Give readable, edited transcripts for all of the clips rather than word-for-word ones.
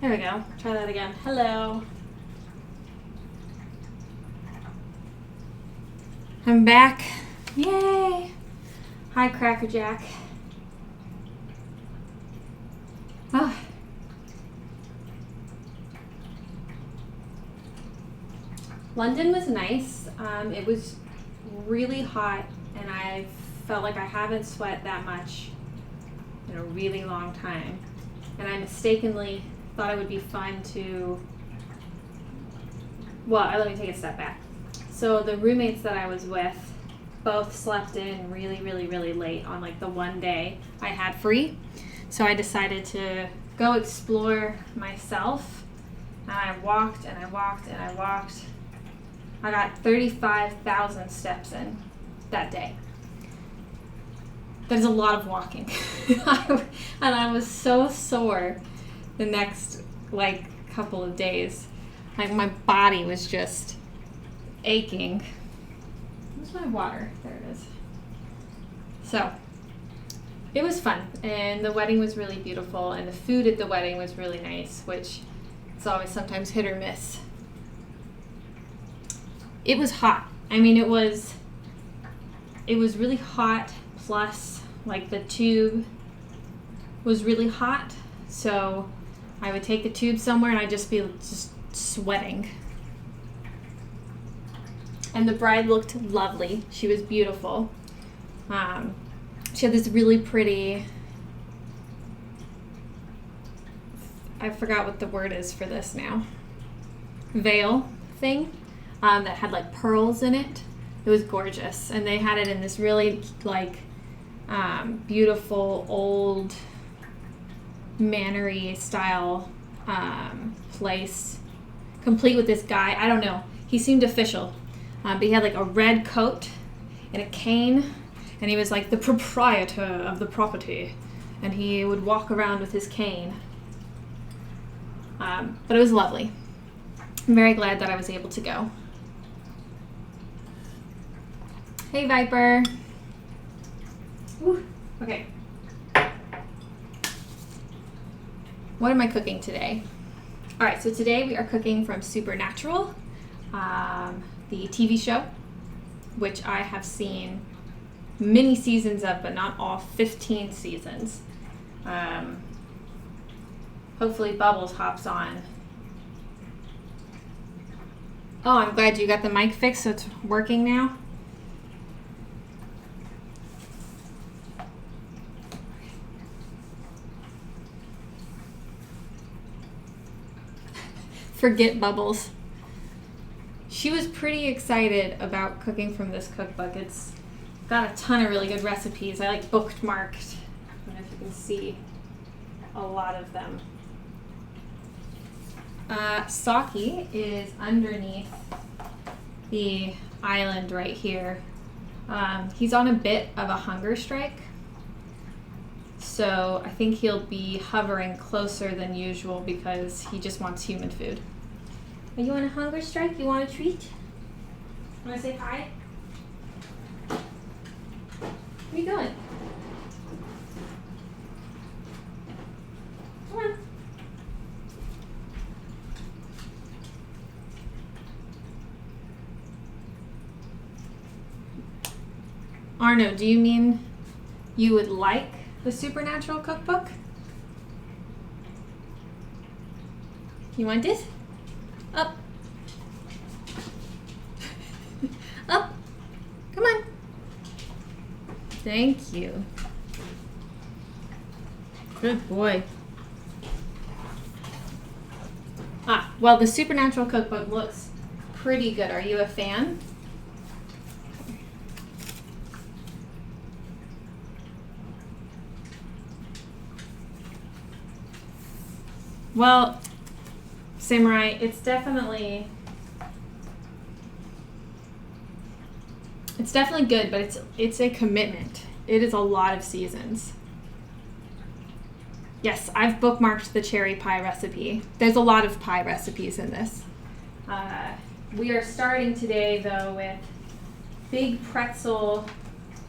There we go. Try that again. Hello. I'm back. Yay. Hi, Cracker Jack. Oh. London was nice. It was really hot, and I felt like I haven't sweat that much in a really long time. And I mistakenly thought it would be fun to, well, let me take a step back. So the roommates that I was with both slept in really, really, really late on like the one day I had free. So I decided to go explore myself. And I walked and I walked and I walked. I got 35,000 steps in that day. That is a lot of walking. And I was so sore the next like couple of days. Like my body was just aching. Where's my water? There it is. So it was fun, and the wedding was really beautiful, and the food at the wedding was really nice, which is always sometimes hit or miss. It was hot. I mean, it was really hot, plus like the tube was really hot, so I would take the tube somewhere and I'd just be sweating. And the bride looked lovely. She was beautiful. She had this really pretty, I forgot what the word is for this now, veil thing that had like pearls in it. It was gorgeous. And they had it in this really like beautiful old mannery style place, complete with this guy. I don't know. He seemed official. But he had like a red coat and a cane, and he was like the proprietor of the property, and he would walk around with his cane. But it was lovely. I'm very glad that I was able to go. Hey, Viper. Woo. Okay. What am I cooking today? All right, so today we are cooking from Supernatural, the TV show, which I have seen many seasons of, but not all 15 seasons. Hopefully Bubbles hops on. Oh, I'm glad you got the mic fixed so it's working now. Forget Bubbles. She was pretty excited about cooking from this cookbook. It's got a ton of really good recipes. I like bookmarked. I don't know if you can see a lot of them. Saki is underneath the island right here. He's on a bit of a hunger strike, so I think he'll be hovering closer than usual because he just wants human food. Are you on a hunger strike? You want a treat? Want to say hi? Where are you going? Come on. Arno, do you mean you would like the Supernatural cookbook? You want it? Up. Up. Come on. Thank you. Good boy. Well, the Supernatural cookbook looks pretty good. Are you a fan? Well, Samurai, it's definitely good, but it's a commitment. It is a lot of seasons. Yes, I've bookmarked the cherry pie recipe. There's a lot of pie recipes in this. We are starting today, though, with big pretzel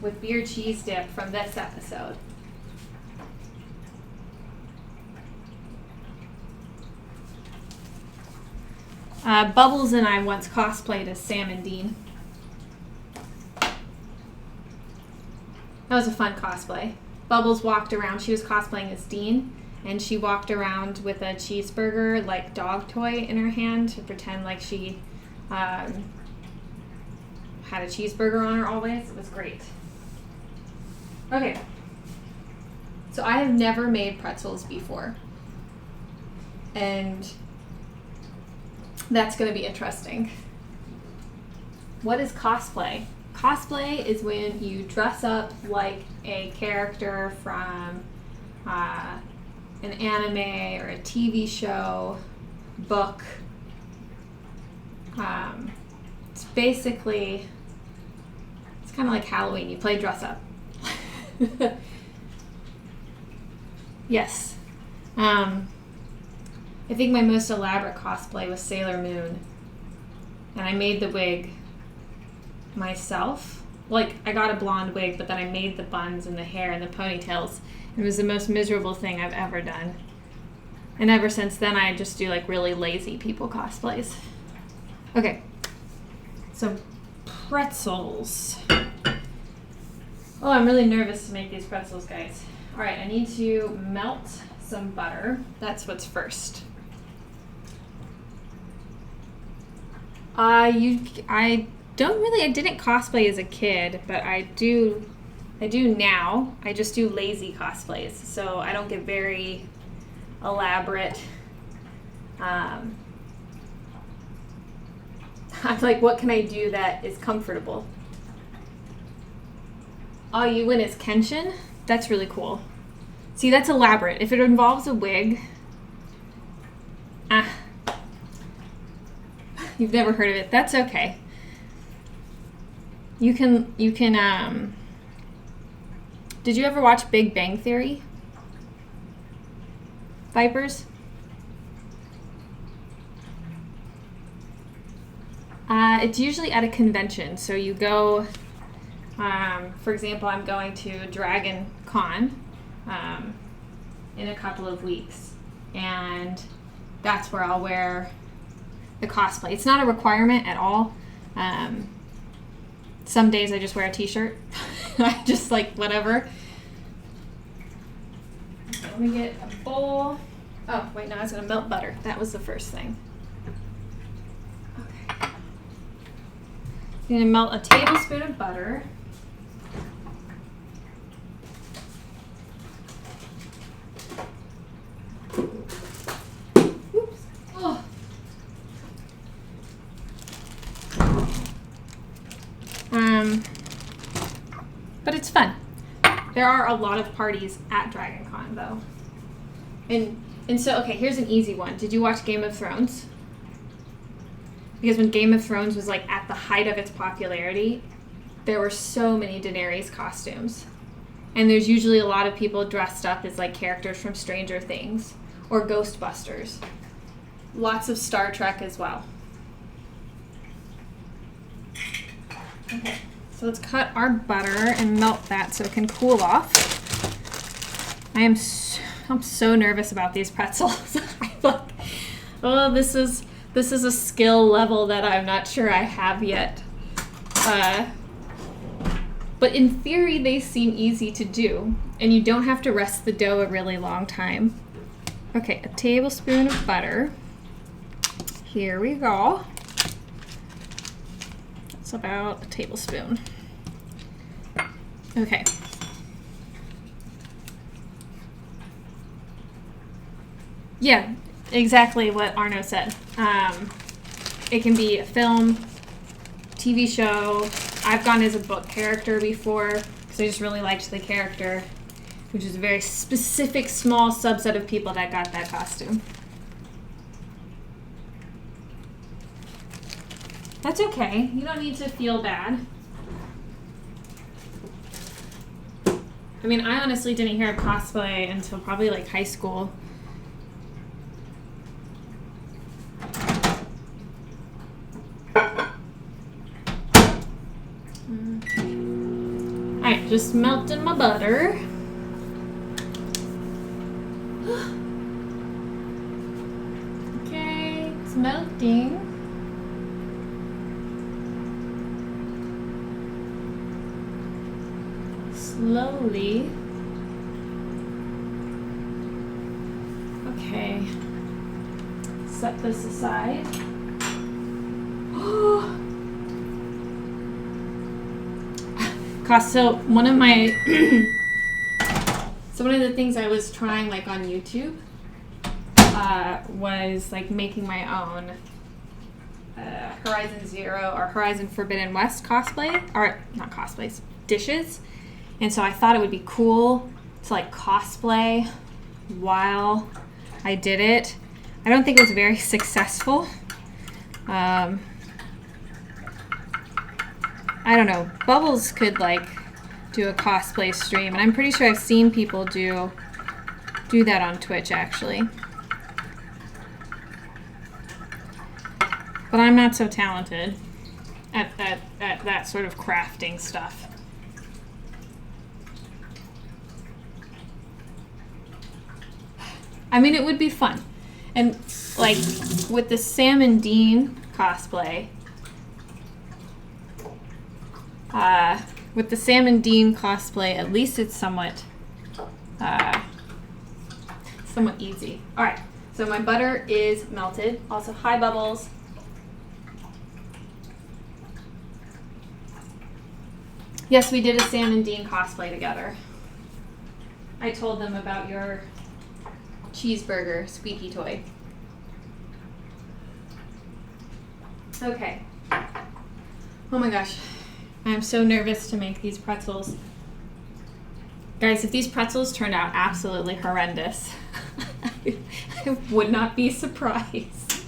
with beer cheese dip from this episode. Bubbles and I once cosplayed as Sam and Dean. That was a fun cosplay. Bubbles walked around. She was cosplaying as Dean, and she walked around with a cheeseburger, like dog toy, in her hand to pretend like she had a cheeseburger on her always. It was great. Okay. So I have never made pretzels before. And that's going to be interesting. What is cosplay? Cosplay is when you dress up like a character from an anime or a TV show, book. It's basically, it's kind of like Halloween. You play dress up. Yes. I think my most elaborate cosplay was Sailor Moon. And I made the wig myself. Like, I got a blonde wig, but then I made the buns and the hair and the ponytails. It was the most miserable thing I've ever done. And ever since then, I just do, like, really lazy people cosplays. Okay. So, pretzels. Oh, I'm really nervous to make these pretzels, guys. All right, I need to melt some butter. That's what's first. I didn't cosplay as a kid, but I do now. I just do lazy cosplays, so I don't get very elaborate. I'm like, what can I do that is comfortable? All you win is Kenshin? That's really cool. See, that's elaborate. If it involves a wig, you've never heard of it. That's okay. You can, did you ever watch Big Bang Theory? Vipers? It's usually at a convention. So you go, for example, I'm going to Dragon Con in a couple of weeks. And that's where I'll wear the cosplay. It's not a requirement at all. Some days I just wear a t-shirt. I just like whatever. Let me get a bowl. Oh, wait, no, I was going to melt butter. That was the first thing. Okay. I'm going to melt a tablespoon of butter. Oops. Oh. But it's fun. There are a lot of parties at Dragon Con, though. And so, okay, here's an easy one. Did you watch Game of Thrones? Because when Game of Thrones was, like, at the height of its popularity, there were so many Daenerys costumes. And there's usually a lot of people dressed up as, like, characters from Stranger Things or Ghostbusters. Lots of Star Trek as well. Okay. So let's cut our butter and melt that so it can cool off. I'm so nervous about these pretzels. I'm like, oh, this is a skill level that I'm not sure I have yet. But in theory, they seem easy to do, and you don't have to rest the dough a really long time. Okay, a tablespoon of butter. Here we go. That's about a tablespoon. Okay. Yeah, exactly what Arno said. It can be a film, TV show. I've gone as a book character before because I just really liked the character, which is a very specific, small subset of people that got that costume. That's okay. You don't need to feel bad. I mean, I honestly didn't hear of cosplay until probably like high school. Alright, just melting my butter. Okay, it's melting. slowly. Okay. Set this aside. So one of the things I was trying like on YouTube was like making my own Horizon Zero or Horizon Forbidden West cosplay, or not cosplays, dishes. And so I thought it would be cool to like cosplay while I did it. I don't think it was very successful. I don't know. Bubbles could like do a cosplay stream, and I'm pretty sure I've seen people do that on Twitch actually. But I'm not so talented at that sort of crafting stuff. I mean, it would be fun. And like with the Sam and Dean cosplay, at least it's somewhat easy. All right, so my butter is melted. Also, hi Bubbles. Yes, we did a Sam and Dean cosplay together. I told them about your cheeseburger squeaky toy. Okay. Oh my gosh. I'm so nervous to make these pretzels. Guys, if these pretzels turned out absolutely horrendous, I would not be surprised.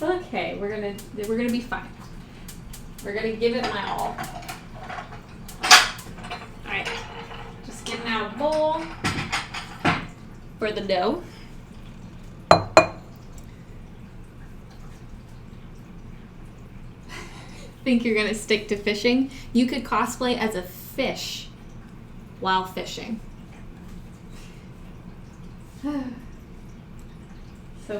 Okay, we're gonna be fine. We're gonna give it my all. Alright. Just getting out a bowl for the dough. Think you're gonna stick to fishing? You could cosplay as a fish while fishing. So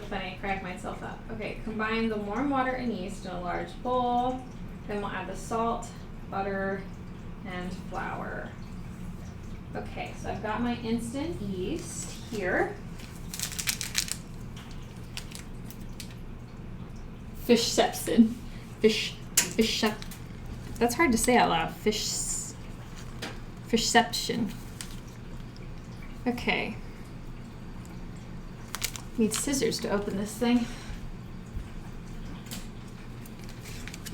funny, I cracked myself up. Okay, combine the warm water and yeast in a large bowl. Then we'll add the salt, butter, and flour. Okay, so I've got my instant yeast here. Fishception. That's hard to say out loud. Fishception. Okay. Need scissors to open this thing.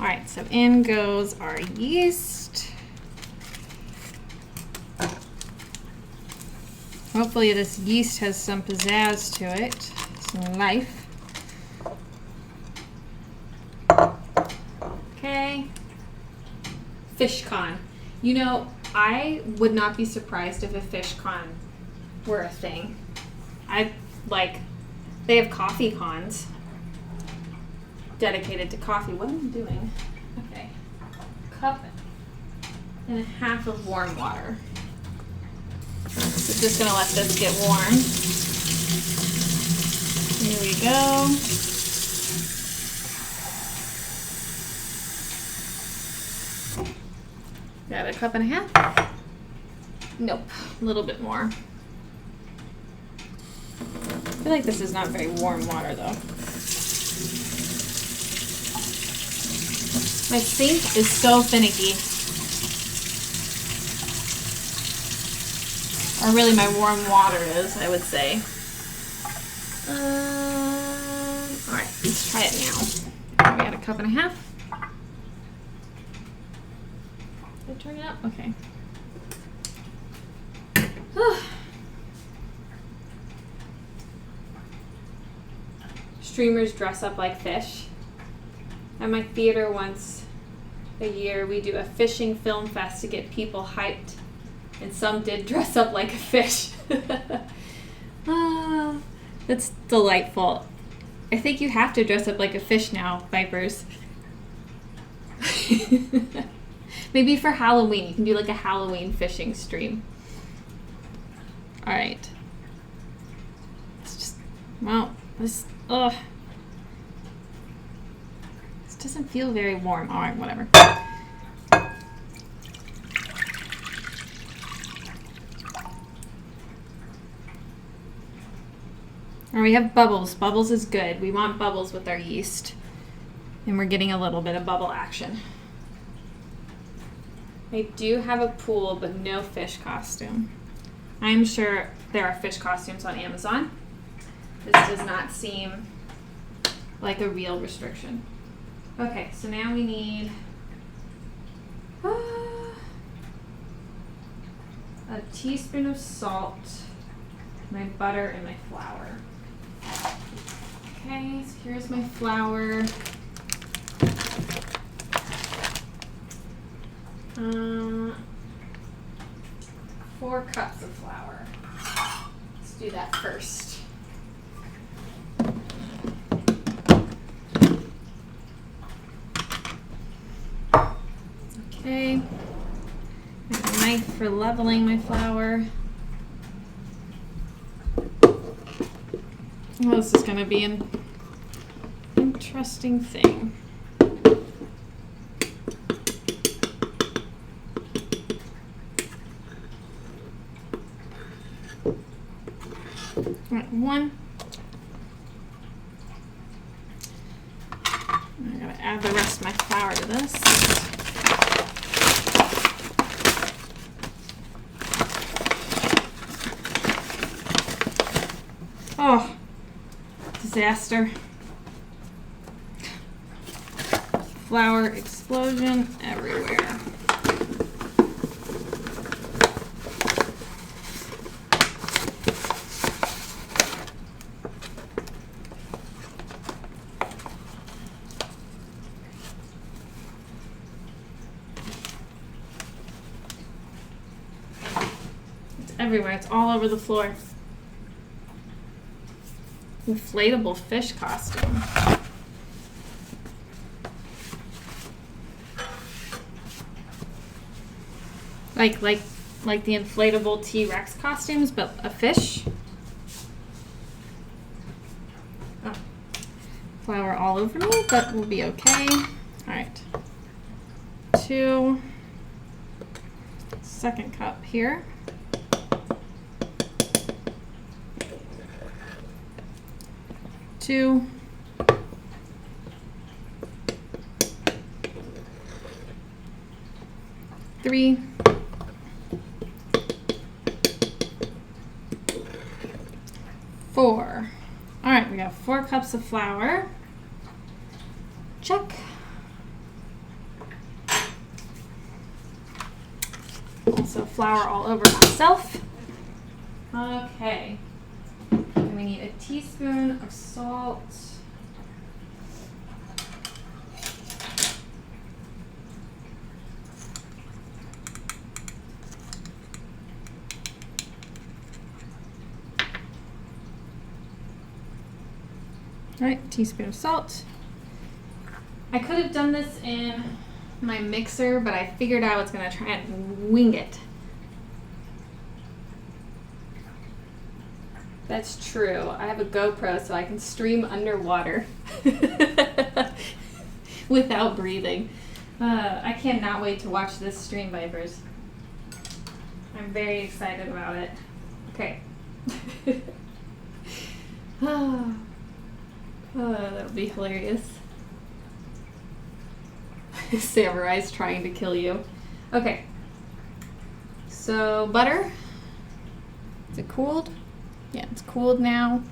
All right, so in goes our yeast. Hopefully this yeast has some pizzazz to it, some life. Okay. Fish con. You know, I would not be surprised if a fish con were a thing. They have coffee cons dedicated to coffee. What am I doing? Okay. Cup and a half of warm water. So just gonna let this get warm. Here we go. Got a cup and a half? Nope, a little bit more. I feel like this is not very warm water though. My sink is so finicky. Or really my warm water is, I would say. Alright, let's try it now. We got a cup and a half. Did I turn it up? Okay. Streamers dress up like fish. At my theater once a year, we do a fishing film fest to get people hyped. And some did dress up like a fish. That's delightful. I think you have to dress up like a fish now, Vipers. Maybe for Halloween. You can do like a Halloween fishing stream. Alright. It's just, well, this doesn't feel very warm. Alright, whatever. Or we have bubbles. Bubbles is good. We want bubbles with our yeast. And we're getting a little bit of bubble action. I do have a pool, but no fish costume. I'm sure there are fish costumes on Amazon. This does not seem like a real restriction. Okay, so now we need a teaspoon of salt, my butter, and my flour. Okay, so here's my flour. 4 cups of flour. Let's do that first. Okay. Make a knife for leveling my flour. Well, this is going to be an interesting thing. All right, 1. I'm going to add the rest of my flour to this. Oh, disaster. Flour explosion everywhere. It's everywhere. It's all over the floor. Inflatable fish costume. Like the inflatable T-Rex costumes, but a fish. Oh. Flour all over me, but we'll be okay. All right. 2. Second cup here. 2. 3. 4. All right, we got 4 cups of flour. Check. Also flour all over myself. Okay. And we need a teaspoon of salt. All right, teaspoon of salt. I could have done this in my mixer, but I figured I was gonna try and wing it. That's true. I have a GoPro so I can stream underwater without breathing. I cannot wait to watch this stream, Vipers. I'm very excited about it. Okay. That'll be hilarious. Samurai's trying to kill you. Okay. So, butter. Is it cooled? Yeah, it's cooled now.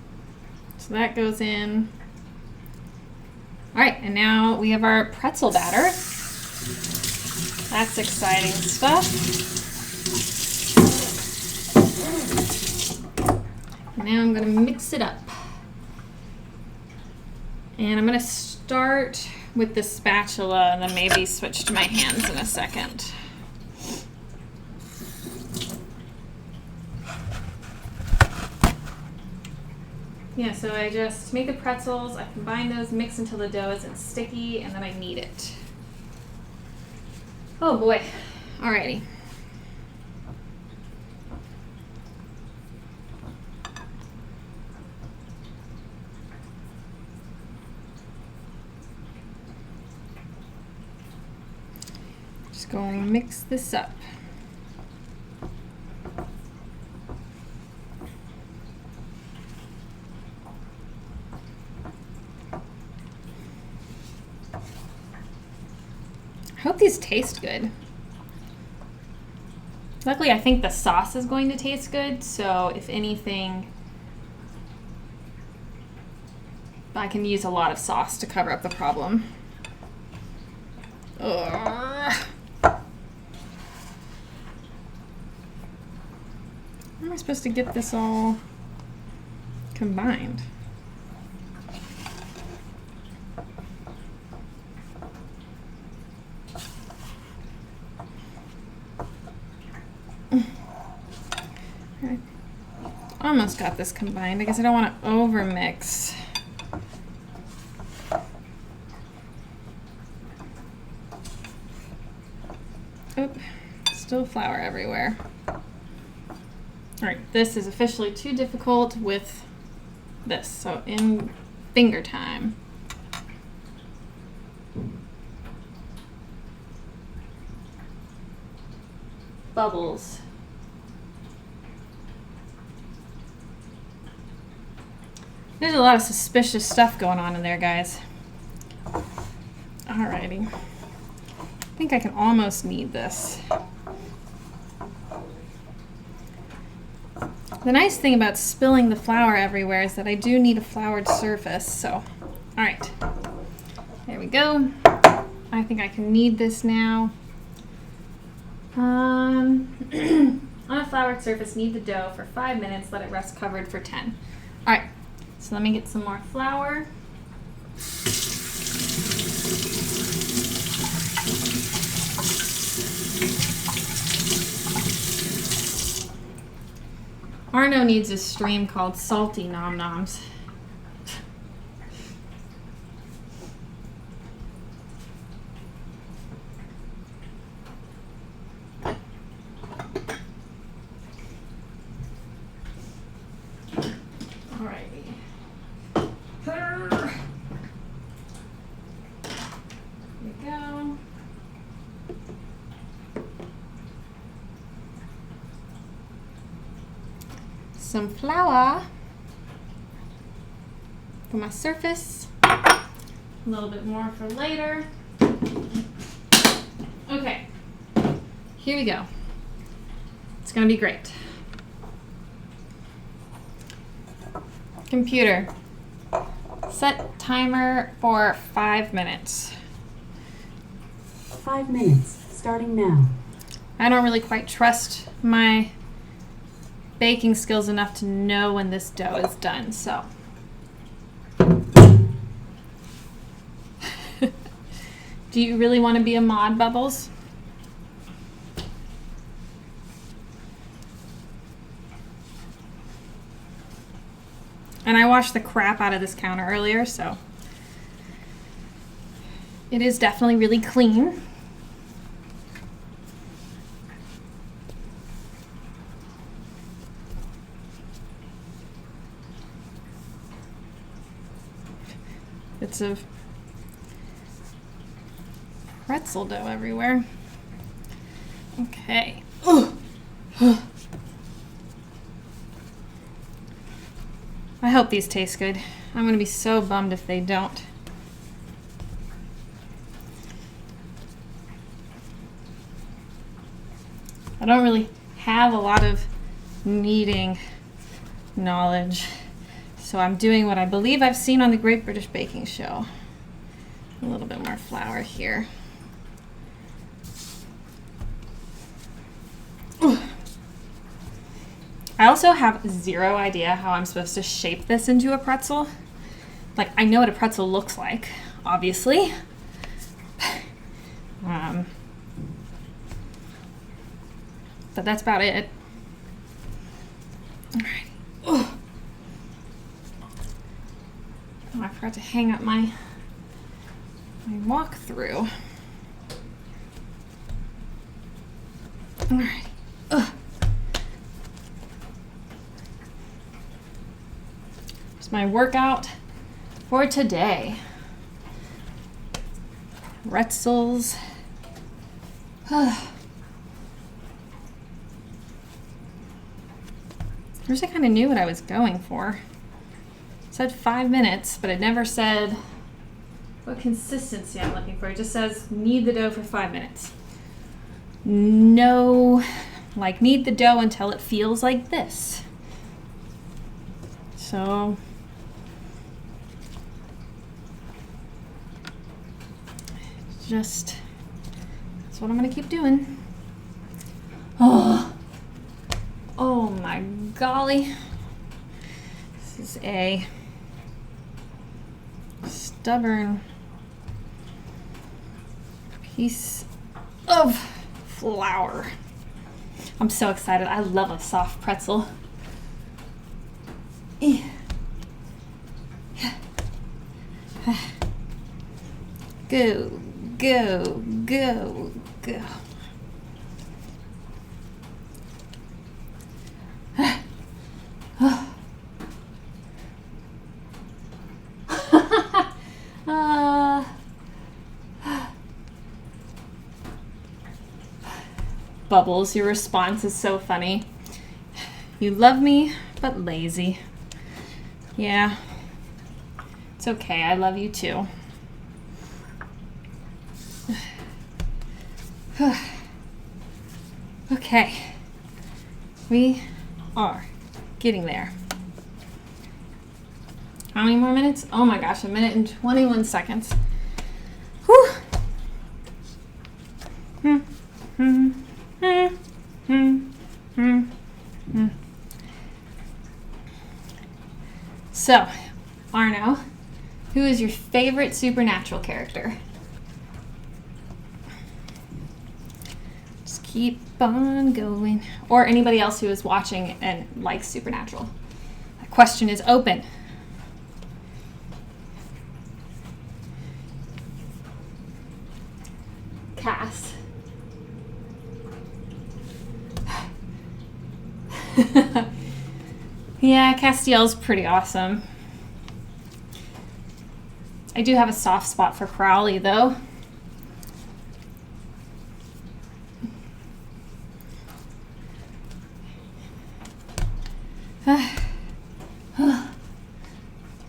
So that goes in. All right, and now we have our pretzel batter. That's exciting stuff. Now I'm going to mix it up. And I'm going to start with the spatula and then maybe switch to my hands in a second. Yeah, so I just make the pretzels, I combine those, mix until the dough isn't sticky, and then I knead it. Oh boy. Alrighty. Just going to mix this up. hope these taste good. Luckily, I think the sauce is going to taste good, so if anything, I can use a lot of sauce to cover up the problem. Ugh. How am I supposed to get this all combined? Okay. Almost got this combined. I guess I don't want to over mix. Oop, still flour everywhere. All right, this is officially too difficult with this, so in finger time. Bubbles. There's a lot of suspicious stuff going on in there, guys. Alrighty. I think I can almost knead this. The nice thing about spilling the flour everywhere is that I do need a floured surface, so. Alright. There we go. I think I can knead this now. On a floured surface, knead the dough for 5 minutes, let it rest covered for 10. Alright, so let me get some more flour. Arno needs a stream called Salty Nom Noms. Some flour for my surface, a little bit more for later. Okay, here we go. It's gonna be great. Computer, set timer for 5 minutes. 5 minutes, starting now. I don't really quite trust my baking skills enough to know when this dough is done, so. Do you really want to be a mod, Bubbles? And I washed the crap out of this counter earlier, so it is definitely really clean. Bits of pretzel dough everywhere. Okay. I hope these taste good. I'm gonna be so bummed if they don't. I don't really have a lot of kneading knowledge, so I'm doing what I believe I've seen on the Great British Baking Show. A little bit more flour here. Ooh. I also have zero idea how I'm supposed to shape this into a pretzel. Like, I know what a pretzel looks like, obviously. But that's about it. Alrighty. Oh, I forgot to hang up my walkthrough. Alright. It's my workout for today. Pretzels. I wish I kind of knew what I was going for. It said 5 minutes, but it never said what consistency I'm looking for. It just says knead the dough for 5 minutes. No, like knead the dough until it feels like this. So just, that's what I'm gonna keep doing. Oh my golly. This is a stubborn piece of flour. I'm so excited. I love a soft pretzel. Go, go, go, go. Bubbles, your response is so funny. You love me, but lazy. Yeah, it's okay. I love you too. Okay, we are getting there. How many more minutes? Oh my gosh, 1 minute and 21 seconds. Whew. So, Arno, who is your favorite supernatural character? Just keep on going. Or anybody else who is watching and likes supernatural. That question is open. Cass. Yeah, Castiel's pretty awesome. I do have a soft spot for Crowley, though. Oh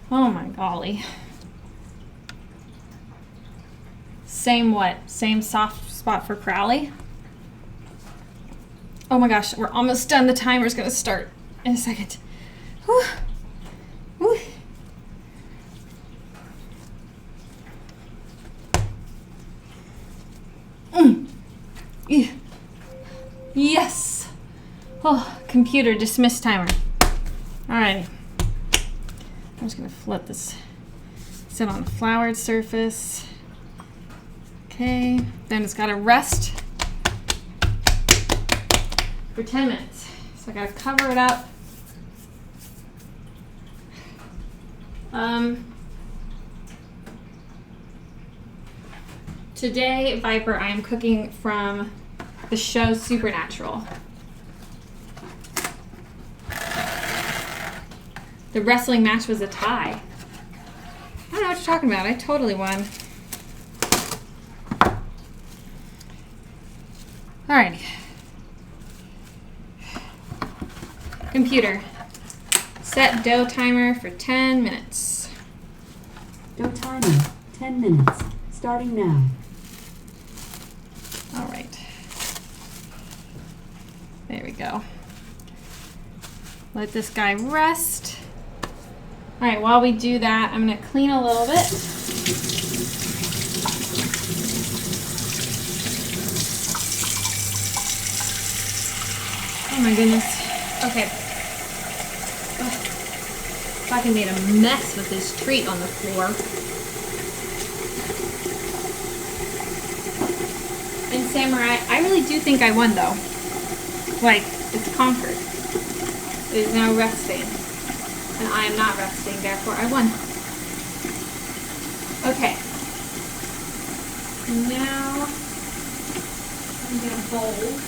my golly. Same what? Same soft spot for Crowley? Oh my gosh, we're almost done. The timer's gonna start in a second. Whew. Whew. Yes. Oh, computer, dismiss timer. All right. I'm just gonna flip this. Sit on a floured surface. Okay. Then it's gotta rest for 10 minutes. So I gotta cover it up. Today, Viper, I am cooking from the show Supernatural. The wrestling match was a tie. I don't know what you're talking about. I totally won. Alrighty. Computer, set dough timer for 10 minutes. Dough timer, 10 minutes. Starting now. All right. There we go. Let this guy rest. All right, while we do that, I'm gonna clean a little bit. Oh my goodness. Okay. Fucking made a mess with this treat on the floor. And Samurai, I really do think I won though. Like, it's conquered. It is now resting. And I am not resting, therefore I won. Okay. Now, I'm gonna bowl this.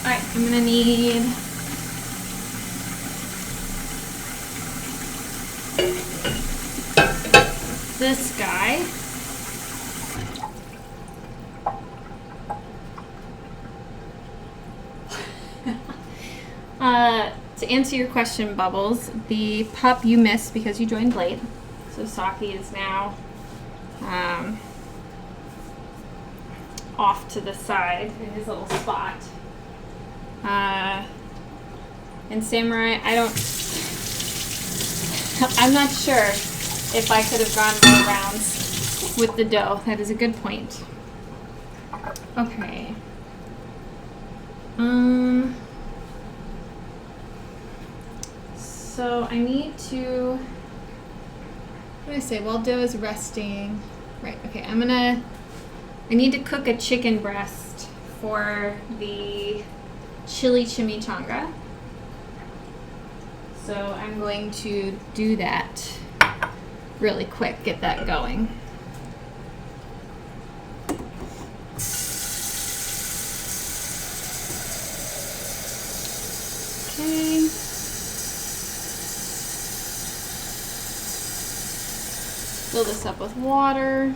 Alright, I'm gonna need this guy. answer your question, Bubbles, the pup you missed because you joined late. So Saki is now off to the side in his little spot. And Samurai, I'm not sure if I could have gone more rounds with the dough. That is a good point. Okay. So I need to, what do I say? While dough is resting. Right, okay, I need to cook a chicken breast for the Chili-Chimichanga. So I'm going to do that really quick, get that going. Okay. Fill this up with water.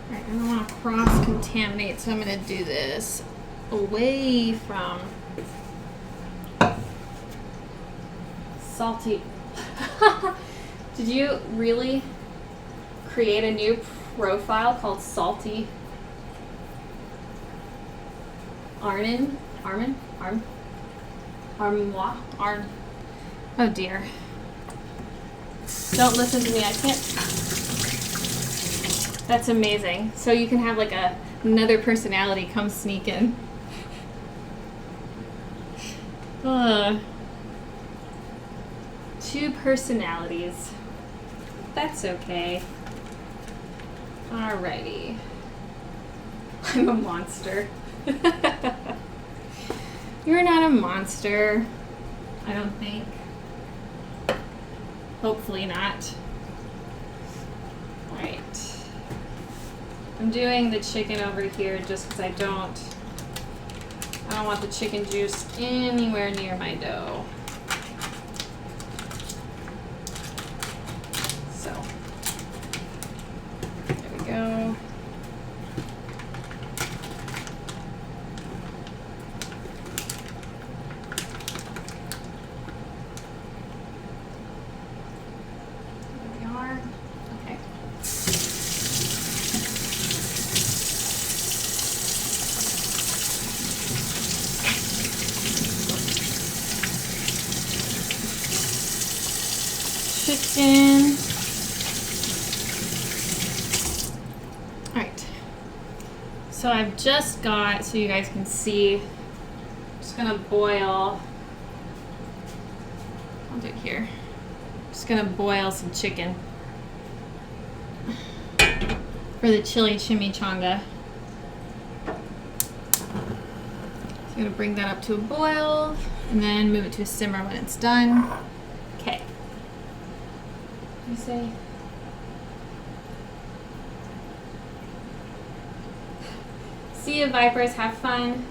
I don't want to cross-contaminate, so I'm going to do this away from salty. Did you really create a new profile called Salty Armin? Armois? Oh dear. Don't listen to me, I can't. That's amazing. So you can have like another personality come sneak in. Two personalities. That's okay. Alrighty. I'm a monster. You're not a monster. I don't think. Hopefully not. Right. I'm doing the chicken over here just because I don't want the chicken juice anywhere near my dough. So, there we go. There we are. Okay. Chicken. All right. So I've just got, so you guys can see, I'm just gonna boil, I'll do it here. Just gonna boil some chicken for the Chili-Chimichanga. So I'm gonna bring that up to a boil and then move it to a simmer when it's done. Okay. You say? See you, Vipers. Have fun.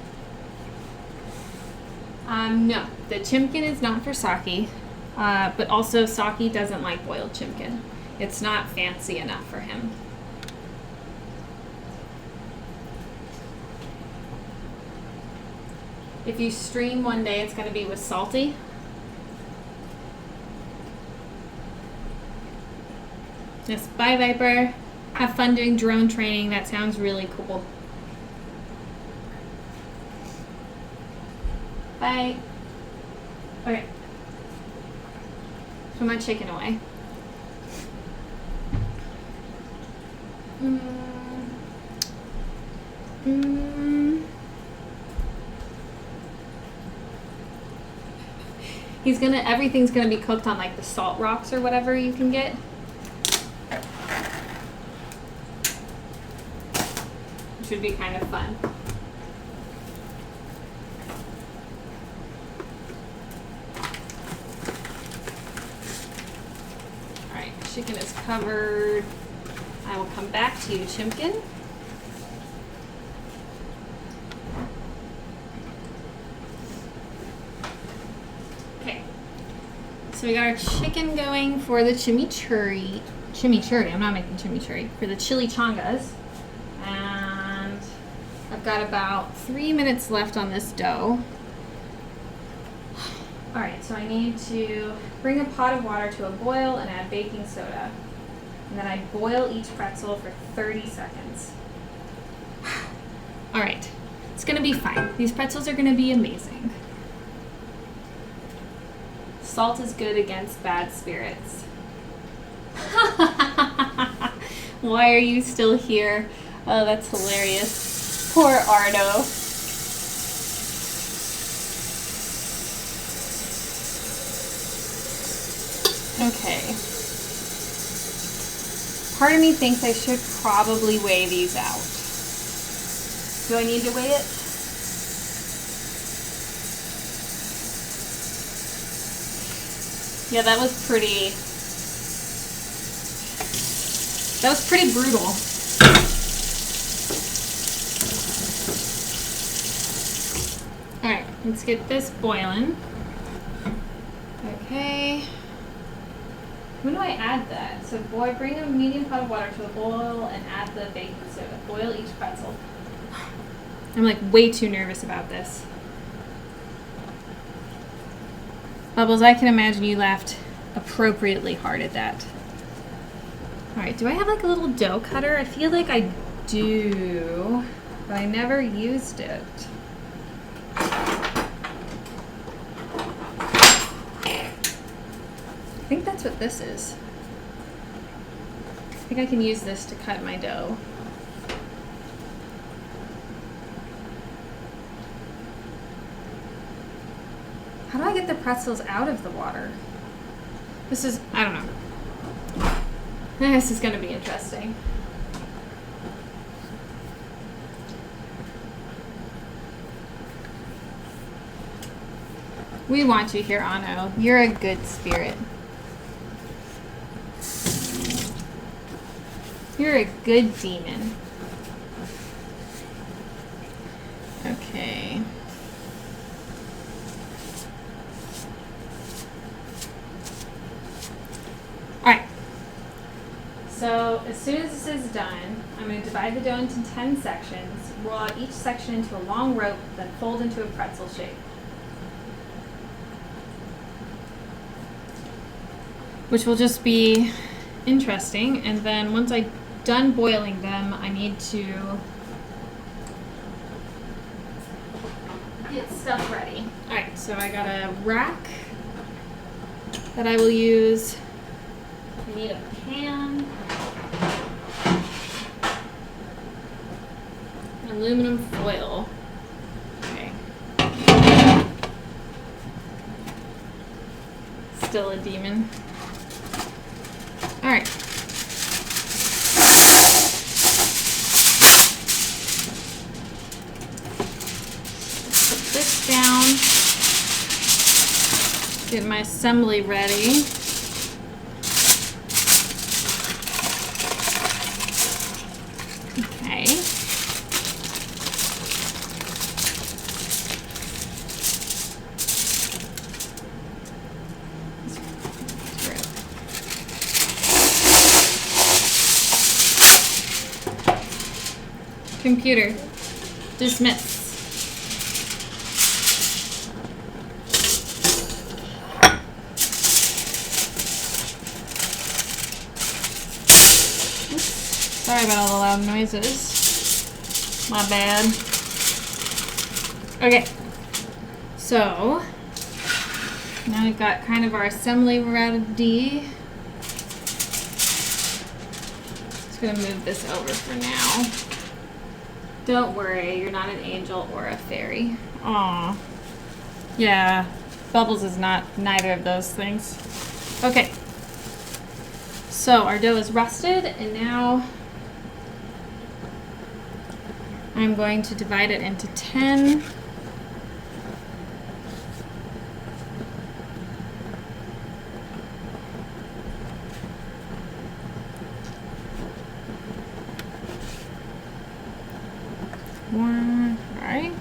No, the chimkin is not for Saki, but also Saki doesn't like boiled chimkin. It's not fancy enough for him. If you stream one day, it's going to be with Salty. Yes, bye, Viper. Have fun doing drone training. That sounds really cool. Bye. Okay. Put my chicken away. Everything's gonna be cooked on like the salt rocks or whatever you can get. Should be kind of fun. All right, chicken is covered. I will come back to you, Chimkin. Okay, so we got our chicken going for the chimichurri. chimichurri. I'm not making chimichurri. For the chili-changas. And I've got about 3 minutes left on this dough. Alright, so I need to bring a pot of water to a boil and add baking soda. And then I boil each pretzel for 30 seconds. Alright, it's gonna be fine. These pretzels are gonna be amazing. Salt is good against bad spirits. Why are you still here? Oh, that's hilarious. Poor Ardo. Okay. Part of me thinks I should probably weigh these out. Do I need to weigh it? Yeah, that was pretty brutal. Alright, let's get this boiling. Okay. When do I add that? So bring a medium pot of water to a boil and add the baking soda. Boil each pretzel. I'm like way too nervous about this. Bubbles, I can imagine you laughed appropriately hard at that. Alright, do I have like a little dough cutter? I feel like I do, but I never used it. I think that's what this is. I think I can use this to cut my dough. How do I get the pretzels out of the water? This is, I don't know. This is gonna be interesting. We want you here, Anno. You're a good spirit. You're a good demon. Okay. Alright. So as soon as this is done, I'm going to divide the dough into 10 sections, roll out each section into a long rope, then fold into a pretzel shape. Which will just be interesting. And then once I'm done boiling them, I need to get stuff ready. Alright, so I got a rack that I will use. I need a pan, aluminum foil. Okay. Still a demon. All right. Put this down. Get my assembly ready. Okay. Computer, dismiss. Sorry about all the loud noises. My bad. Okay. So, now we've got kind of our assembly ready. Just gonna move this over for now. Don't worry, you're not an angel or a fairy. Aw. Yeah, Bubbles is not neither of those things. Okay. So our dough is rested, and now I'm going to divide it into 10. One, right?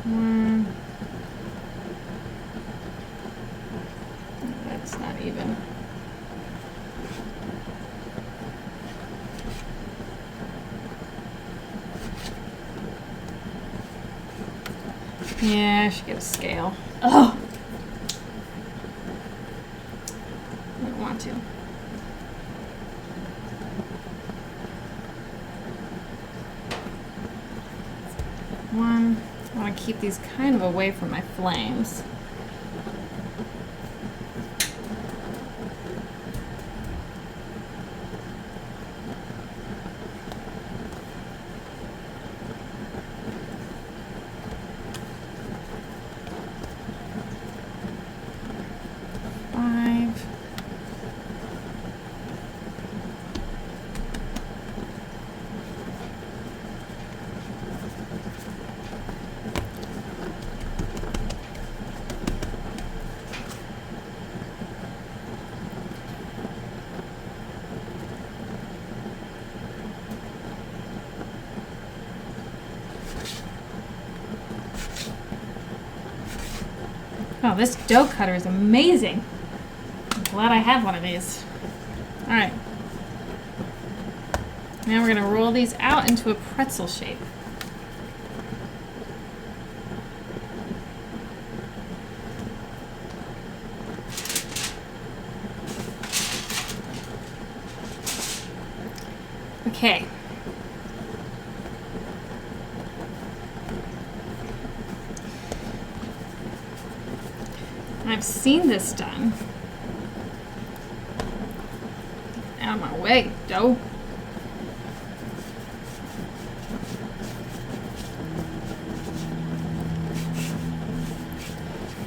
One, even. Yeah, I should get a scale. Oh! I don't want to. One. I want to keep these kind of away from my flames. Oh, this dough cutter is amazing. I'm glad I have one of these. All right. Now we're going to roll these out into a pretzel shape. Okay. I've seen this done. Out of my way, dough.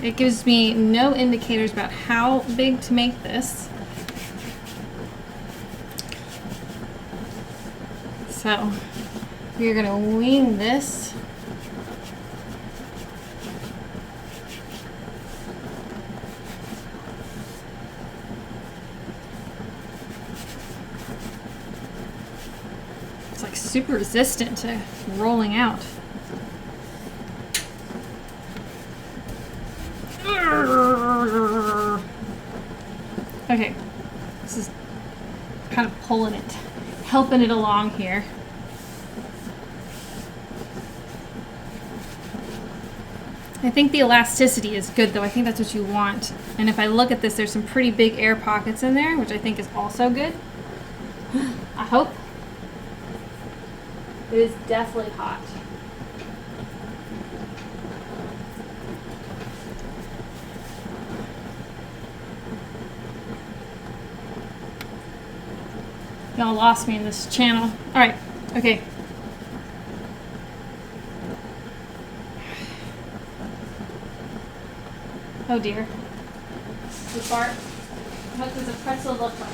It gives me no indicators about how big to make this. So we're gonna wing this. It's like super resistant to rolling out. Okay, this is kind of pulling it, helping it along here. I think the elasticity is good though. I think that's what you want. And if I look at this, there's some pretty big air pockets in there, which I think is also good. I hope. It is definitely hot. Y'all lost me in this channel. All right, okay. Oh dear. The Bart, what does a pretzel look like?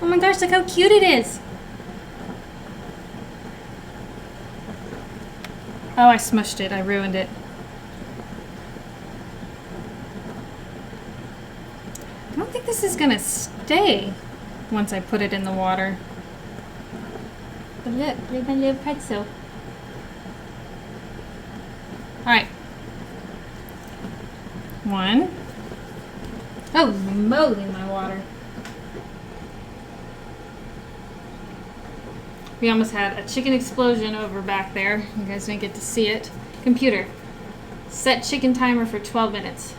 Oh my gosh, look how cute it is. Oh, I smushed it. I ruined it. I don't think this is gonna stay once I put it in the water. But look my little pretzel. Alright. One. Oh, moly, my water. We almost had a chicken explosion over back there. You guys didn't get to see it. Computer, set chicken timer for 12 minutes.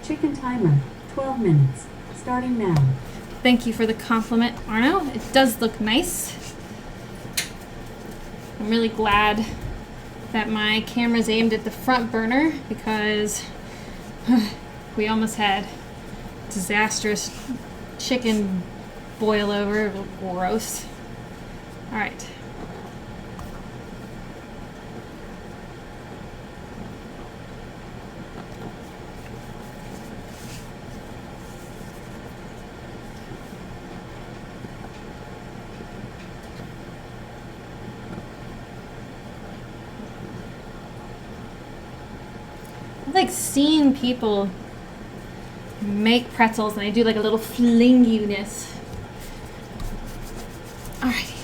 Chicken timer, 12 minutes. Starting now. Thank you for the compliment, Arno. It does look nice. I'm really glad that my camera's aimed at the front burner because we almost had disastrous chicken boil over. It looked gross. All right. I've like seen people make pretzels and they do like a little flinginess Alrighty.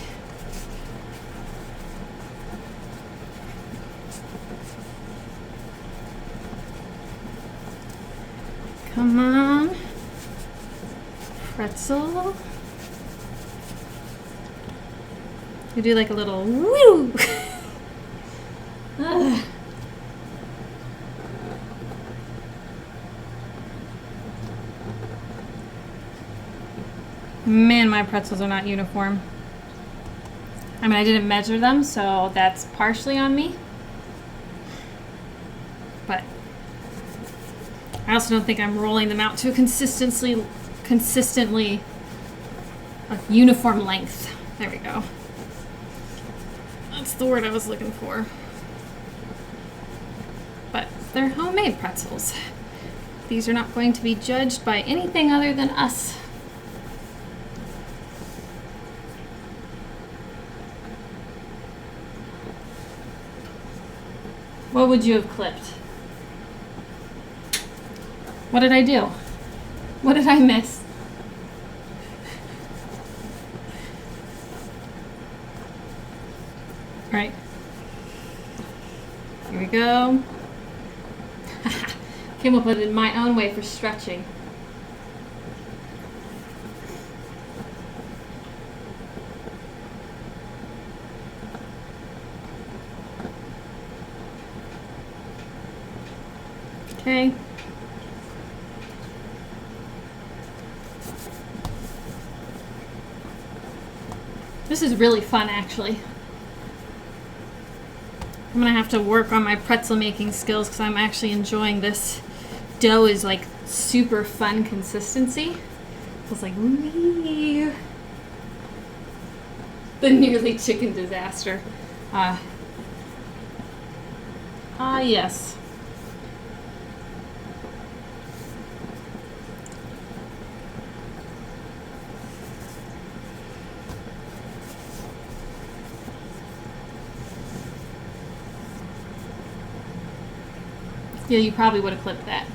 Come on. Pretzel. You do like a little woo. Ugh. Man, my pretzels are not uniform. I mean, I didn't measure them, so that's partially on me. But I also don't think I'm rolling them out to a consistently a uniform length. There we go. That's the word I was looking for. But they're homemade pretzels. These are not going to be judged by anything other than us. What would you have clipped? What did I do? What did I miss? All right. Here we go. Came up with it in my own way for stretching. Okay. This is really fun, actually. I'm gonna have to work on my pretzel making skills because I'm actually enjoying this. Dough is like super fun consistency. It's like, wee. The nearly chicken disaster. Yes. Yeah, you probably would have clipped that.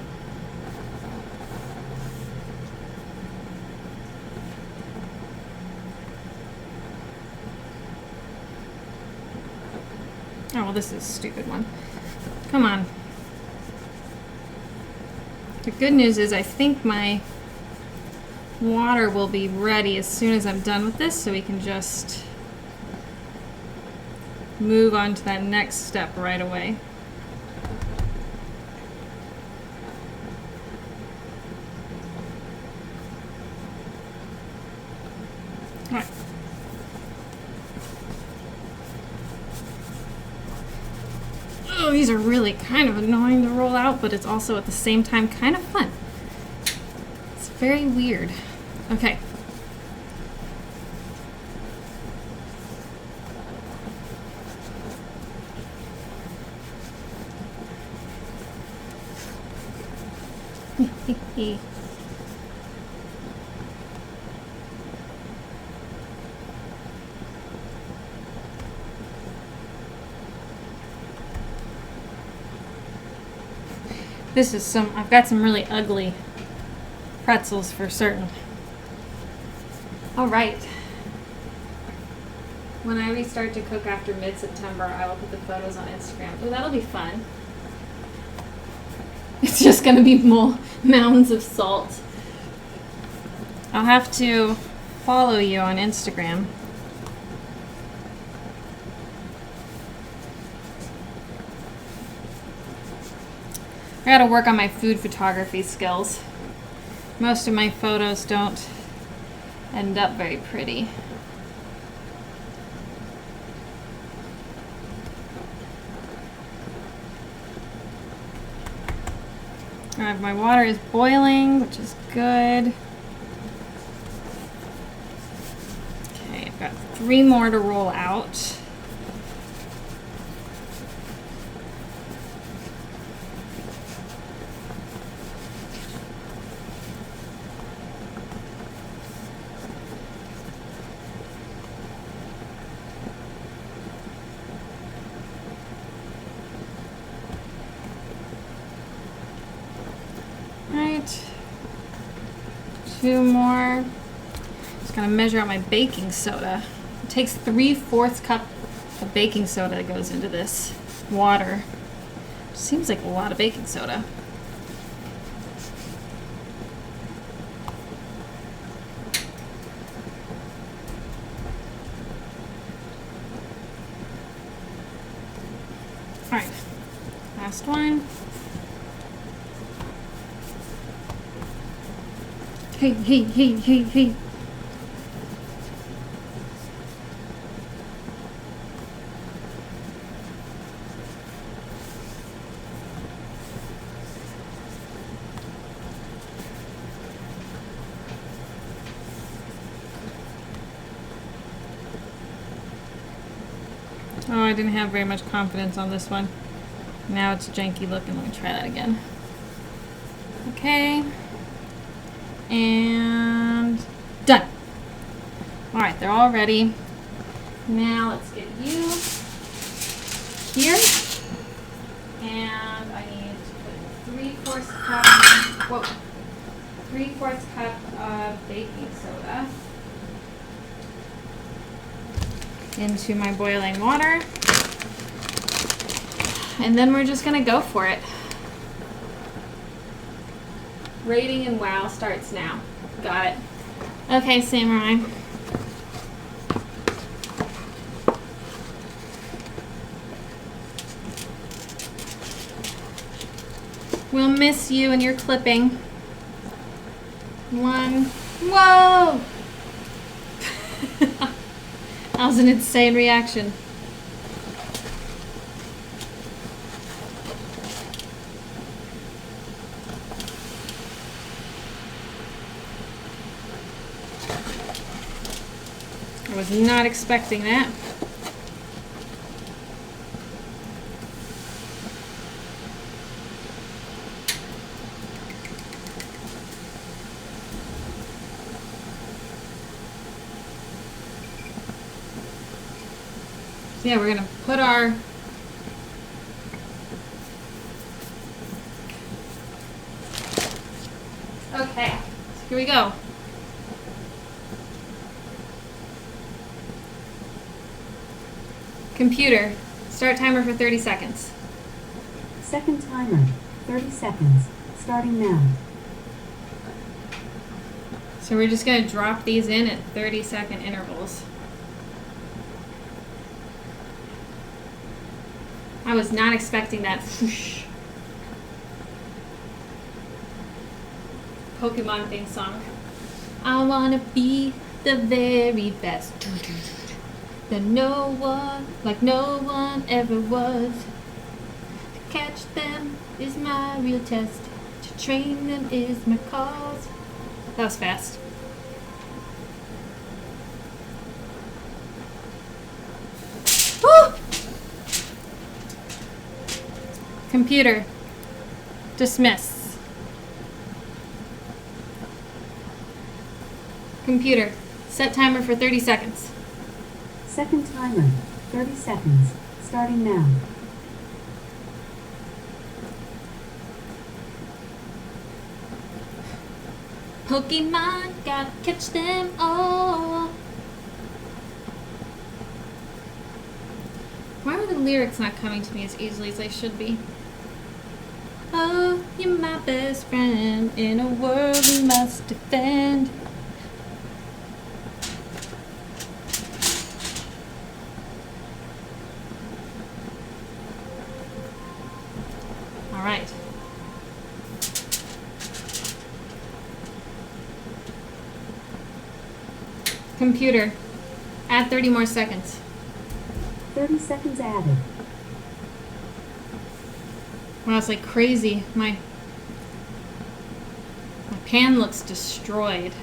Oh, well, this is a stupid one. Come on. The good news is I think my water will be ready as soon as I'm done with this, so we can just move on to that next step right away. All right. Oh, these are really kind of annoying to roll out, but it's also at the same time kind of fun. It's very weird. Okay. This is I've got some really ugly pretzels for certain. All right. When I restart to cook after mid-September, I will put the photos on Instagram. Oh, that'll be fun. It's just gonna be mounds of salt. I'll have to follow you on Instagram. I gotta work on my food photography skills. Most of my photos don't end up very pretty. Alright, my water is boiling, which is good. Okay, I've got 3 more to roll out. Right, 2 more. Just gonna measure out my baking soda. It takes 3/4 cup of baking soda that goes into this water. Seems like a lot of baking soda. All right, last one. Hey. Oh, I didn't have very much confidence on this one. Now it's janky looking. Let me try that again. Okay. And done. All right, they're all ready. Now let's get you here. And I need to put 3/4 cup, 3/4 cup of baking soda into my boiling water. And then we're just gonna go for it. Rating and wow starts now. Got it. Okay, Samurai. We'll miss you and your clipping. One. Whoa! That was an insane reaction. I was not expecting that. So yeah, we're gonna put our okay, so here we go. Computer, start timer for 30 seconds. Second timer, 30 seconds. Starting now. So we're just going to drop these in at 30-second intervals. I was not expecting that. Whoosh. Pokemon theme song. I want to be the very best. That no one ever was. To catch them is my real test. To train them is my cause. That was fast. Woo! Computer, dismiss. Computer, set timer for 30 seconds. Second timer, 30 seconds. Starting now. Pokemon, gotta catch them all. Why are the lyrics not coming to me as easily as they should be? Oh, you're my best friend in a world we must defend. All right. Computer, add 30 more seconds. 30 seconds added. Wow, it's like crazy. My pan looks destroyed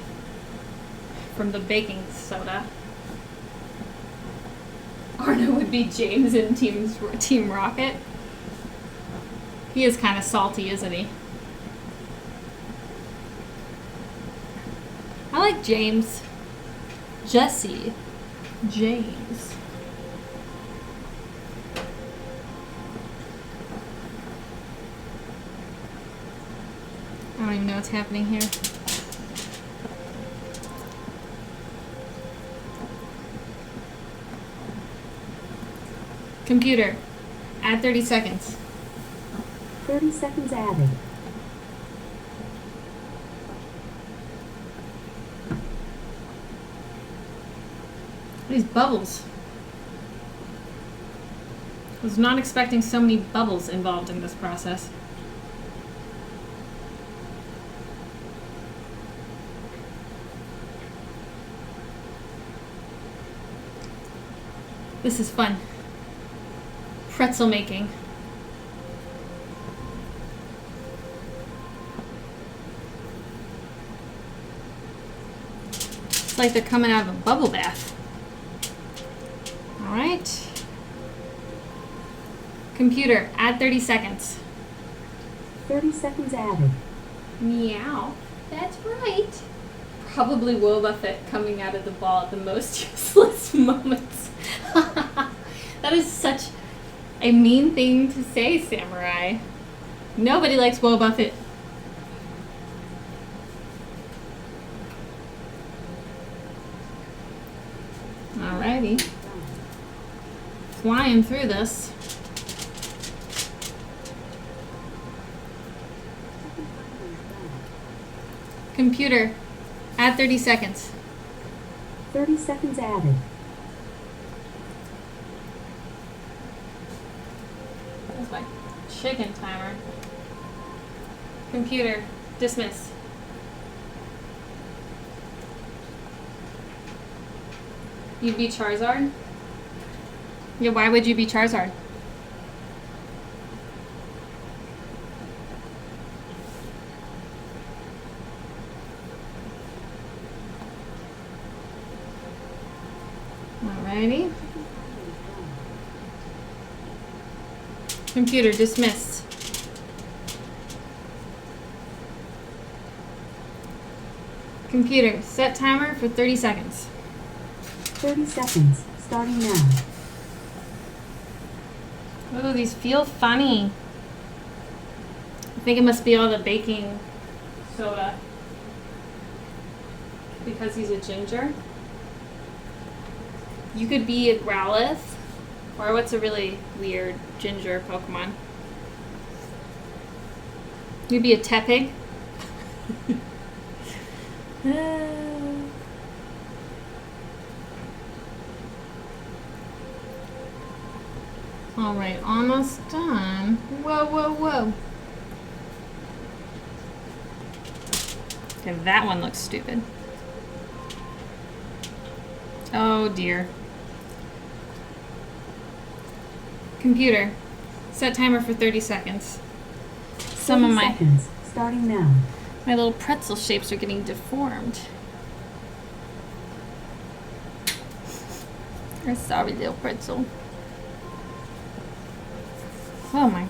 from the baking soda. Arno would be James in Team Rocket. He is kind of salty, isn't he? I like James. Jesse. James. I don't even know what's happening here. Computer, add 30 seconds. 30 seconds added. These bubbles. I was not expecting so many bubbles involved in this process. This is fun. Pretzel making. It's like they're coming out of a bubble bath. All right. Computer, add 30 seconds. 30 seconds added. Meow. That's right. Probably Will Buffett coming out of the ball at the most useless moments. That is such a mean thing to say, Samurai. Nobody likes Will Buffett. Alrighty. Flying through this. Computer, add 30 seconds. 30 seconds added. That's my chicken timer. Computer, dismiss. You'd be Charizard? Yeah, why would you be Charizard? Alrighty. Computer, dismiss. Computer, set timer for 30 seconds. 30 seconds, starting now. Oh, these feel funny. I think it must be all the baking soda. Because he's a ginger. You could be a Growlithe. Or what's a really weird ginger Pokemon? You'd be a Tepig. Alright, almost done. Whoa, whoa, whoa. Okay, that one looks stupid. Oh dear. Computer, set timer for 30 seconds. Some 30 of my seconds, starting now. my little pretzel shapes are getting deformed. I'm sorry, little pretzel. Oh my.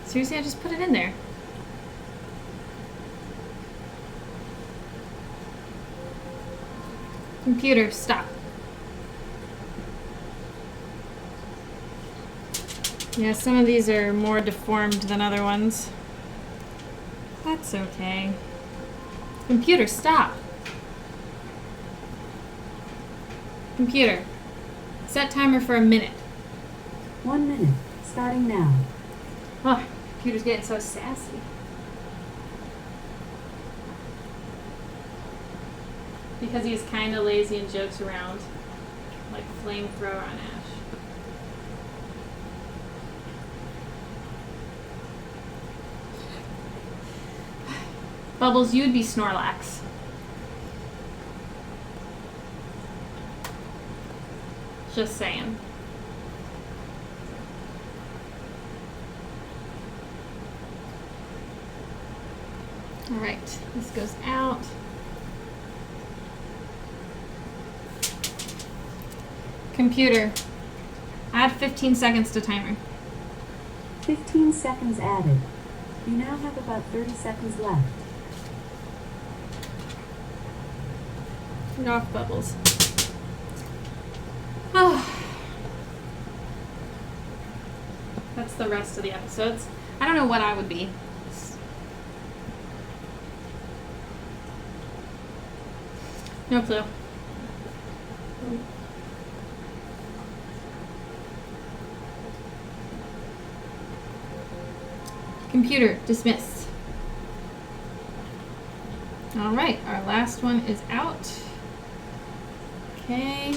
Seriously, I just put it in there. Computer, stop. Yeah, some of these are more deformed than other ones. That's okay. Computer, stop. Computer, set timer for a minute. 1 minute, starting now. Oh, computer's getting so sassy. Because he's kind of lazy and jokes around. Like flamethrower on Ash. Bubbles, you would be Snorlax. Just saying. Alright, this goes out. Computer, add 15 seconds to timer. 15 seconds added. You now have about 30 seconds left. Turn off bubbles. Oh. That's the rest of the episodes. I don't know what I would be. No clue. Computer, dismiss. All right, our last one is out. Okay.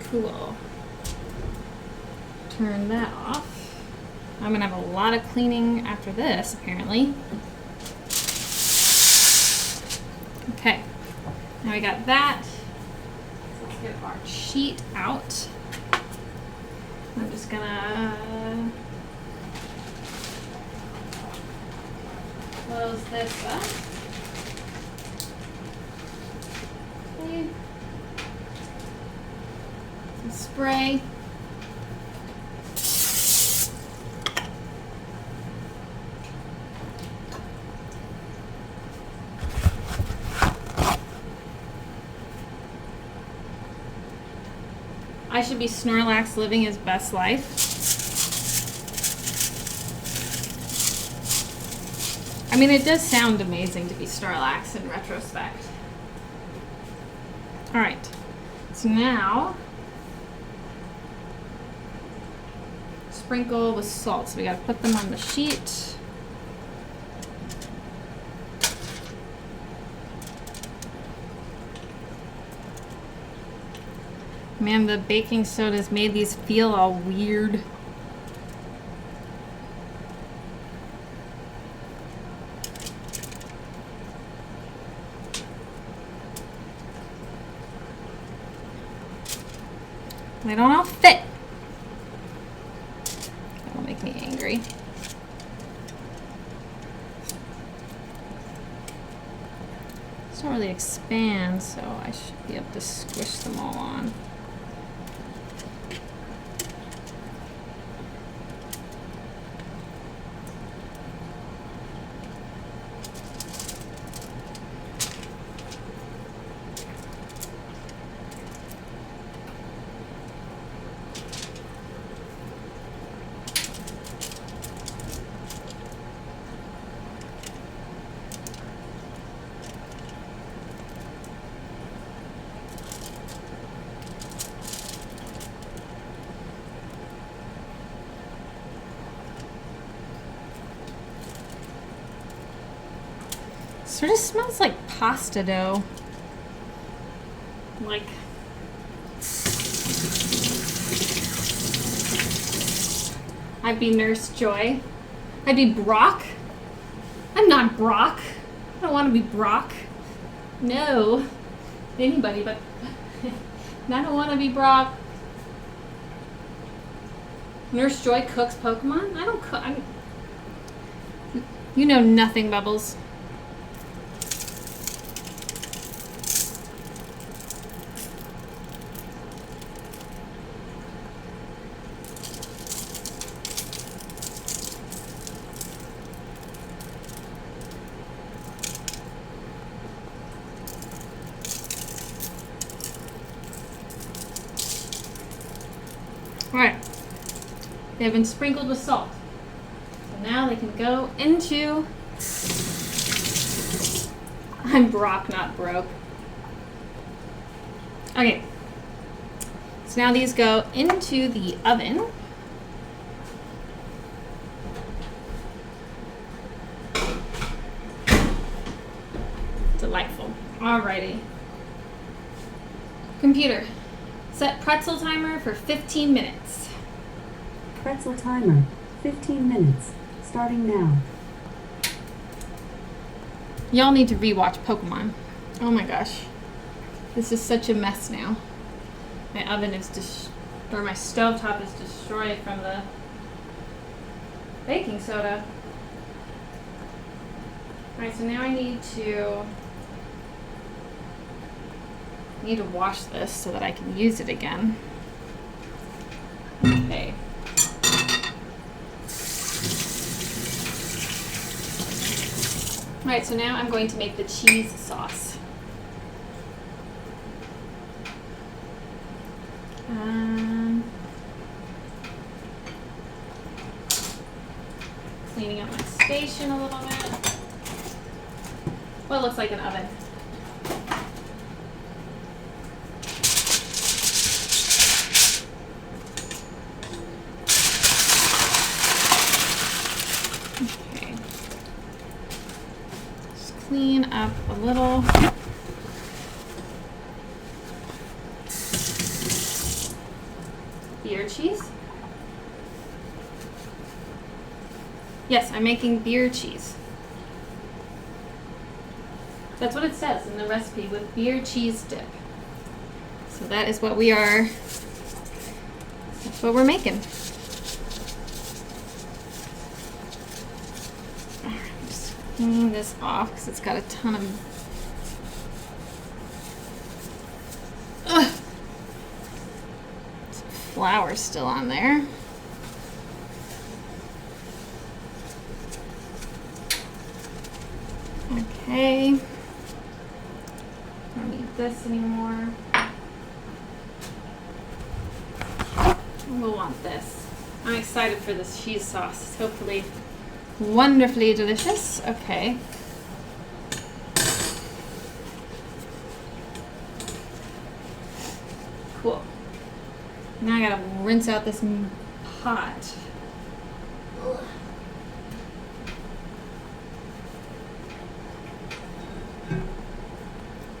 Cool. Turn that off. I'm gonna have a lot of cleaning after this, apparently. Okay, now we got that. So let's get our sheet out. I'm just gonna close this up. Okay. Some spray. I should be Snorlax living his best life. I mean, it does sound amazing to be Snorlax in retrospect. All right, so now sprinkle with salt. So we gotta put them on the sheet. Man, the baking soda's made these feel all weird. They don't all fit. That'll make me angry. It's don't really expand, so I should be able to squish them all on. Sort of smells like pasta dough. Like I'd be Nurse Joy. I'd be Brock. I'm not Brock. I don't want to be Brock. No. Anybody but I don't want to be Brock. Nurse Joy cooks Pokemon? I don't cook. You know nothing, Bubbles. Alright, they've been sprinkled with salt. So now they can go into... I'm Brock, not broke. Okay, so now these go into the oven. Delightful. Alrighty. Computer, set pretzel timer for 15 minutes. Pretzel timer, 15 minutes, starting now. Y'all need to rewatch Pokemon. Oh my gosh. This is such a mess now. My oven is or my stovetop is destroyed from the baking soda. Alright, so now I need to wash this so that I can use it again. Okay. Alright, so now I'm going to make the cheese sauce. Cleaning up my station a little bit. What looks like an oven. up a little. Beer cheese. Yes, I'm making beer cheese. That's what it says in the recipe, with beer cheese dip. So that is what that's what we're making. Alright, just clean this off because it's got a ton of flour still on there. Okay. Don't need this anymore. We'll want this. I'm excited for this cheese sauce. It's hopefully wonderfully delicious. Okay. Cool. Now I gotta rinse out this pot. Ugh.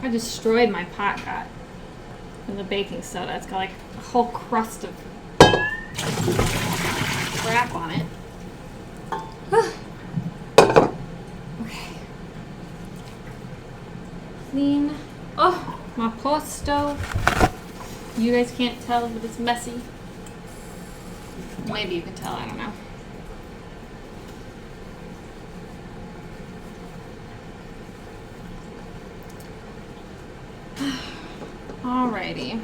I destroyed my pot gut from the baking soda. It's got like a whole crust of crap on it. Okay. Clean. Oh, my poor stove. You guys can't tell, but it's messy. Maybe you can tell, I don't know. Alrighty.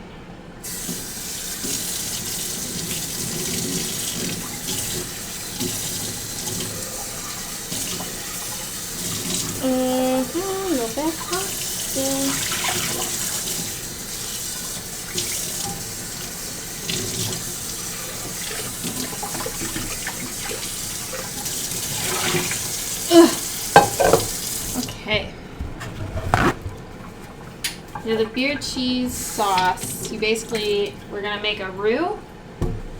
A little bit hot still. Okay. Now the beer cheese sauce, we're gonna make a roux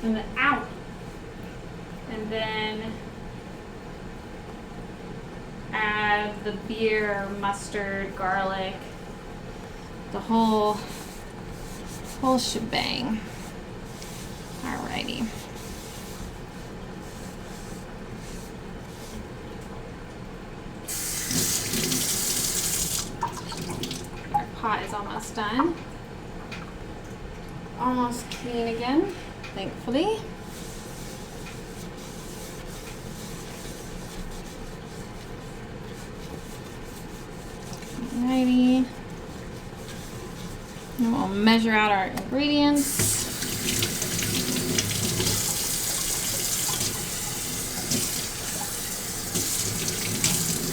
and then add the beer, mustard, garlic, the whole shebang. Alrighty. Our pot is almost done. Almost clean again, thankfully. Alrighty. And we'll measure out our ingredients.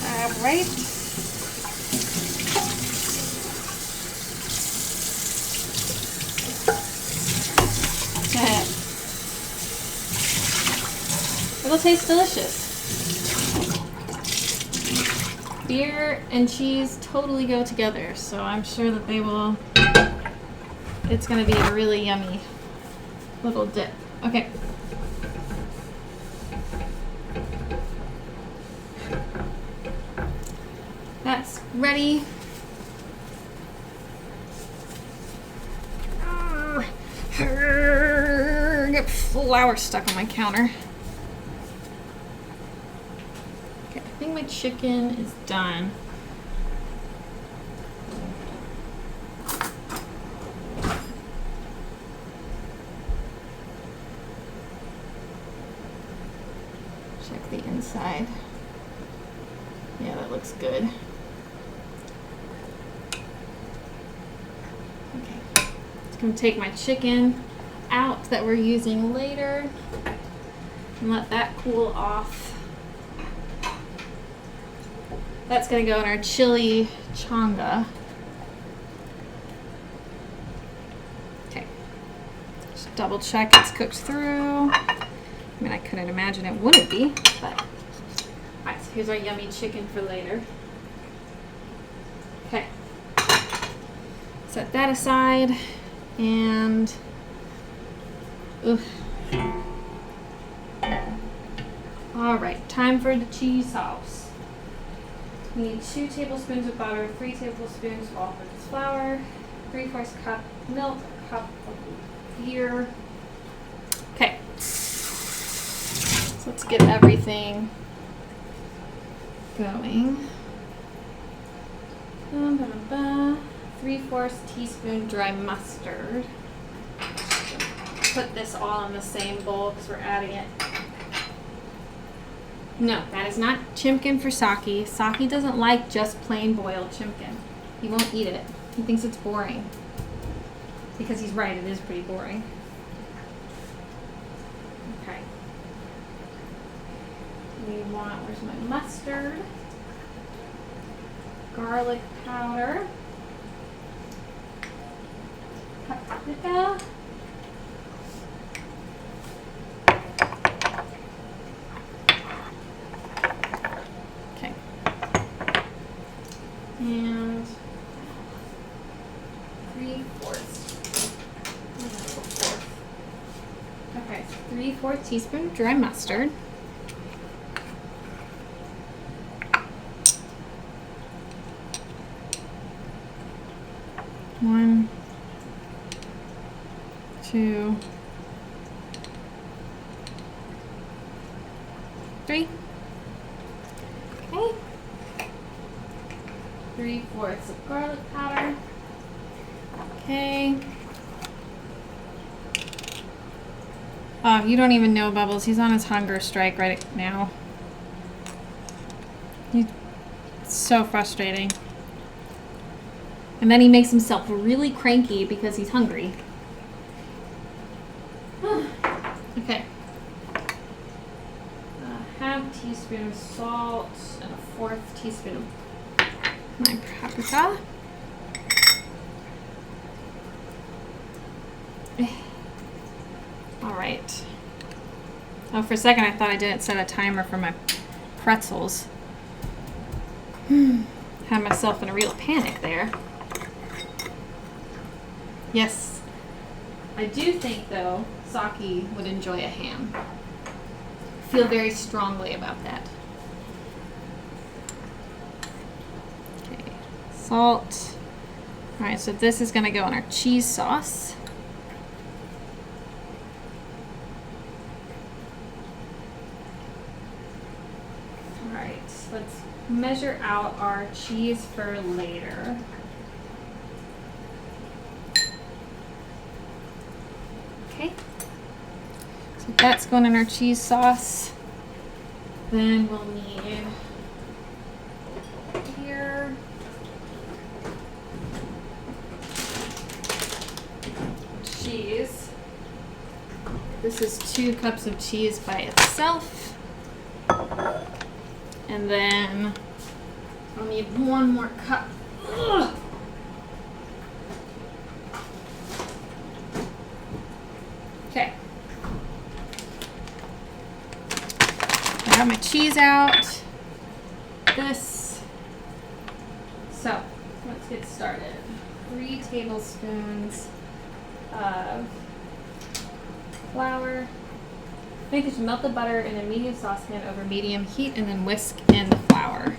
Alright. It'll taste delicious. Beer and cheese totally go together, so I'm sure that it's going to be a really yummy little dip. Okay. That's ready. Get flour stuck on my counter. Okay, I think my chicken is done. Check the inside. Yeah, that looks good. Okay, just gonna take my chicken out that we're using later and let that cool off. That's gonna go in our Chili-Changa. Okay, just double check it's cooked through. I mean, I couldn't imagine it wouldn't be, but. Alright, so here's our yummy chicken for later. Okay. Set that aside and alright, time for the cheese sauce. You need 2 tablespoons of butter, 3 tablespoons of all-purpose flour, 3/4 cup milk, a cup of beer. Okay. So let's get everything going. 3/4 teaspoon dry mustard. Put this all in the same bowl because we're adding it. No, that is not chimkin for Saki. Saki doesn't like just plain boiled chimkin. He won't eat it. He thinks it's boring. Because he's right, it is pretty boring. Okay. We want, where's my mustard? Garlic powder. Paprika. Okay. And 3/4. Okay, 3/4 teaspoon dry mustard. One, 2, 3. Okay. 3/4 of garlic powder. Okay. Oh, you don't even know, Bubbles. He's on his hunger strike right now. It's so frustrating. And then he makes himself really cranky because he's hungry. Okay. A half teaspoon of salt and a 1/4 teaspoon of my paprika. All right. Oh, for a second I thought I didn't set a timer for my pretzels. Had myself in a real panic there. Yes. I do think, though, Saki would enjoy a ham. Feel very strongly about that. Okay. Salt. All right, so this is going to go in our cheese sauce. All right, let's measure out our cheese for later. Okay, so that's going in our cheese sauce. Then we'll need here cheese. This is 2 cups of cheese by itself. And then I'll need 1 more cup. Ugh. Okay. I got my cheese out. This. So, let's get started. 3 tablespoons of flour. I think you should melt the butter in a medium saucepan over medium heat and then whisk in the flour.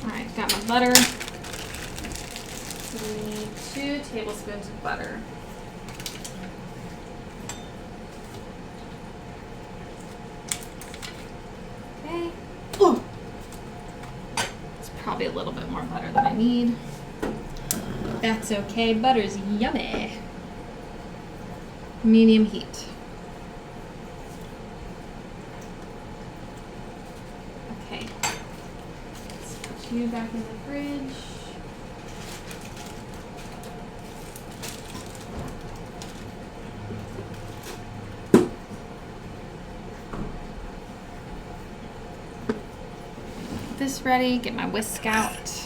Alright, got my butter. So we need 2 tablespoons of butter. Okay. Ooh. It's probably a little bit more butter than I need. That's okay. Butter's yummy. Medium heat. Okay. Let's put you back in the fridge. Get this ready. Get my whisk out.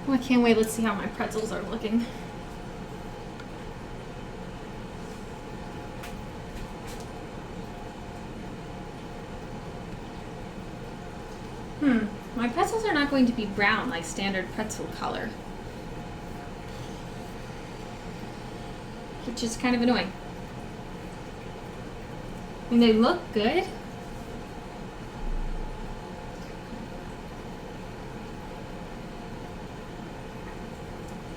Oh, I can't wait. Let's see how my pretzels are looking. My pretzels are not going to be brown like standard pretzel color. which is kind of annoying. And they look good.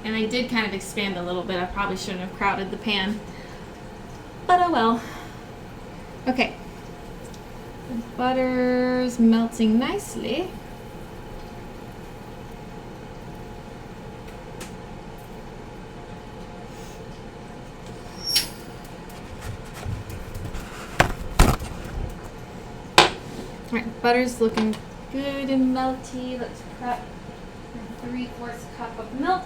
And I did kind of expand a little bit. I probably shouldn't have crowded the pan. But oh well. Okay. The butter's melting nicely. Alright, butter's looking good and melty. Let's prep 3/4 cup of milk.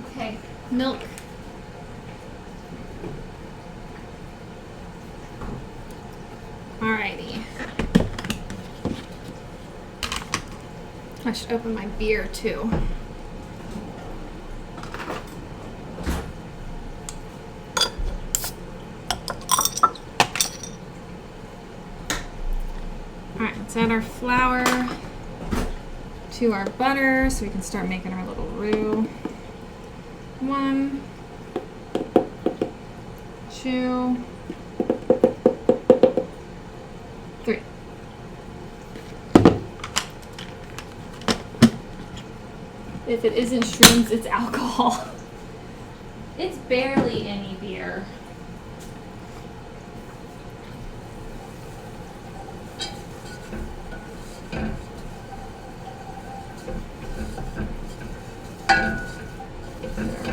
Okay, milk. Alrighty. I should open my beer too. Alright, let's add our flour to our butter so we can start making our little roux. 1, 2, 3. If it isn't shrooms, it's alcohol. It's barely any beer.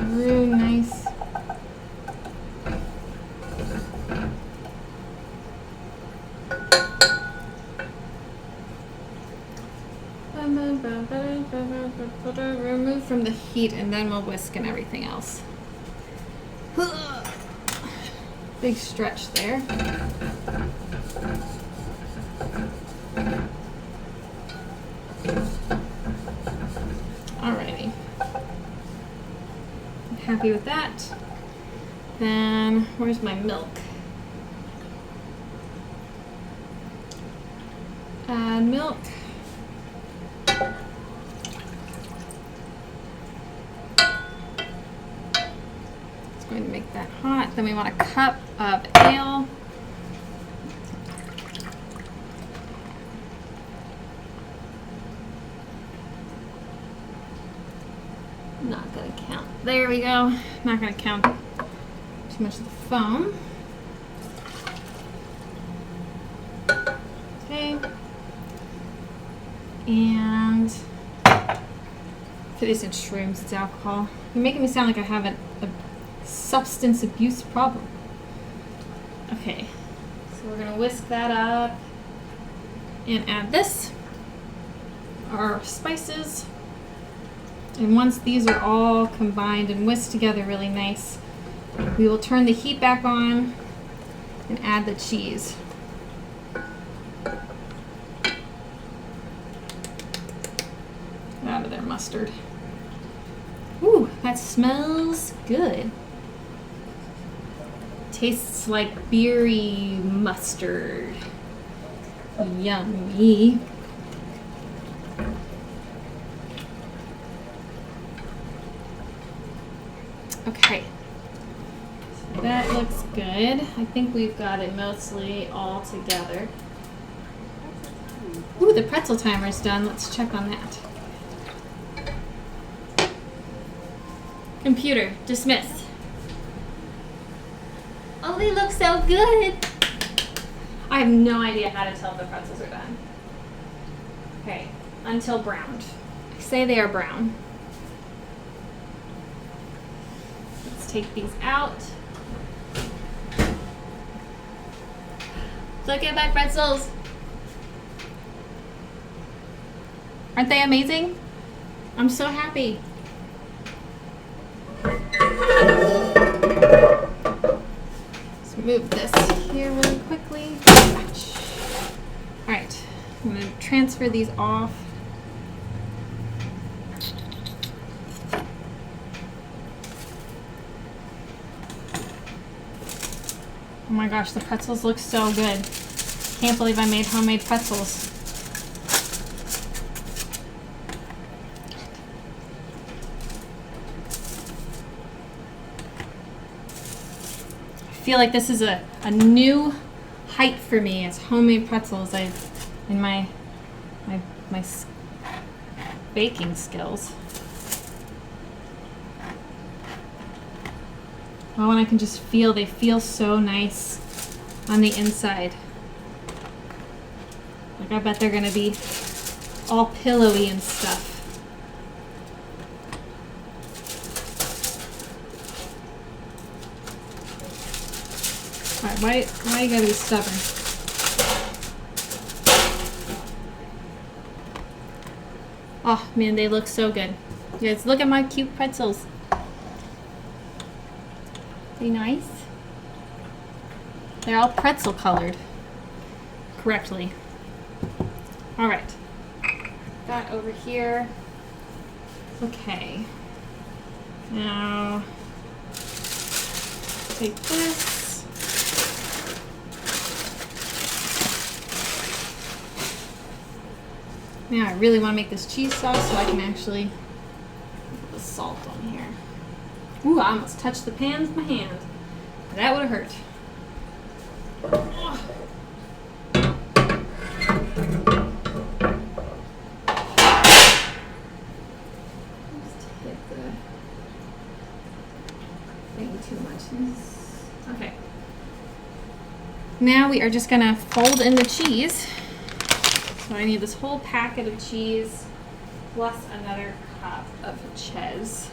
Real nice. Remove from the heat and then we'll whisk and everything else. Big stretch there. Alrighty. Happy with that. Then where's my milk? Add milk. It's going to make that hot. Then we want a cup of ale. Not gonna count. There we go. Not gonna count too much of the foam. Okay. And if it isn't shrooms, it's alcohol. You're making me sound like I have a substance abuse problem. Okay. So we're gonna whisk that up and add this, our spices. And once these are all combined and whisked together really nice, we will turn the heat back on and add the cheese. Get out of there, mustard. Ooh, that smells good. Tastes like beery mustard. Yummy. Okay, so that looks good. I think we've got it mostly all together. Ooh, the pretzel timer's done. Let's check on that. Computer, dismiss. Oh, they look so good. I have no idea how to tell if the pretzels are done. Okay, until browned. I say they are brown. Take these out. Look at my pretzels. Aren't they amazing? I'm so happy. Let's move this here really quickly. All right, I'm going to transfer these off. Oh my gosh, the pretzels look so good. Can't believe I made homemade pretzels. I feel like this is a new height for me as homemade pretzels. In my baking skills. Oh, and I can just feel, they feel so nice on the inside. Like I bet they're gonna be all pillowy and stuff. Alright, why you gotta be stubborn? Oh man, they look so good. You guys, look at my cute pretzels. They nice? They're all pretzel colored correctly. All right, got over here. Okay, now take this. Now I really want to make this cheese sauce so I can actually put the salt on here. Ooh, I almost touched the pan with my hand. That would have hurt. Just hit the thing too much. Okay. Now we are just gonna fold in the cheese. So I need this whole packet of cheese plus another cup of cheese.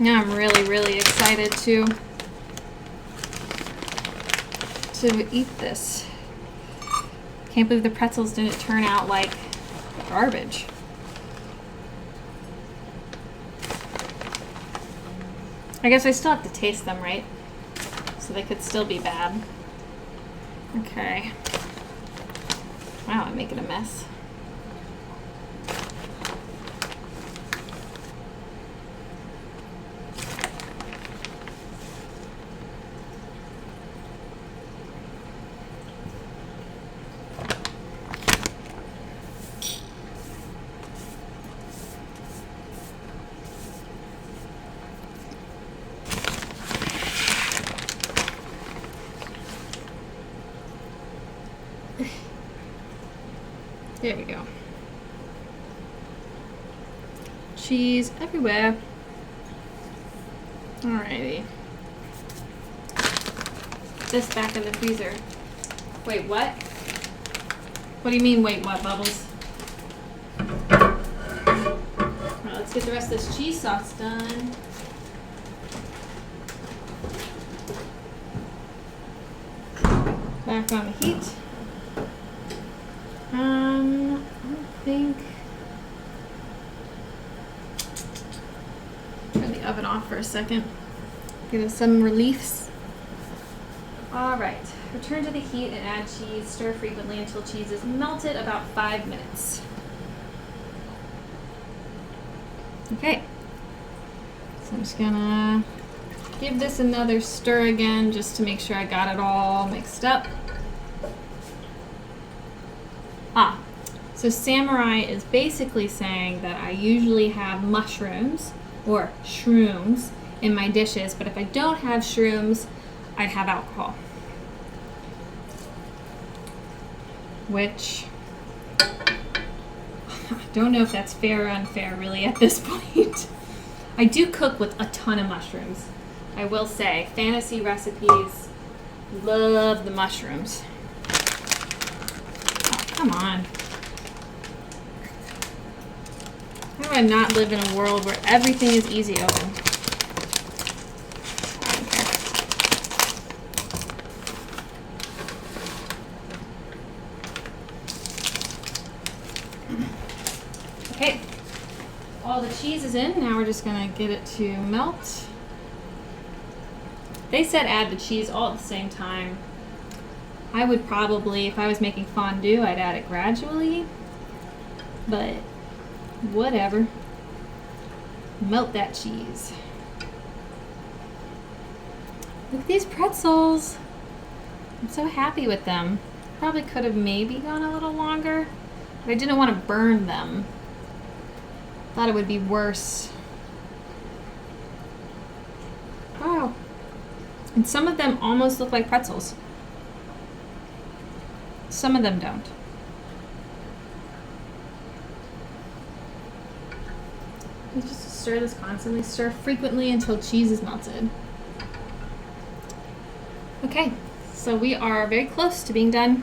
Now I'm really, really excited to eat this. Can't believe the pretzels didn't turn out like garbage. I guess I still have to taste them, right? So they could still be bad. Okay. Wow, I'm making a mess. There we go. Cheese everywhere. Alrighty. Put this back in the freezer. Wait, what? What do you mean, wait, what, Bubbles? Alright, let's get the rest of this cheese sauce done. Back on the heat. I don't think. Turn the oven off for a second. Give it some reliefs. Alright, return to the heat and add cheese. Stir frequently until cheese is melted, about 5 minutes. Okay, so I'm just gonna give this another stir again just to make sure I got it all mixed up. So Samurai is basically saying that I usually have mushrooms or shrooms in my dishes, but if I don't have shrooms, I have alcohol. Which, I don't know if that's fair or unfair really at this point. I do cook with a ton of mushrooms. I will say, fantasy recipes, love the mushrooms. Oh, come on. How do I not live in a world where everything is easy open? Okay, all the cheese is in. Now we're just gonna get it to melt. They said add the cheese all at the same time. I would probably, if I was making fondue, I'd add it gradually, but whatever. Melt that cheese. Look at these pretzels. I'm so happy with them. Probably could have maybe gone a little longer, but I didn't want to burn them. Thought it would be worse. Wow. And some of them almost look like pretzels. Some of them don't. You just stir this constantly. Stir frequently until cheese is melted. Okay, so we are very close to being done.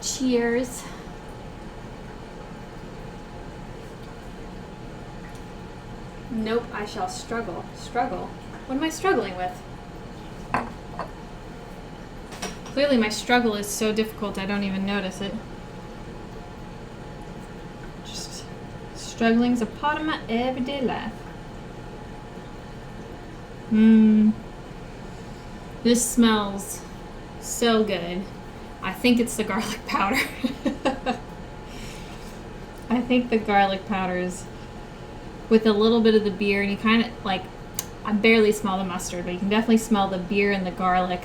Cheers. Nope, I shall struggle. Struggle? What am I struggling with? Clearly my struggle is so difficult I don't even notice it. Just struggling's a part of my everyday life. This smells so good. I think it's the garlic powder. I think the garlic powder is with a little bit of the beer, and you kind of like, I barely smell the mustard, but you can definitely smell the beer and the garlic.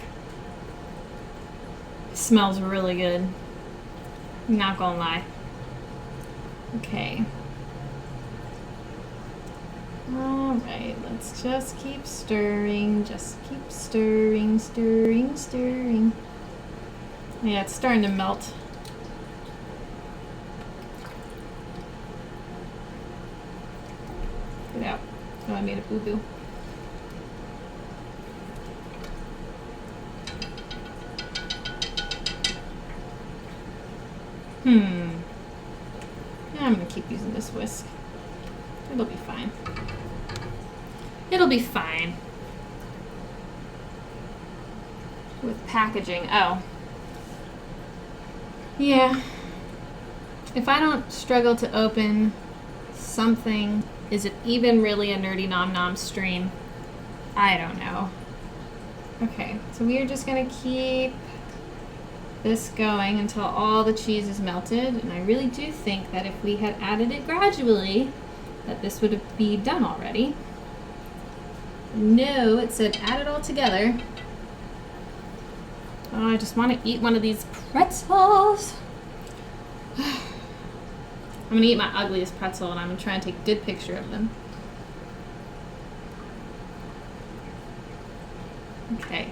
It smells really good. I'm not gonna lie. Okay. Alright, let's just keep stirring. Just keep stirring, stirring, stirring. Yeah, it's starting to melt. Get out. Oh, I made a boo-boo. Yeah, I'm gonna keep using this whisk. It'll be fine. It'll be fine. With packaging. Oh. Yeah. If I don't struggle to open something, is it even really a nerdy Nom Noms stream? I don't know. Okay, so we are just gonna keep this going until all the cheese is melted, and I really do think that if we had added it gradually, that this would be done already. No, it said add it all together. Oh, I just want to eat one of these pretzels. I'm gonna eat my ugliest pretzel, and I'm gonna try and take a good picture of them. Okay.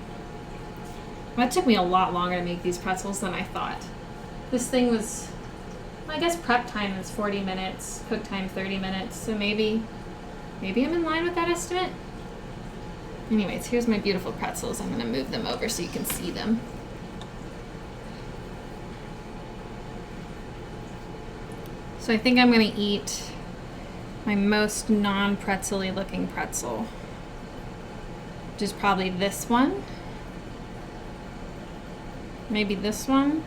Well, it took me a lot longer to make these pretzels than I thought. This thing was, well, I guess prep time is 40 minutes, cook time 30 minutes, so maybe I'm in line with that estimate. Anyways, here's my beautiful pretzels. I'm gonna move them over so you can see them. So I think I'm gonna eat my most non-pretzel-y looking pretzel, which is probably this one. Maybe this one.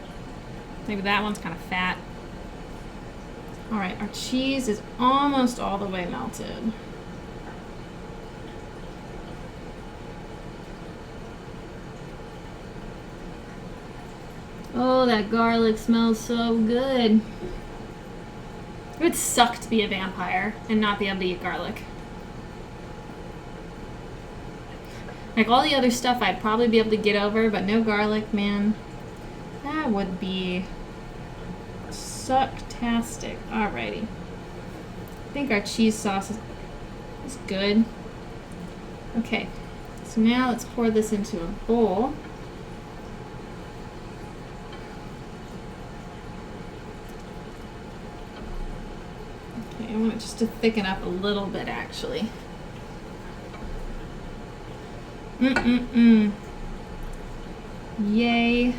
Maybe that one's kind of fat. All right, our cheese is almost all the way melted. Oh, that garlic smells so good. It would suck to be a vampire and not be able to eat garlic. Like all the other stuff I'd probably be able to get over, but no garlic, man. That would be sucktastic. Alrighty. I think our cheese sauce is good. Okay, so now let's pour this into a bowl. Okay, I want it just to thicken up a little bit, actually. Yay.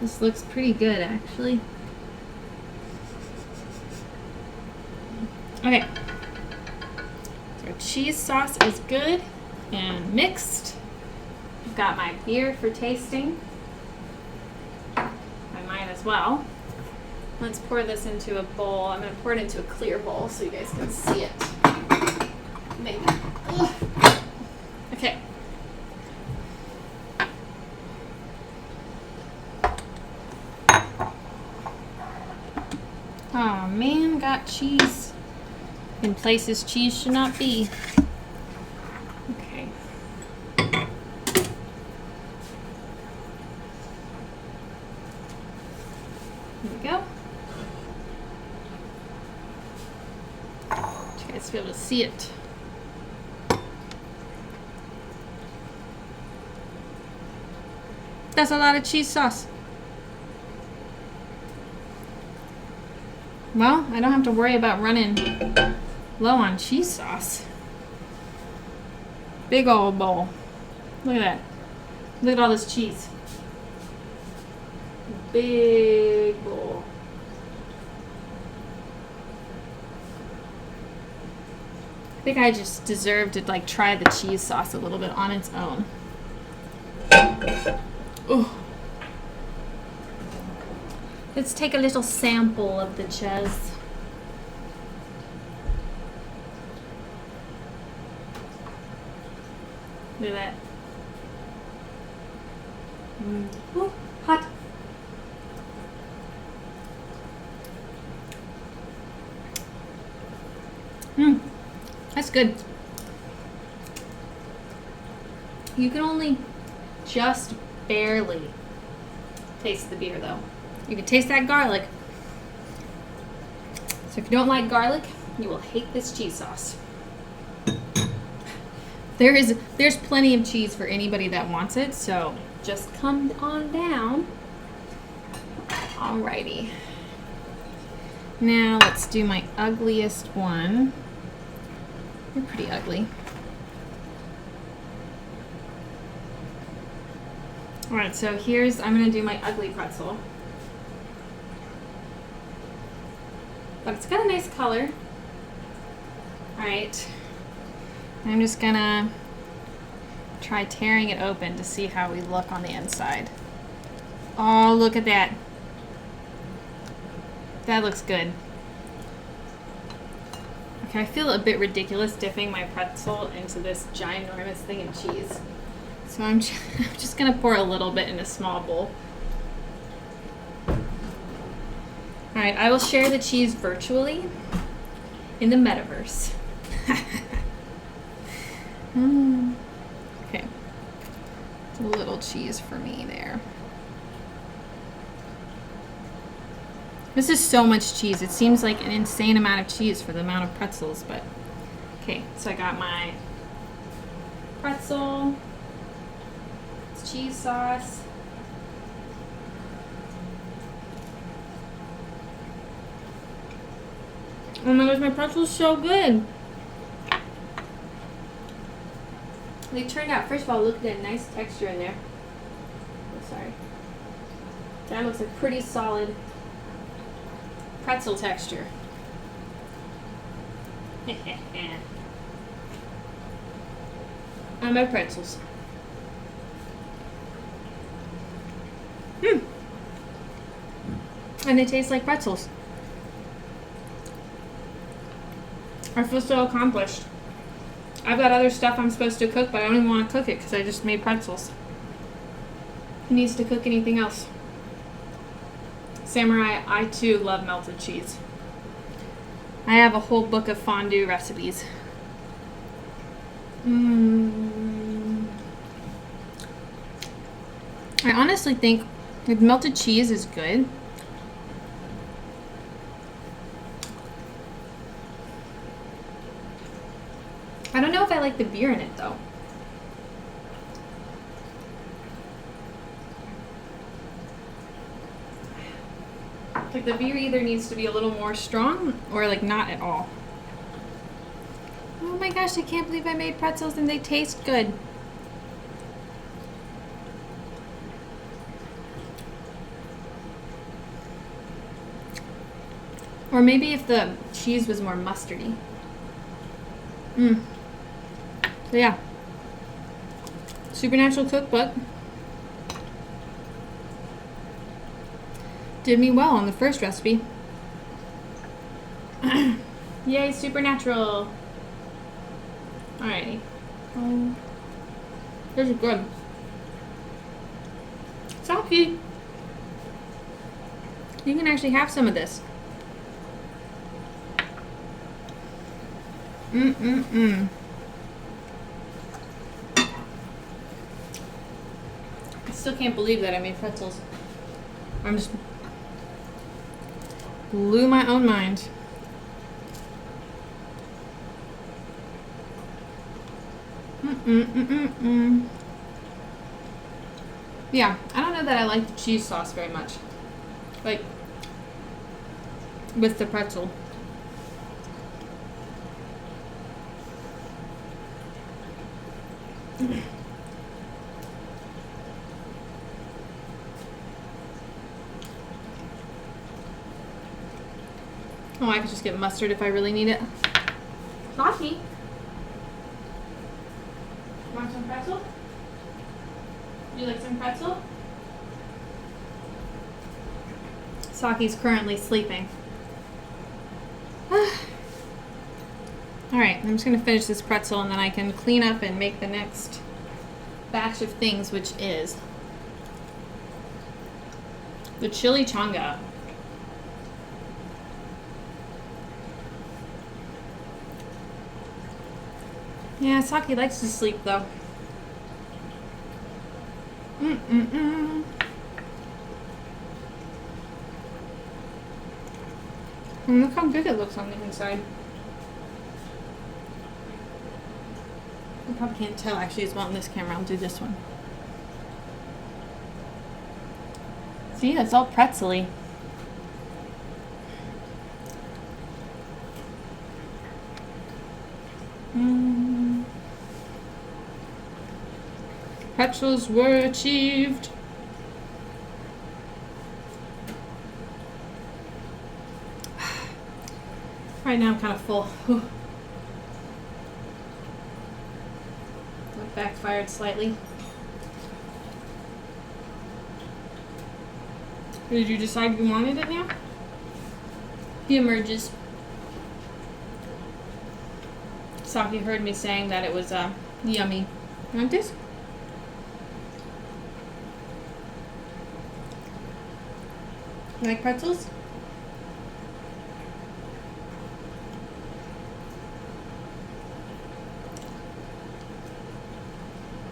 This looks pretty good, actually. Okay. So our cheese sauce is good and mixed. I've got my beer for tasting. I might as well. Let's pour this into a bowl. I'm going to pour it into a clear bowl so you guys can see it. Maybe. Ugh. Okay. Oh man, got cheese in places cheese should not be. Here we go. You guys be able to see it. That's a lot of cheese sauce. Well, I don't have to worry about running low on cheese sauce. Big old bowl. Look at that. Look at all this cheese. Big bowl. I think I just deserve to like try the cheese sauce a little bit on its own. Oh. Let's take a little sample of the cheese. Look at that. Oh, hot. That's good. You can only just barely taste the beer though. You can taste that garlic. So if you don't like garlic, you will hate this cheese sauce. There's plenty of cheese for anybody that wants it, so just come on down. Alrighty. Now let's do my ugliest one. You're pretty ugly. Alright, so I'm gonna do my ugly pretzel. But it's got a nice color. Alright. I'm just gonna try tearing it open to see how we look on the inside. Oh, look at that. That looks good. Okay, I feel a bit ridiculous dipping my pretzel into this ginormous thing of cheese. So I'm just gonna pour a little bit in a small bowl. Alright, I will share the cheese virtually in the metaverse. Okay. A little cheese for me there. This is so much cheese. It seems like an insane amount of cheese for the amount of pretzels, but okay, so I got my pretzel, it's cheese sauce. Oh my gosh, my pretzel's so good. They turned out, first of all, look at that nice texture in there. Oh, sorry. That looks like pretty solid pretzel texture. And my pretzels. And they taste like pretzels. I feel so accomplished. I've got other stuff I'm supposed to cook, but I don't even want to cook it because I just made pretzels. Who needs to cook anything else? Samurai, I too love melted cheese. I have a whole book of fondue recipes. I honestly think like, melted cheese is good. I don't know if I like the beer in it though. Like the beer either needs to be a little more strong or like not at all. Oh my gosh, I can't believe I made pretzels and they taste good. Or maybe if the cheese was more mustardy. So yeah. Supernatural Cookbook did me well on the first recipe. Yay, Supernatural. Alrighty. This is good. Saki. You can actually have some of this. I still can't believe that I made pretzels. I'm just Blew my own mind. Yeah, I don't know that I like the cheese sauce very much. Like, with the pretzel. Oh, I could just get mustard if I really need it. Saki, want some pretzel? Would you like some pretzel? Saki's currently sleeping. Alright, I'm just going to finish this pretzel and then I can clean up and make the next batch of things, which is the Chili-Changa. Yeah, Saki likes to sleep though. And look how good it looks on the inside. You probably can't tell actually as well on this camera. I'll do this one. See, it's all pretzel-y. Pretzels were achieved. Right now I'm kind of full. Whew. That backfired slightly. Did you decide you wanted it now? He emerges. Saki heard me saying that it was yummy. You want this? You like pretzels?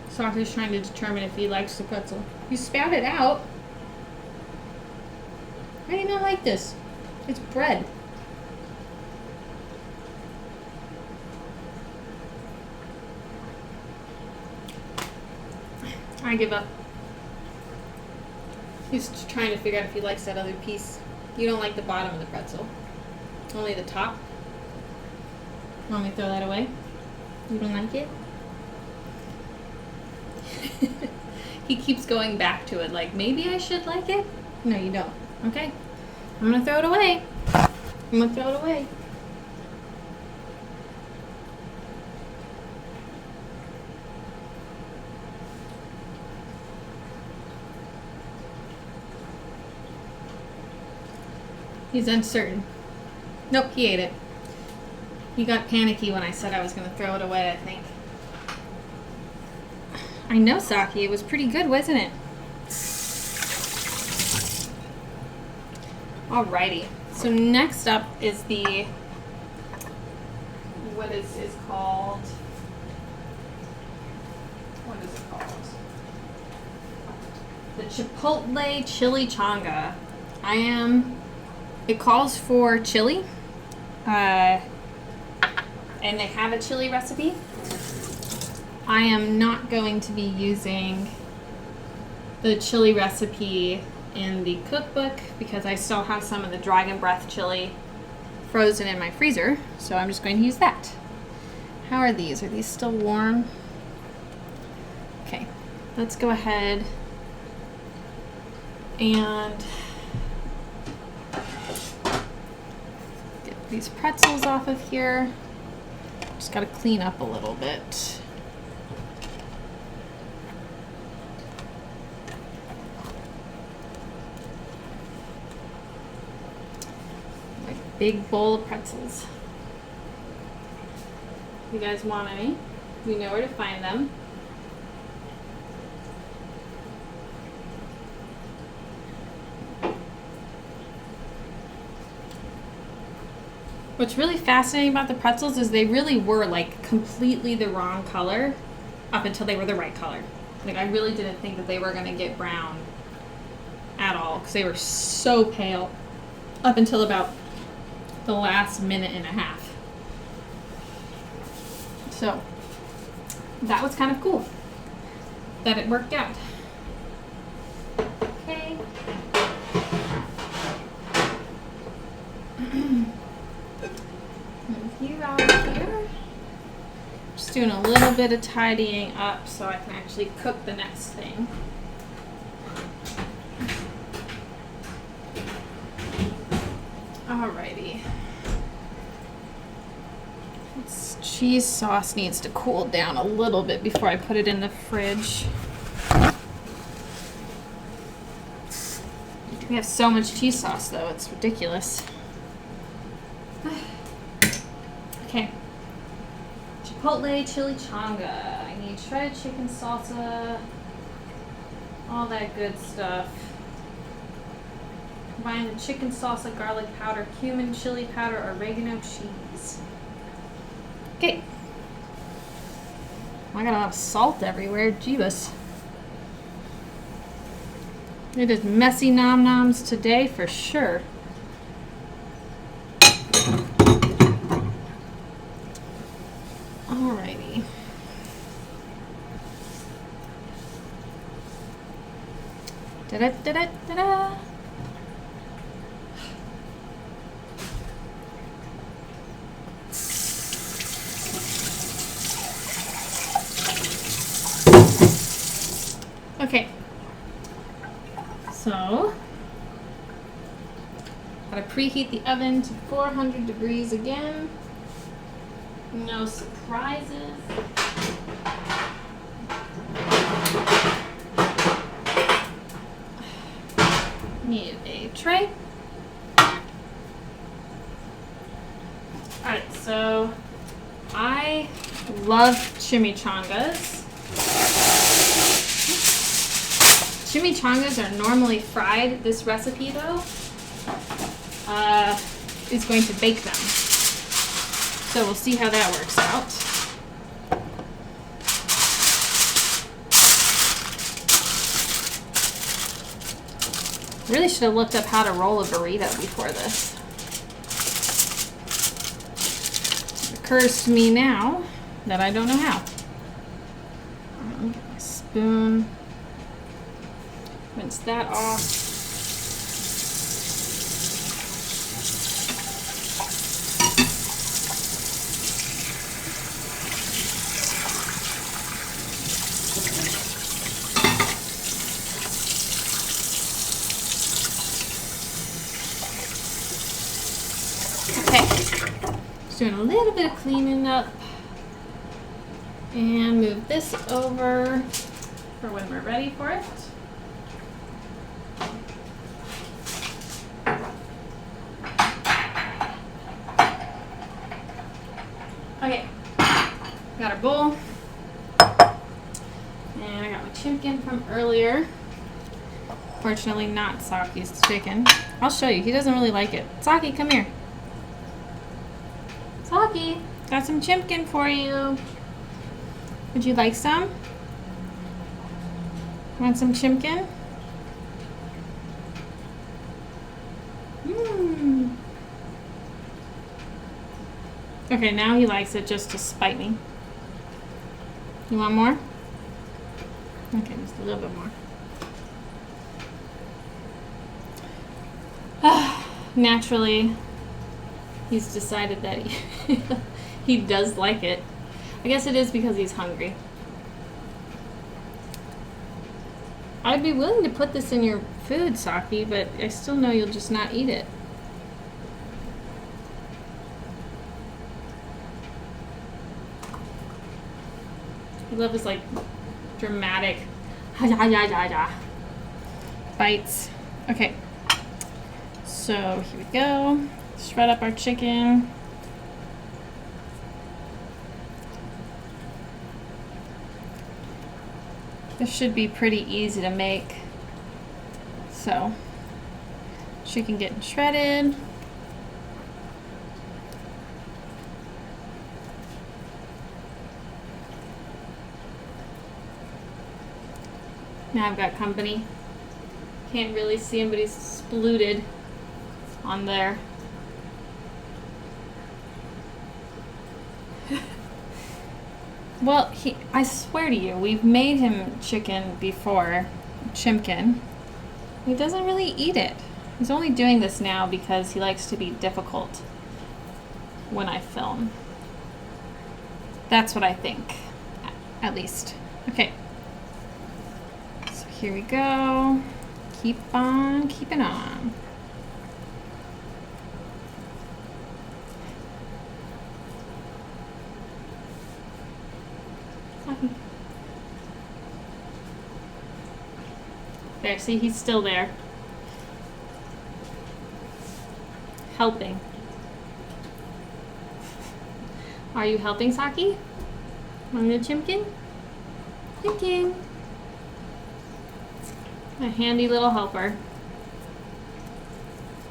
Saki's trying to determine if he likes the pretzel. You spat it out. How do you not like this? It's bread. I give up. He's trying to figure out if he likes that other piece. You don't like the bottom of the pretzel. Only the top. Want me to throw that away? You don't like it? He keeps going back to it like, maybe I should like it? No, you don't. Okay. I'm gonna throw it away. I'm gonna throw it away. He's uncertain. Nope, he ate it. He got panicky when I said I was going to throw it away, I think. I know, Saki. It was pretty good, wasn't it? Alrighty. So next up is the... What is called... What is it called? The Chipotle Chili-Changa. It calls for chili, and they have a chili recipe. I am not going to be using the chili recipe in the cookbook because I still have some of the dragon breath chili frozen in my freezer, so I'm just going to use that. How are these? Are these still warm? Okay, let's go ahead and these pretzels off of here. Just got to clean up a little bit. Like a big bowl of pretzels. You guys want any? You know where to find them. What's really fascinating about the pretzels is they really were like completely the wrong color up until they were the right color. Like I really didn't think that they were going to get brown at all because they were so pale up until about the last minute and a half. So that was kind of cool that it worked out. Okay. Move you out of here. Just doing a little bit of tidying up so I can actually cook the next thing. Alrighty. This cheese sauce needs to cool down a little bit before I put it in the fridge. We have so much cheese sauce though, it's ridiculous. Okay. Chipotle Chili-Changa. I need shredded chicken salsa, all that good stuff. Combine the chicken salsa, garlic powder, cumin, chili powder, oregano, cheese. Okay. I got a lot of salt everywhere. Jeebus. It is messy Nom Noms today for sure. Alrighty. Da-da-da-da-da-da. Okay. So, gotta preheat the oven to 400 degrees again. No surprises. Need a tray. Alright, so I love chimichangas. Chimichangas are normally fried. This recipe, though, is going to bake them. So we'll see how that works out. Really should have looked up how to roll a burrito before this. It occurs to me now that I don't know how. Let me get my spoon. Rinse that off. Okay, just doing a little bit of cleaning up and move this over for when we're ready for it. Okay, got our bowl, and I got my chicken from earlier. Fortunately, not Saki's chicken. I'll show you. He doesn't really like it. Saki, come here. Saki, got some chicken for you. Would you like some? Want some chicken? Mmm. Okay, now he likes it just to spite me. You want more? Okay, just a little bit more. Naturally, he's decided that he does like it. I guess it is because he's hungry. I'd be willing to put this in your food, Saki, but I still know you'll just not eat it. I love his like dramatic bites. Okay, so here we go. Shred up our chicken. This should be pretty easy to make. So, chicken getting shredded. Now I've got company. Can't really see him, but he's splooted on there. Well, I swear to you, we've made him chicken before, chimkin. He doesn't really eat it. He's only doing this now because he likes to be difficult when I film. That's what I think, at least. Okay. So here we go. Keep on keeping on. There, see, he's still there. Helping. Are you helping, Saki? On the chimkin? Chimkin. A handy little helper.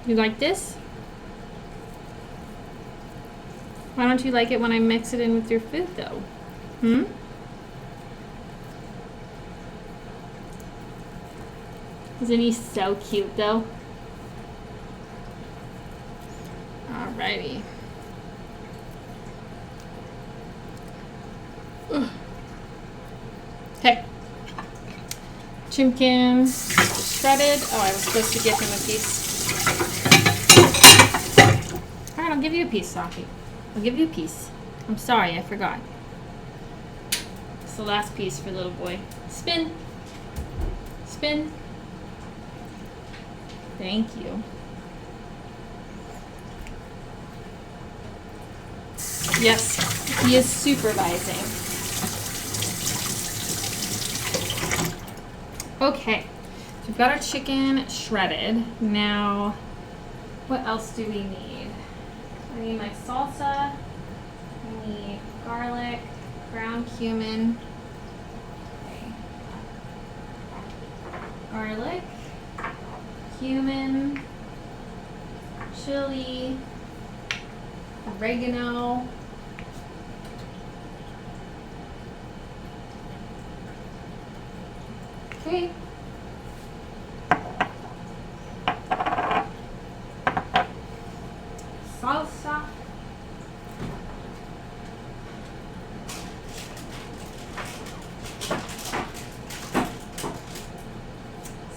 You like this? Why don't you like it when I mix it in with your food, though? Hmm? Isn't he so cute, though? Alrighty. Okay. Chimkin shredded. Oh, I was supposed to give him a piece. Alright, I'll give you a piece, Saki. I'll give you a piece. I'm sorry, I forgot. It's the last piece for little boy. Spin. Spin. Thank you. Yes, he is supervising. Okay, so we've got our chicken shredded. Now, what else do we need? I need my salsa. I need garlic, ground cumin. Okay. Garlic, cumin, chili, oregano. Okay. Salsa.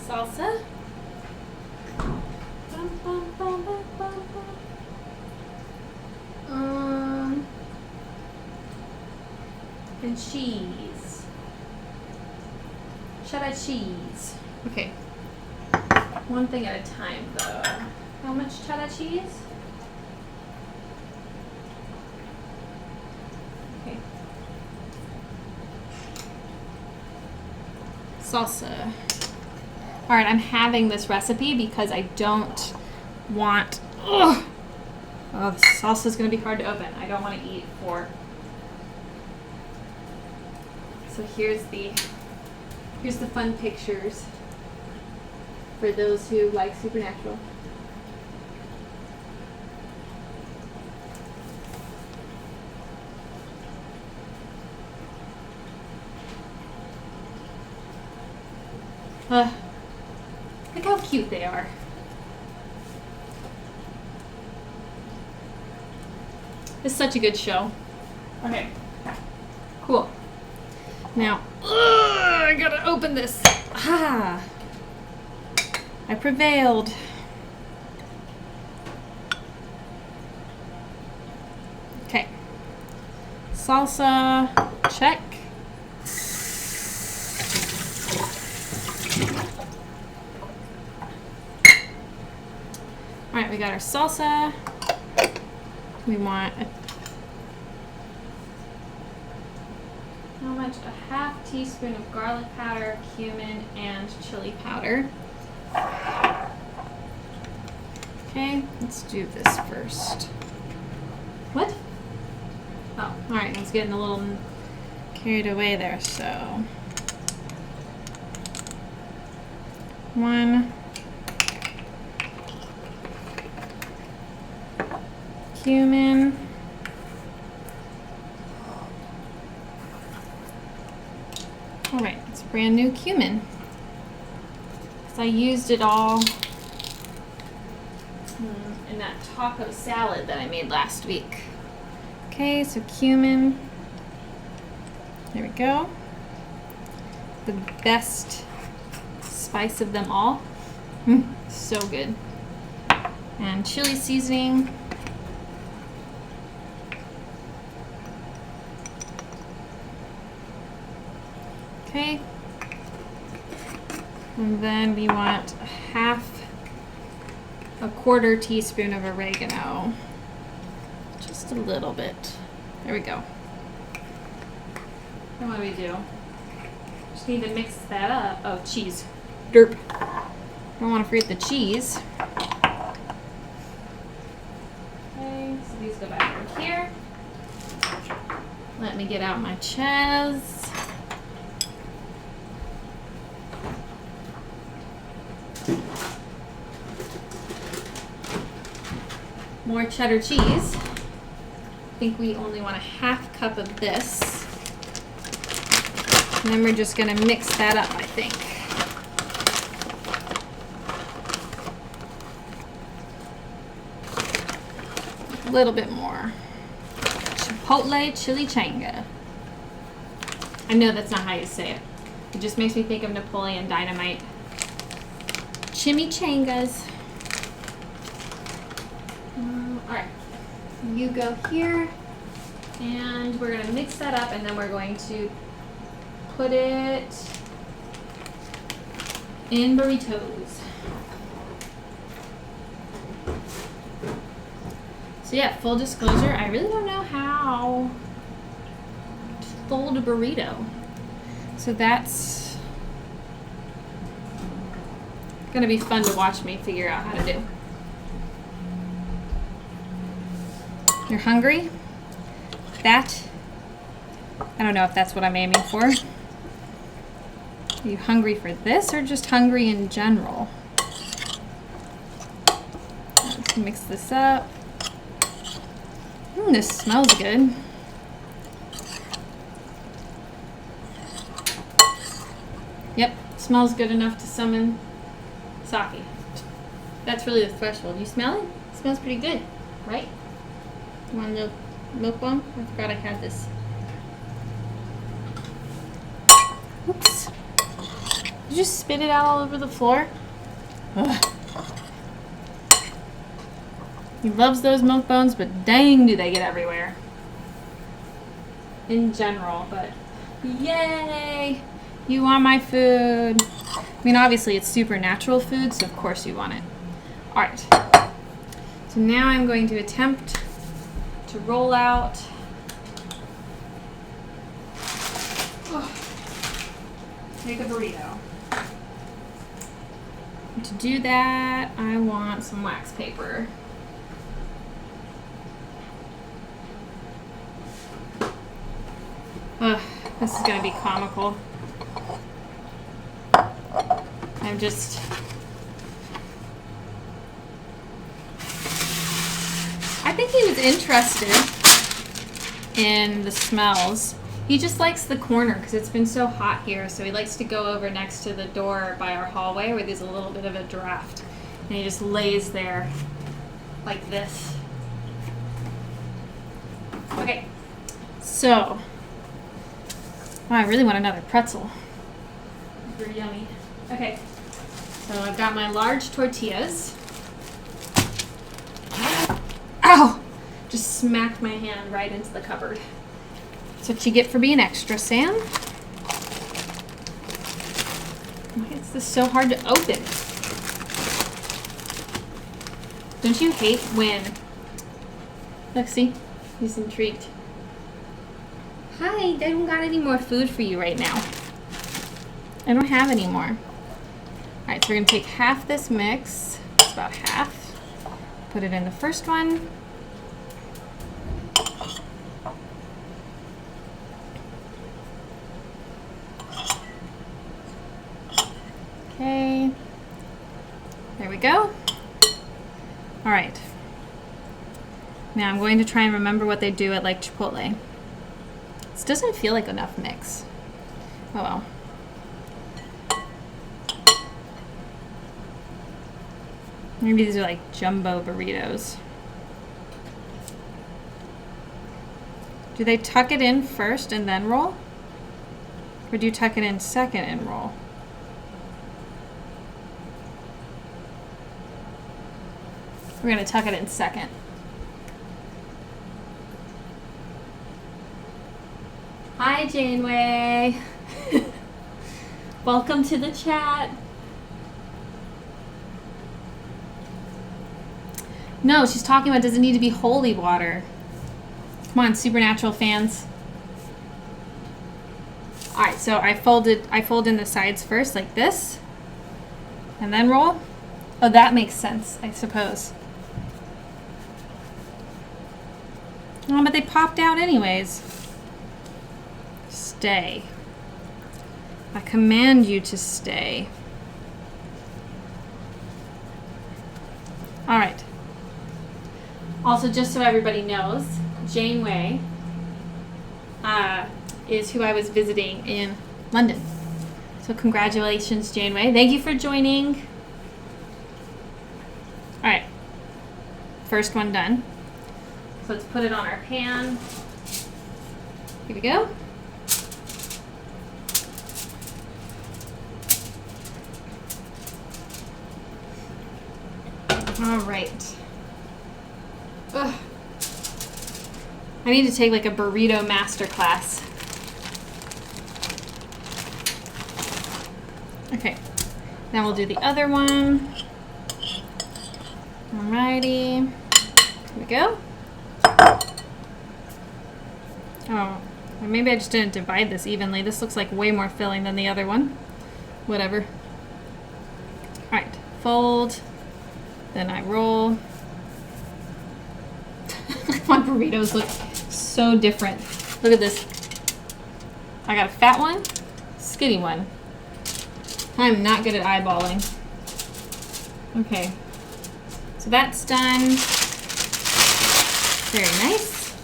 Salsa. Bum, bum, bum, bum, bum, bum. And cheese. Cheddar cheese. Okay. One thing at a time, though. How much cheddar cheese? Okay. Salsa. All right, I'm having this recipe because I don't want. Ugh, oh, the salsa is going to be hard to open. I don't want to eat 4. So here's the fun pictures for those who like Supernatural. Look how cute they are. It's such a good show. Okay, cool. Now, I gotta open this. Ah, I prevailed. Okay. Salsa, check. All right, we got our salsa. We want how much? A half teaspoon of garlic powder, cumin, and chili powder. Okay, let's do this first. What? Oh, all right, I was getting a little carried away there, so 1 cumin. All right, it's brand new cumin. Because I used it all in that taco salad that I made last week. Okay, so cumin. There we go. The best spice of them all. So good. And chili seasoning. Okay. And then we want a quarter teaspoon of oregano. Just a little bit. There we go. And what do we do? Just need to mix that up. Oh, cheese. Derp. Don't want to forget the cheese. Okay, so these go back over here. Let me get out my cheese. More cheddar cheese. I think we only want a half cup of this. And then we're just gonna mix that up, I think. A little bit more. Chipotle Chili-Changa. I know that's not how you say it. It just makes me think of Napoleon Dynamite. Chimichangas. Alright, you go here, and we're going to mix that up, and then we're going to put it in burritos. So yeah, full disclosure, I really don't know how to fold a burrito. So that's going to be fun to watch me figure out how to do. You're hungry? I don't know if that's what I'm aiming for. Are you hungry for this or just hungry in general? Let's mix this up. This smells good. Yep, smells good enough to summon Saki. That's really the threshold. You smell it? It smells pretty good, right? You want a little milk bone? I forgot I had this. Oops. Did you just spit it out all over the floor? Ugh. He loves those milk bones, but dang do they get everywhere. In general, but yay! You want my food. I mean, obviously it's super natural food, so of course you want it. Alright. So now I'm going to attempt to roll out. Make a burrito. And to do that, I want some wax paper. This is gonna be comical. I think he was interested in the smells. He just likes the corner because it's been so hot here, so he likes to go over next to the door by our hallway where there's a little bit of a draft, and he just lays there like this. Okay, so I really want another pretzel. They're yummy. Okay, so I've got my large tortillas. Ow! Just smacked my hand right into the cupboard. That's what you get for being extra, Sam. Why is this so hard to open? Don't you hate when... Look, see? He's intrigued. Hi, I don't got any more food for you right now. I don't have any more. Alright, so we're going to take half this mix. It's about half. Put it in the first one. Okay. There we go. Alright. Now I'm going to try and remember what they do at like Chipotle. This doesn't feel like enough mix. Oh well. Maybe these are like jumbo burritos. Do they tuck it in first and then roll? Or do you tuck it in second and roll? We're gonna tuck it in second. Hi, Janeway. Welcome to the chat. No, she's talking about, does it need to be holy water? Come on, Supernatural fans. All right, so I fold in the sides first like this, and then roll. Oh, that makes sense, I suppose. Oh, but they popped out anyways. Stay. I command you to stay. All right. Also, just so everybody knows, Janeway is who I was visiting in London. So congratulations, Janeway. Thank you for joining. All right. First one done. So let's put it on our pan. Here we go. All right. Ugh. I need to take like a burrito masterclass. Okay. Then we'll do the other one. Alrighty. Here we go. Oh, maybe I just didn't divide this evenly. This looks like way more filling than the other one. Whatever. Alright, fold. Then I roll. My burritos look so different. Look at this. I got a fat one, skinny one. I'm not good at eyeballing. Okay. So that's done. Very nice.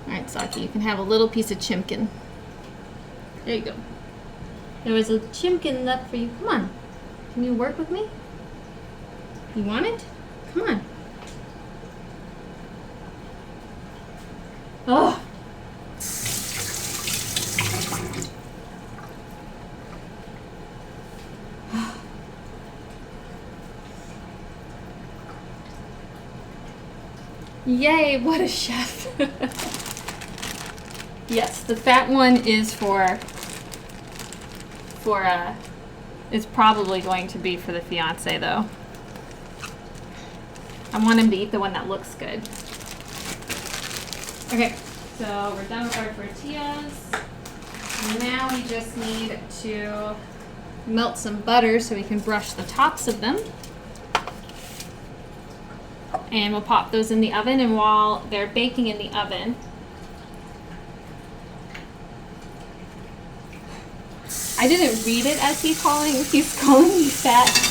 Alright, Saki, you can have a little piece of chimkin. There you go. There was a chimkin left for you. Come on. Can you work with me? You want it? Come on. Oh. Yay, what a chef. Yes, the fat one is is probably going to be for the fiance though. I want him to eat the one that looks good. Okay, so we're done with our tortillas. Now we just need to melt some butter so we can brush the tops of them. And we'll pop those in the oven, and while they're baking in the oven, I didn't read it as he's calling me fat.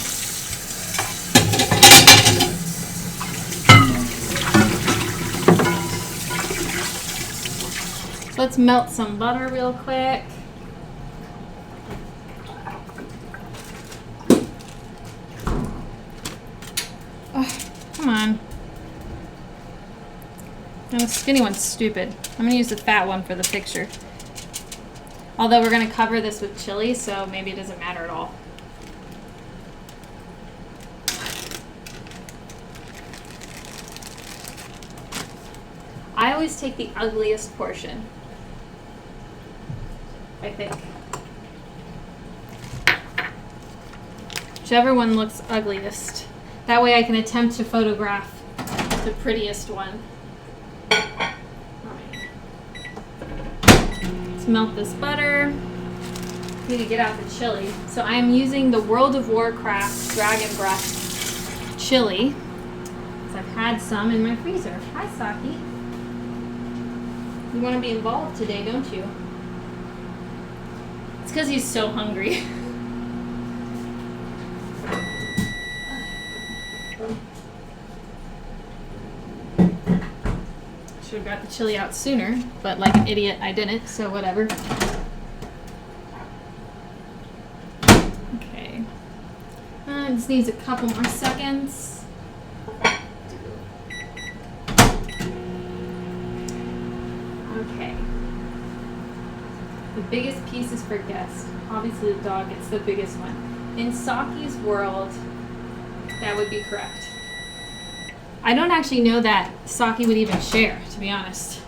Let's melt some butter real quick. Oh, come on. And the skinny one's stupid. I'm gonna use the fat one for the picture. Although we're gonna cover this with chili, so maybe it doesn't matter at all. I always take the ugliest portion, I think. Whichever one looks ugliest. That way I can attempt to photograph the prettiest one. Alright. Let's melt this butter. Need to get out the chili. So I am using the World of Warcraft Dragon Breath chili. So I've had some in my freezer. Hi, Saki. You want to be involved today, don't you? It's because he's so hungry. Should have got the chili out sooner, but like an idiot, I didn't, so whatever. Okay. This needs a couple more seconds. Okay. The biggest piece is for guests. Obviously the dog gets the biggest one. In Saki's world, that would be correct. I don't actually know that Saki would even share, to be honest.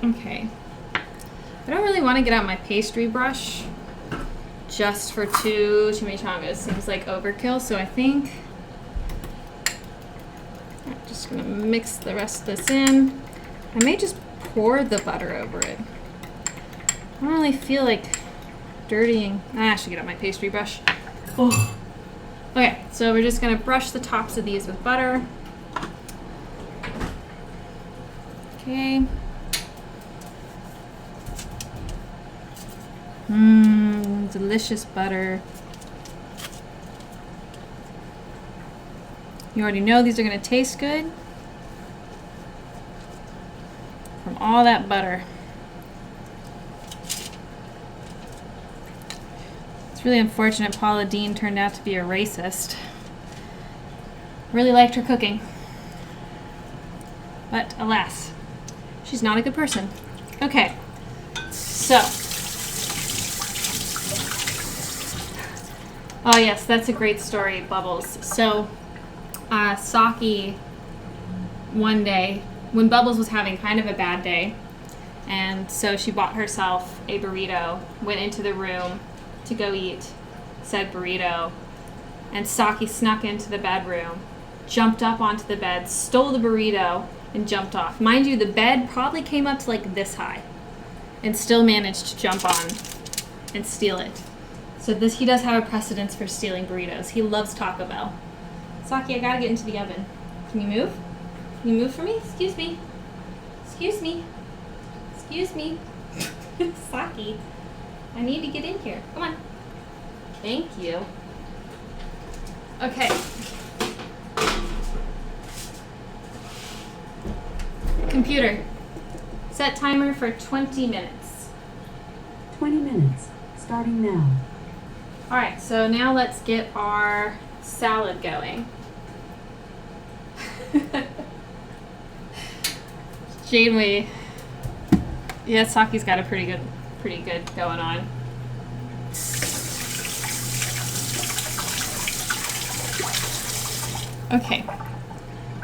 Okay. I don't really want to get out my pastry brush just for 2 chimichangas. Seems like overkill, so I think I'm just gonna mix the rest of this in. I may just pour the butter over it. I don't really feel like dirtying. I should get out my pastry brush. Oh. Okay, so we're just gonna brush the tops of these with butter. Okay. Delicious butter. You already know these are gonna taste good from all that butter. It's really unfortunate Paula Deen turned out to be a racist. Really liked her cooking. But alas, she's not a good person. Okay, so. Oh yes, that's a great story, Bubbles. So, Saki, one day, when Bubbles was having kind of a bad day, and so she bought herself a burrito, went into the room to go eat said burrito, and Saki snuck into the bedroom, jumped up onto the bed, stole the burrito, and jumped off. Mind you, the bed probably came up to like this high, and still managed to jump on and steal it. So he does have a precedence for stealing burritos. He loves Taco Bell. Saki, I gotta get into the oven. Can you move? Can you move for me? Excuse me. Excuse me. Excuse me. Saki, I need to get in here. Come on. Thank you. Okay. Computer, set timer for 20 minutes. 20 minutes, starting now. All right, so now let's get our salad going. Janeway. Yeah, Saki's got a pretty good going on. Okay.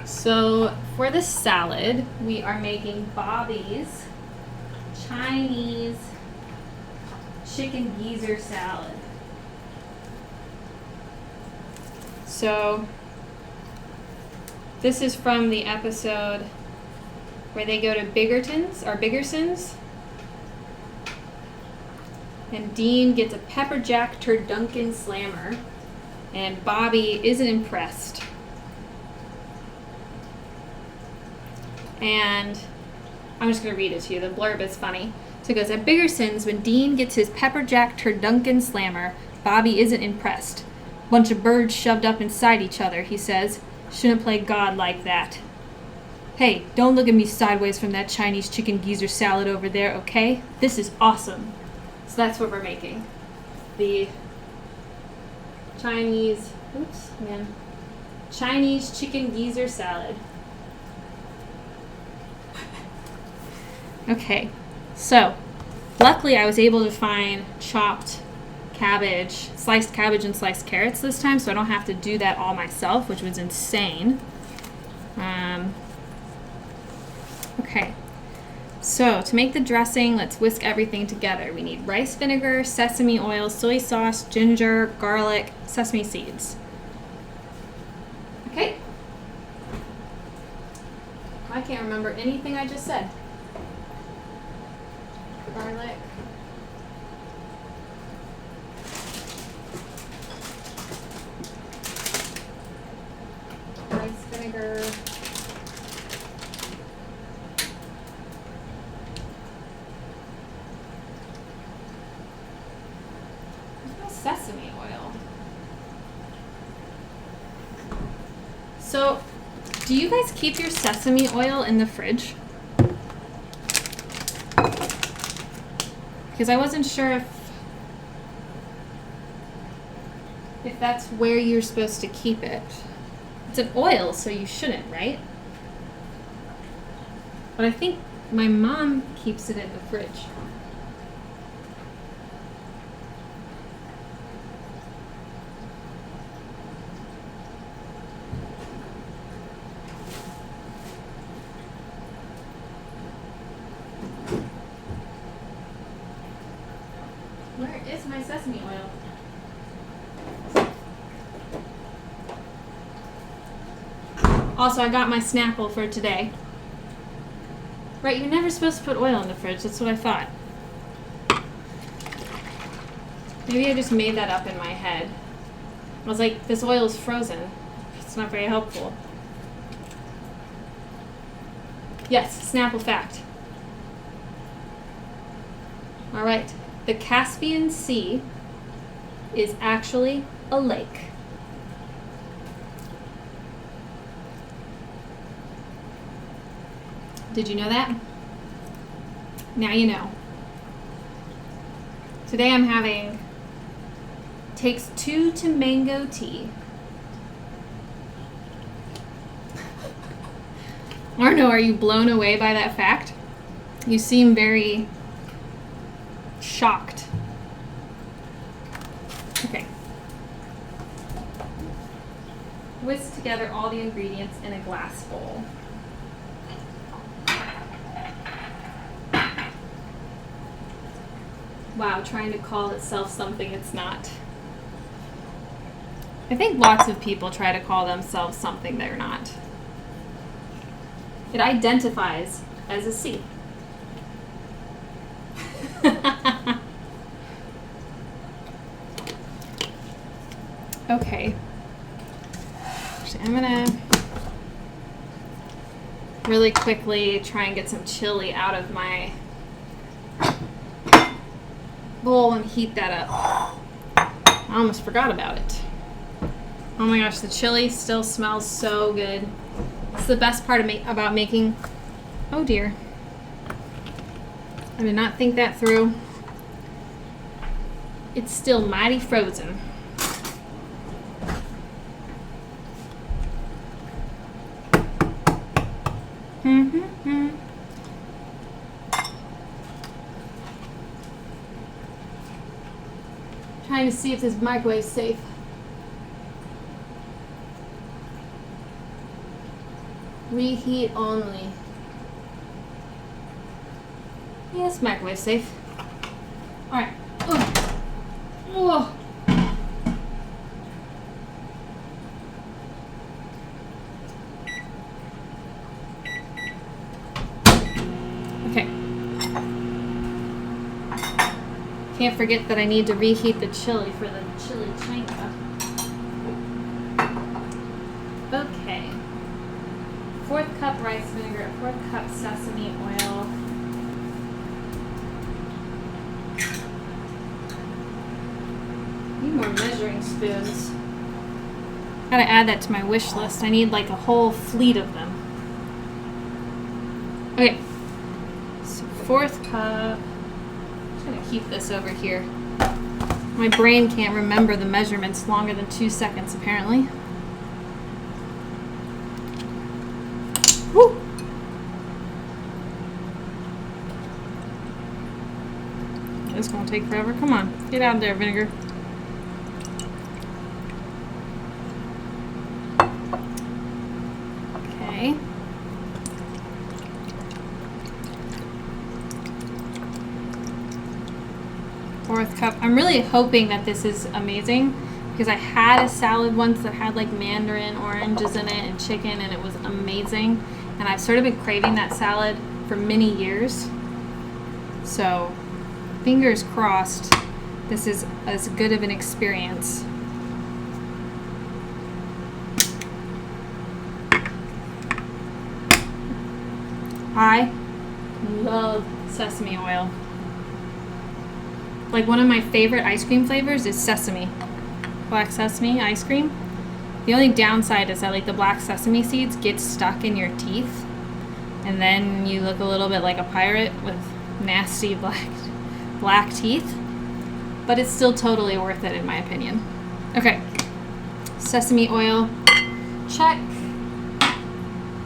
So for the salad, we are making Bobby's Chinese chicken geezer salad. So this is from the episode where they go to Biggerson's, and Dean gets a pepper jack turducken slammer, and Bobby isn't impressed. And I'm just going to read it to you. The blurb is funny. So it goes, at Biggerson's, when Dean gets his pepper jack turducken slammer, Bobby isn't impressed. Bunch of birds shoved up inside each other, he says. Shouldn't play God like that. Hey, don't look at me sideways from that Chinese chicken geezer salad over there, okay? This is awesome. So that's what we're making. The Chinese chicken geezer salad. Okay, so luckily I was able to find chopped cabbage, sliced cabbage and sliced carrots this time, so I don't have to do that all myself, which was insane. Okay, so to make the dressing, let's whisk everything together. We need rice vinegar, sesame oil, soy sauce, ginger, garlic, sesame seeds. Okay. I can't remember anything I just said. Garlic. Rice vinegar. There's no sesame oil. So, do you guys keep your sesame oil in the fridge? Because I wasn't sure if if that's where you're supposed to keep it. It's an oil, so you shouldn't, right? But I think my mom keeps it in the fridge. Where is my sesame oil? Also, I got my Snapple for today. Right, you're never supposed to put oil in the fridge. That's what I thought. Maybe I just made that up in my head. I was like, this oil is frozen. It's not very helpful. Yes, Snapple fact. All right. The Caspian Sea is actually a lake. Did you know that? Now you know. Today I'm having takes 2 to mango tea. Arno, are you blown away by that fact? You seem very shocked. Okay. Whisk together all the ingredients in a glass bowl. Wow, trying to call itself something it's not. I think lots of people try to call themselves something they're not. It identifies as a sea. Okay. Actually, I'm gonna really quickly try and get some chili out of my bowl and heat that up. I almost forgot about it. Oh my gosh, the chili still smells so good. It's the best part of about making. Oh dear. I did not think that through. It's still mighty frozen. Trying to see if this microwave's safe. Reheat only. Yes, microwave safe. Alright. Oh. Okay. Can't forget that I need to reheat the chili for the Chili-Changa. Okay. 1/4 cup rice vinegar, 1/4 cup sesame oil. Need more measuring spoons. Gotta add that to my wish list. I need like a whole fleet of them. Okay. So 1/4 cup. I'm just gonna keep this over here. My brain can't remember the measurements longer than 2 seconds apparently. Woo! It's gonna take forever. Come on, get out of there, vinegar. Okay. Fourth cup. I'm really hoping that this is amazing because I had a salad once that had like mandarin oranges in it and chicken and it was amazing. And I've sort of been craving that salad for many years. So, fingers crossed, this is as good of an experience. I love sesame oil. Like one of my favorite ice cream flavors is sesame. Black sesame ice cream. The only downside is that like the black sesame seeds get stuck in your teeth and then you look a little bit like a pirate with nasty black teeth. But it's still totally worth it in my opinion. Okay. Sesame oil. Check.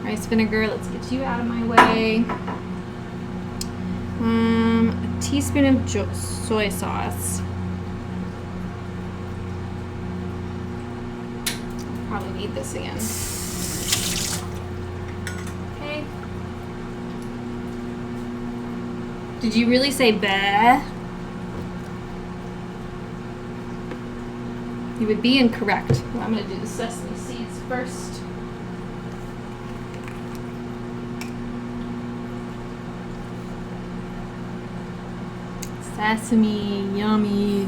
Rice vinegar. Let's get you out of my way. A teaspoon of soy sauce. Probably need this again. Okay. Did you really say bah? You would be incorrect. Well, I'm going to do the sesame seeds first. Sesame, yummy.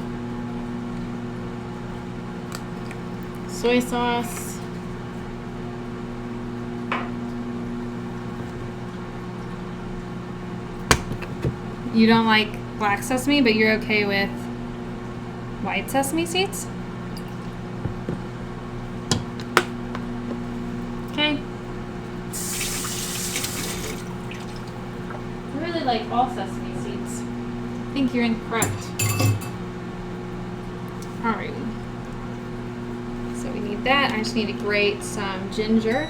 Soy sauce. You don't like black sesame, but you're okay with white sesame seeds? Okay. I really like all sesame seeds. I think you're incorrect. Alright. So we need that. I just need to grate some ginger.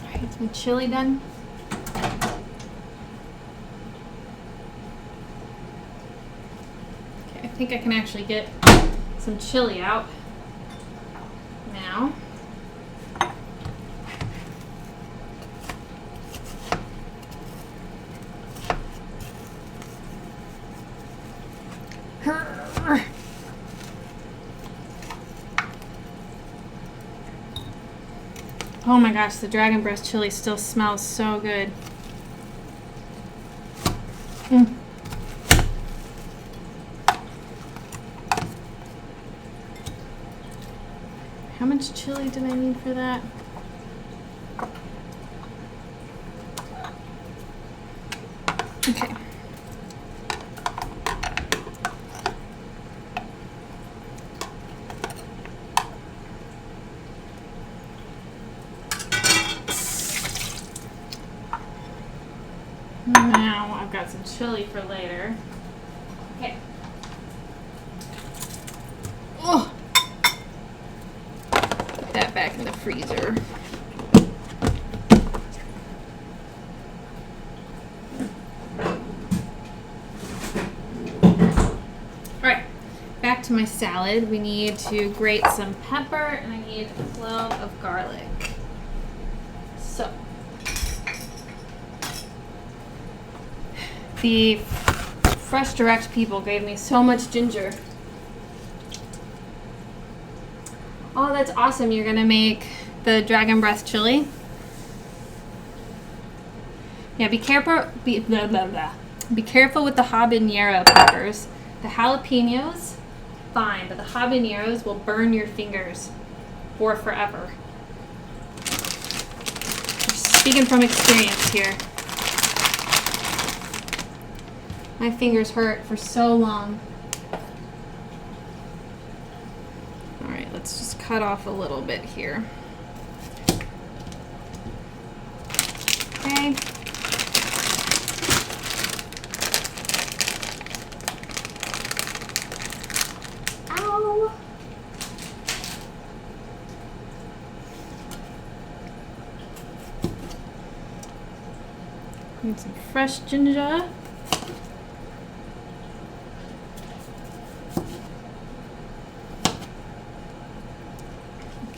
Alright, is my chili done? Okay, I think I can actually get some chili out now. Oh my gosh, the dragon breast chili still smells so good. How much chili did I need for that? Okay. Now I've got some chili for later. Okay. Oh. Put that back in the freezer. Alright, back to my salad. We need to grate some pepper and I need a clove of garlic. So, the Fresh Direct people gave me so much ginger. Oh, that's awesome. You're gonna make the dragon breath chili. Yeah, be careful. Be careful with the habanero peppers. The jalapenos, fine, but the habaneros will burn your fingers for forever. I'm speaking from experience here. My fingers hurt for so long. All right, let's just cut off a little bit here. Okay. Ow. Need some fresh ginger.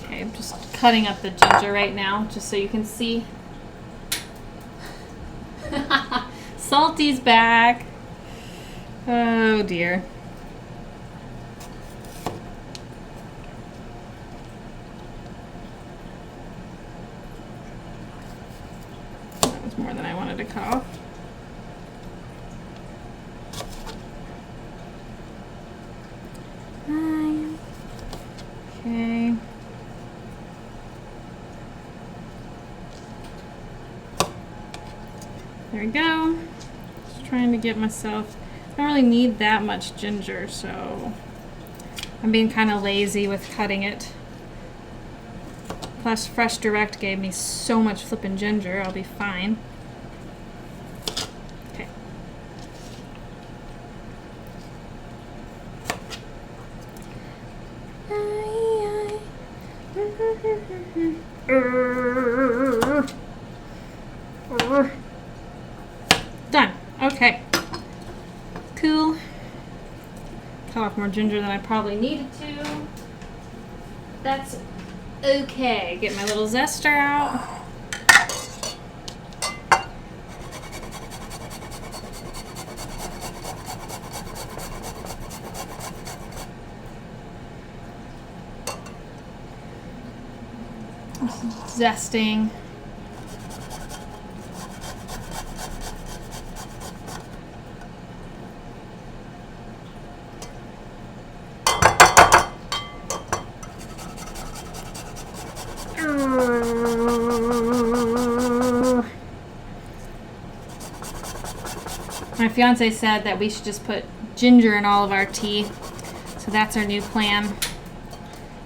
I'm just cutting up the ginger right now, just so you can see. Salty's back. Oh dear. That was more than I wanted to cut off. Okay. There we go. Just trying to get myself, I don't really need that much ginger, so I'm being kind of lazy with cutting it. Plus Fresh Direct gave me so much flippin' ginger, I'll be fine. Okay. Done. Okay. Cool. Cut off more ginger than I probably needed to. That's okay. Get my little zester out. Zesting. My fiance said that we should just put ginger in all of our tea, so that's our new plan.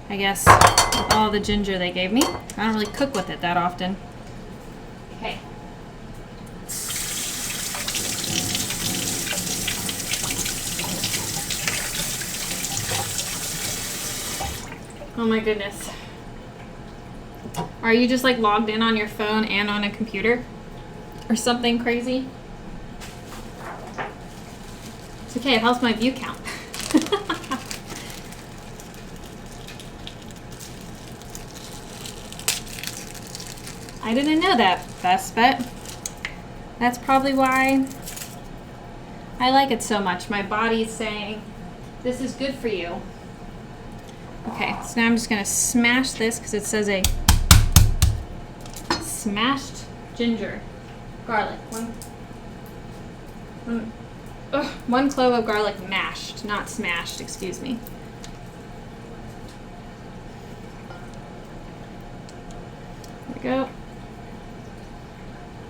I guess with all the ginger they gave me. I don't really cook with it that often. Okay. Oh my goodness. Are you just like logged in on your phone and on a computer? Or something crazy? It's okay, it helps my view count. I didn't know that, Best Bet. That's probably why I like it so much. My body's saying, this is good for you. Okay, so now I'm just gonna smash this because it says a smashed ginger, garlic. One clove of garlic mashed, not smashed, excuse me. There we go.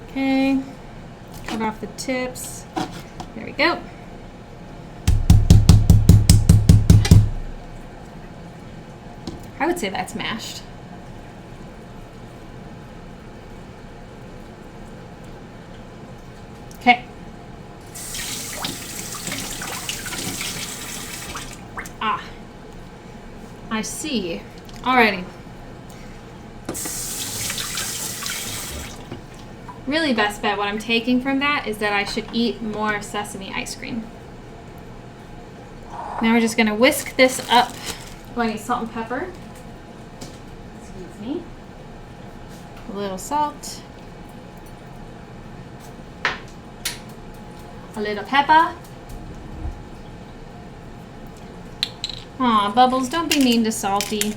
Okay, cut off the tips. There we go. I would say that's mashed. Okay. Ah, I see. Alrighty. Really, Best Bet, what I'm taking from that is that I should eat more sesame ice cream. Now we're just gonna whisk this up. Oh, I need salt and pepper. Excuse me. A little salt. A little pepper. Aw, Bubbles, don't be mean to Salty.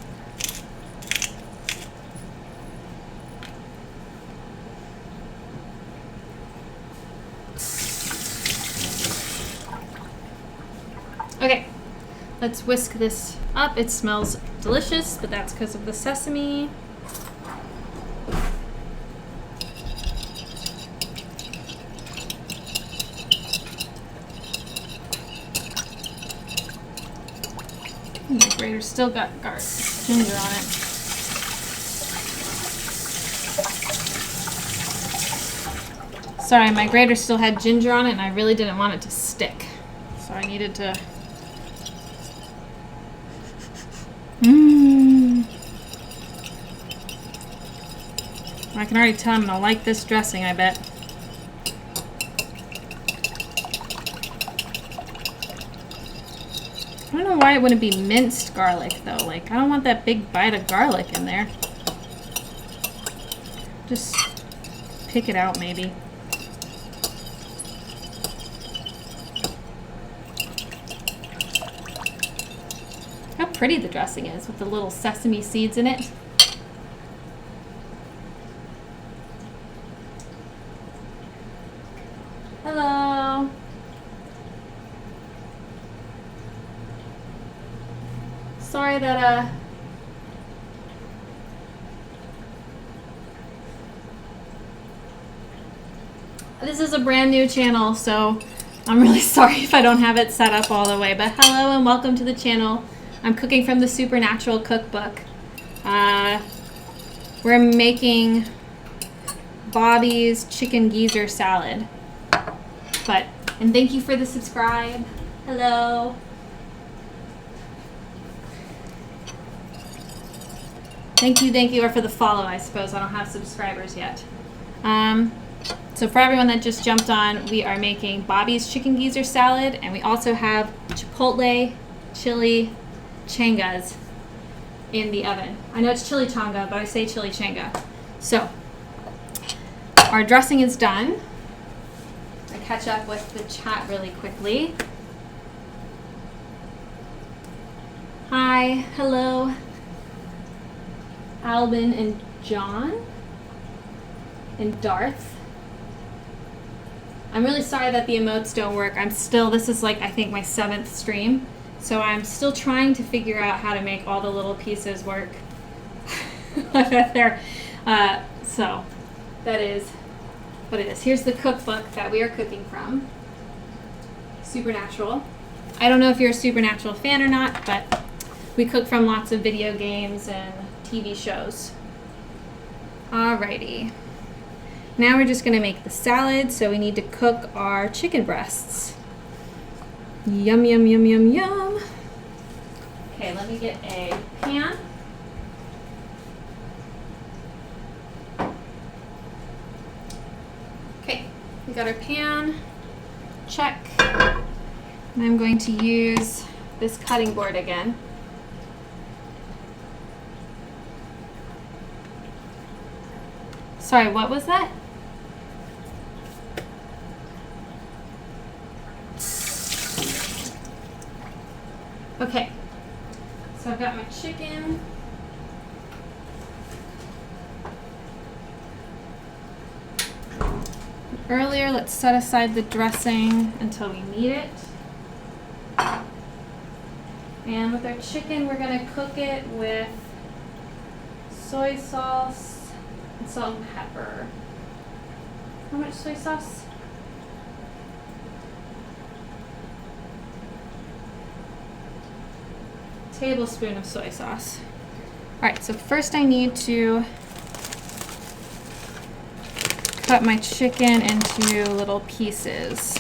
Okay, let's whisk this up. It smells delicious, but that's because of the sesame. My grater's still got ginger on it. Sorry, my grater still had ginger on it and I really didn't want it to stick. So I needed to... I can already tell I'm gonna like this dressing, I bet. I don't know why it wouldn't be minced garlic though. Like, I don't want that big bite of garlic in there. Just pick it out maybe. How pretty the dressing is with the little sesame seeds in it. Hello. Sorry that this is a brand new channel, so I'm really sorry if I don't have it set up all the way, but hello and welcome to the channel. I'm cooking from the Supernatural Cookbook. We're making Bobby's chicken geezer salad. And thank you for the subscribe. Hello. Thank you, or for the follow, I suppose. I don't have subscribers yet. So for everyone that just jumped on, we are making Bobby's chicken geezer salad, and we also have Chipotle Chili-Changas in the oven. I know it's Chili-Changa, but I say Chili-Changa. So our dressing is done. I catch up with the chat really quickly. Hi, hello, Albin and John and Darth. I'm really sorry that the emotes don't work. This is like, I think, my 7th stream. So I'm still trying to figure out how to make all the little pieces work. So that is what it is. Here's the cookbook that we are cooking from. Supernatural. I don't know if you're a Supernatural fan or not, but we cook from lots of video games and TV shows. Alrighty. Now we're just gonna make the salad, so we need to cook our chicken breasts. Yum, yum, yum, yum, yum. Okay, let me get a pan. Okay, we got our pan. Check. And I'm going to use this cutting board again. Sorry, what was that? Okay, so I've got my chicken. Earlier, let's set aside the dressing until we need it. And with our chicken, we're gonna cook it with soy sauce and salt and pepper. How much soy sauce? Tablespoon of soy sauce. All right, so first I need to cut my chicken into little pieces.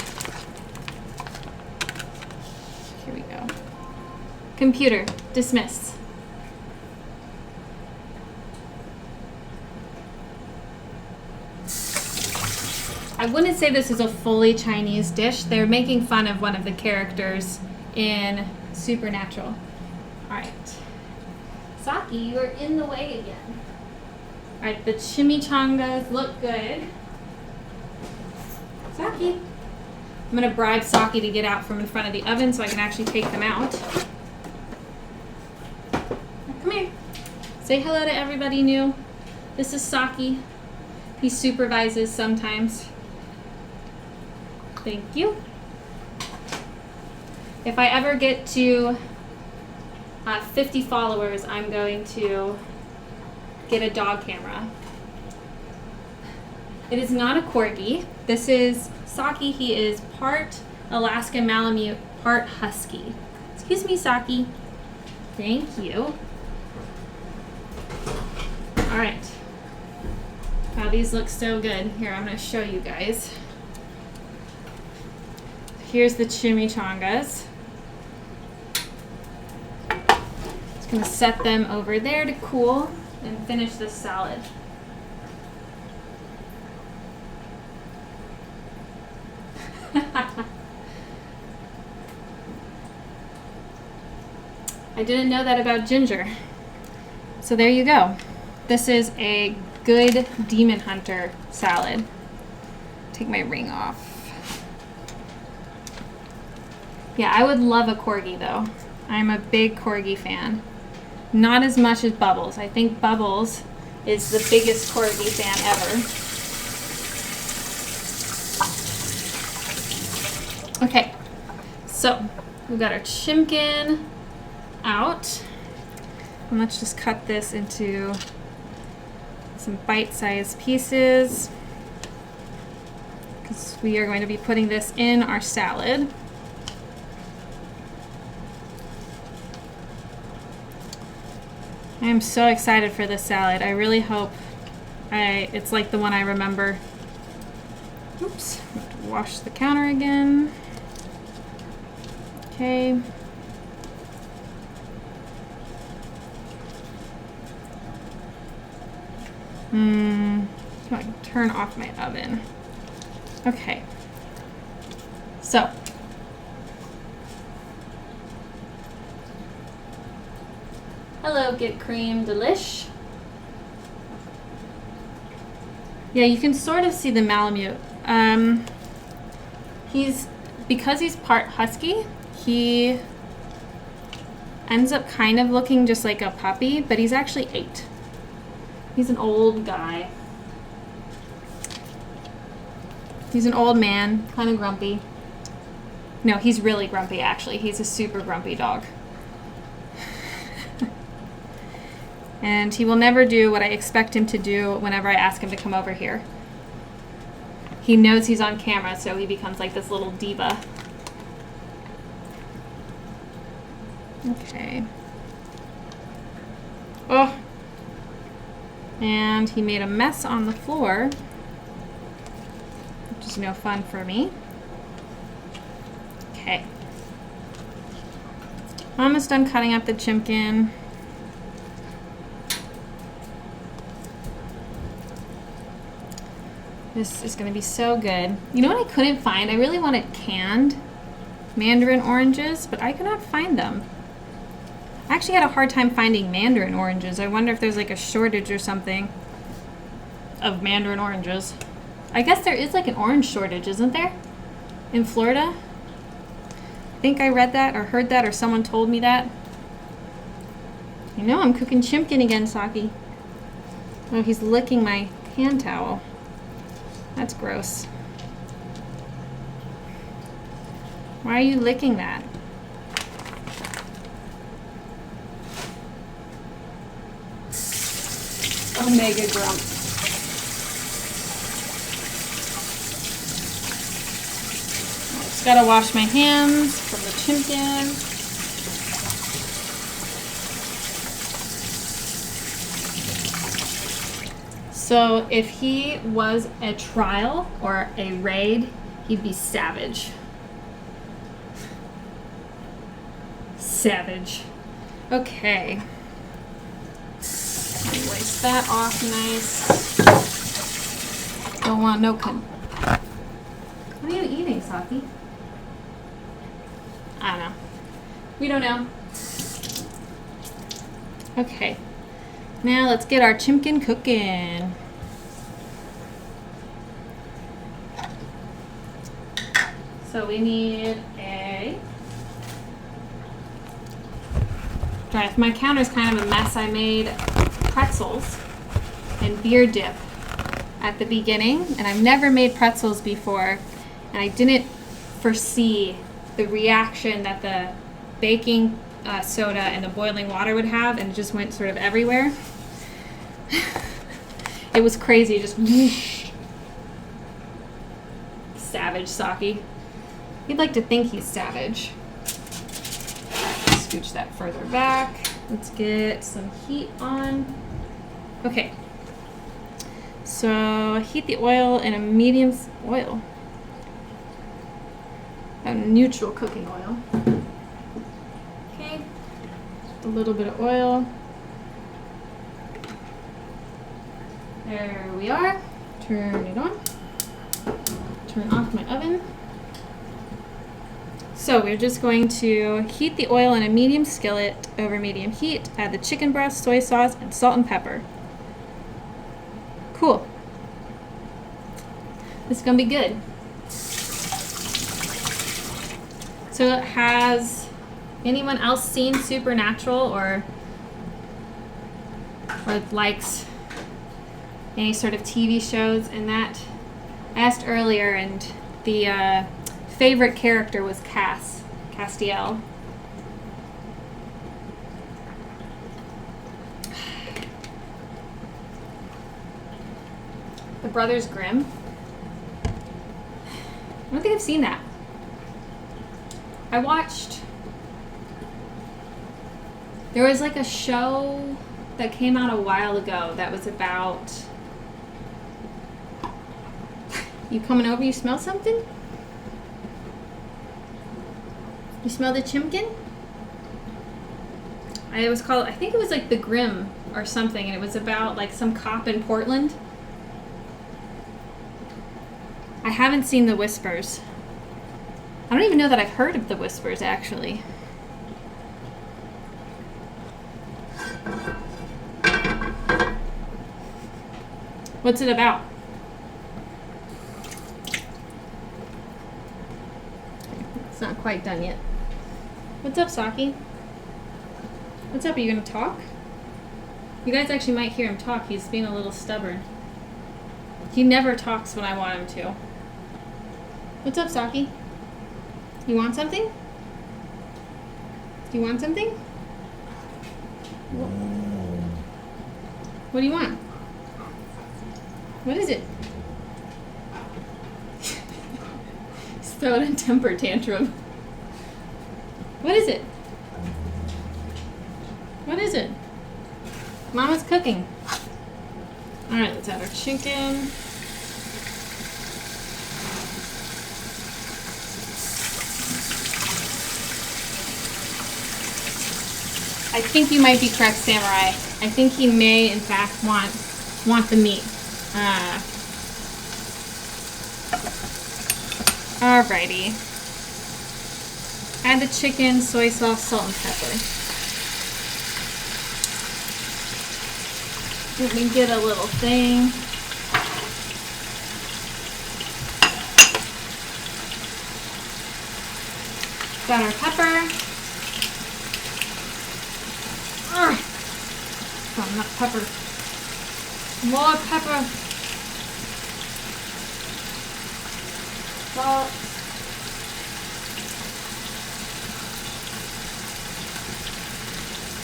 Here we go. Computer, dismiss. I wouldn't say this is a fully Chinese dish. They're making fun of one of the characters in Supernatural. All right. Saki, you are in the way again. All right, the chimichangas look good. Saki. I'm gonna bribe Saki to get out from in front of the oven so I can actually take them out. Come here. Say hello to everybody new. This is Saki. He supervises sometimes. Thank you. If I ever get to 50 followers, I'm going to get a dog camera. It is not a corgi. This is Saki. He is part Alaskan Malamute, part Husky. Excuse me, Saki. Thank you. All right. Wow, these look so good. Here, I'm going to show you guys. Here's the chimichangas. Just going to set them over there to cool and finish this salad. I didn't know that about ginger. So there you go. This is a good demon hunter salad. Take my ring off. Yeah, I would love a corgi though. I'm a big corgi fan. Not as much as Bubbles. I think Bubbles is the biggest corgi fan ever. Okay, so we've got our chimkin out. And let's just cut this into some bite-sized pieces because we are going to be putting this in our salad. I am so excited for this salad. I really hope it's like the one I remember. Oops, I have to wash the counter again. Okay. I can turn off my oven. Okay. So. Hello, Get Cream Delish. Yeah, you can sort of see the Malamute. Because he's part husky, he ends up kind of looking just like a puppy, but he's actually 8. He's an old guy. He's an old man, kind of grumpy. No, he's really grumpy, actually. He's a super grumpy dog. And he will never do what I expect him to do whenever I ask him to come over here. He knows he's on camera, so he becomes like this little diva. Okay. Oh. And he made a mess on the floor, which is no fun for me. Okay. Almost done cutting up the chimpkin. This is going to be so good. You know what I couldn't find? I really wanted canned mandarin oranges, but I could not find them. I actually had a hard time finding mandarin oranges. I wonder if there's like a shortage or something of mandarin oranges. I guess there is like an orange shortage, isn't there? In Florida? I think I read that or heard that or someone told me that. You know I'm cooking chimpkin again, Saki. Oh, he's licking my hand towel. That's gross. Why are you licking that? Omega grump. Just gotta wash my hands from the chimpkin. So if he was a trial or a raid, he'd be savage. Savage. Okay. Waste that off nice. Don't want no What are you eating, Saki? I don't know. We don't know. Okay. Now let's get our chimpkin cooking. So we need a... Sorry, my counter's kind of a mess. I made pretzels and beer dip at the beginning, and I've never made pretzels before, and I didn't foresee the reaction that the baking soda and the boiling water would have, and it just went sort of everywhere. It was crazy, just whoosh. Savage Saki. He'd like to think he's savage. Scooch that further back. Let's get some heat on. Okay. So heat the oil in a medium oil. A neutral cooking oil. Okay. A little bit of oil. There we are. Turn it on. Turn off my oven. So we're just going to heat the oil in a medium skillet over medium heat. Add the chicken breast, soy sauce, and salt and pepper. Cool. This is going to be good. So has anyone else seen Supernatural or likes any sort of TV shows in that? I asked earlier, and the favorite character was Castiel. The Brothers Grimm. I don't think I've seen that. I watched... There was like a show that came out a while ago that was about... You coming over? You smell something? You smell the chimpkin? It was called, I think it was like The Grimm or something, and it was about like some cop in Portland. I haven't seen The Whispers. I don't even know that I've heard of The Whispers, actually. What's it about? It's not quite done yet. What's up, Saki? What's up? Are you gonna talk? You guys actually might hear him talk. He's being a little stubborn. He never talks when I want him to. What's up, Saki? You want something? Do you want something? What do you want? What is it? He's throwing a temper tantrum. What is it? What is it? Mama's cooking. Alright, let's add our chicken. I think you might be correct, Samurai. I think he may, in fact, want the meat. Alrighty. Add the chicken, soy sauce, salt, and pepper. Let me get a little thing. Got our pepper. Oh, not pepper. More pepper. Salt.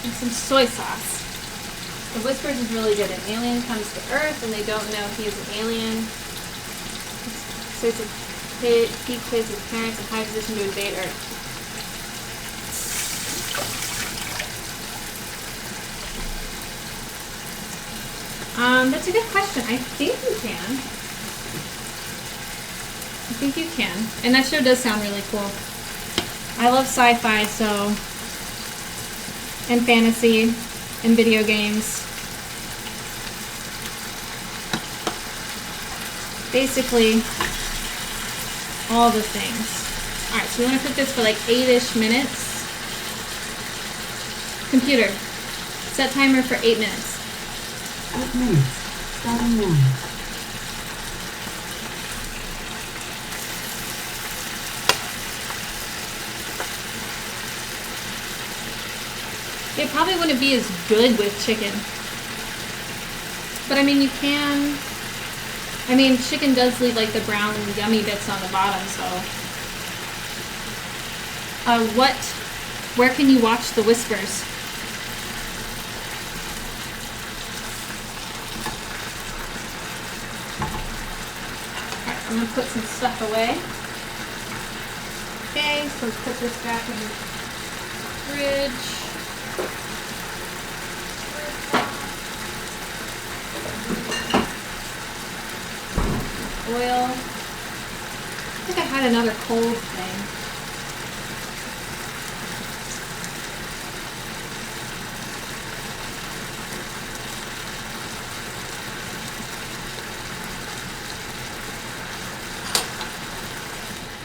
And some soy sauce. The Whispers is really good. An alien comes to Earth and they don't know he is an alien. So it's he kills his parents in high position to invade Earth. That's a good question. I think you can. I think you can. And that show does sound really cool. I love sci-fi, so... and fantasy, and video games. Basically, all the things. Alright, so we want to cook this for like 8-ish minutes. Computer, set timer for 8 minutes. 8 minutes. Starting now. It probably wouldn't be as good with chicken. But I mean, you can... I mean, chicken does leave like the brown and yummy bits on the bottom, so... Where can you watch The Whispers? I'm going to put some stuff away. Okay, so let's put this back in the fridge. Oil. I think I had another cold thing.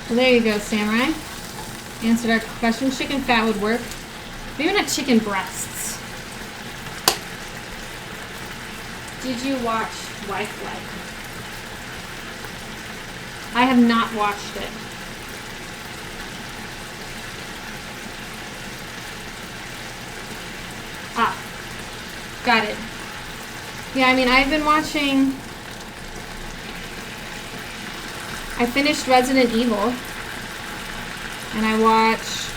Well, there you go, Samurai. Answered our question. Chicken fat would work. Maybe not chicken breasts. Did you watch Wife Life? I have not watched it. Ah, got it. Yeah, I mean, I've been watching... I finished Resident Evil, and I watched...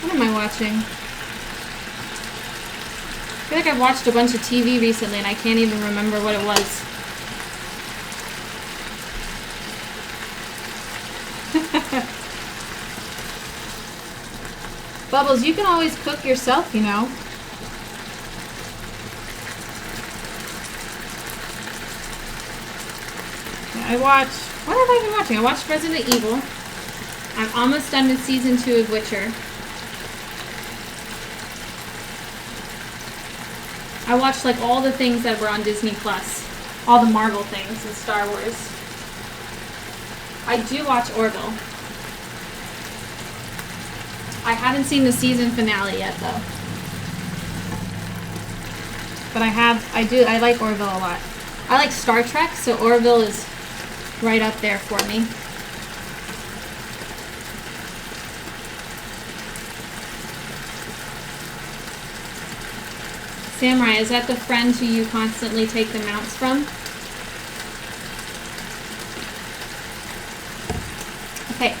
What am I watching? I feel like I've watched a bunch of TV recently, and I can't even remember what it was. Bubbles, you can always cook yourself, you know. I watched, what have I been watching? I watched Resident Evil. I'm almost done with season 2 of Witcher. I watched like all the things that were on Disney Plus, all the Marvel things and Star Wars. I do watch Orville. I haven't seen the season finale yet though. But I like Orville a lot. I like Star Trek, so Orville is right up there for me. Samurai, is that the friend who you constantly take the mounts from? Okay.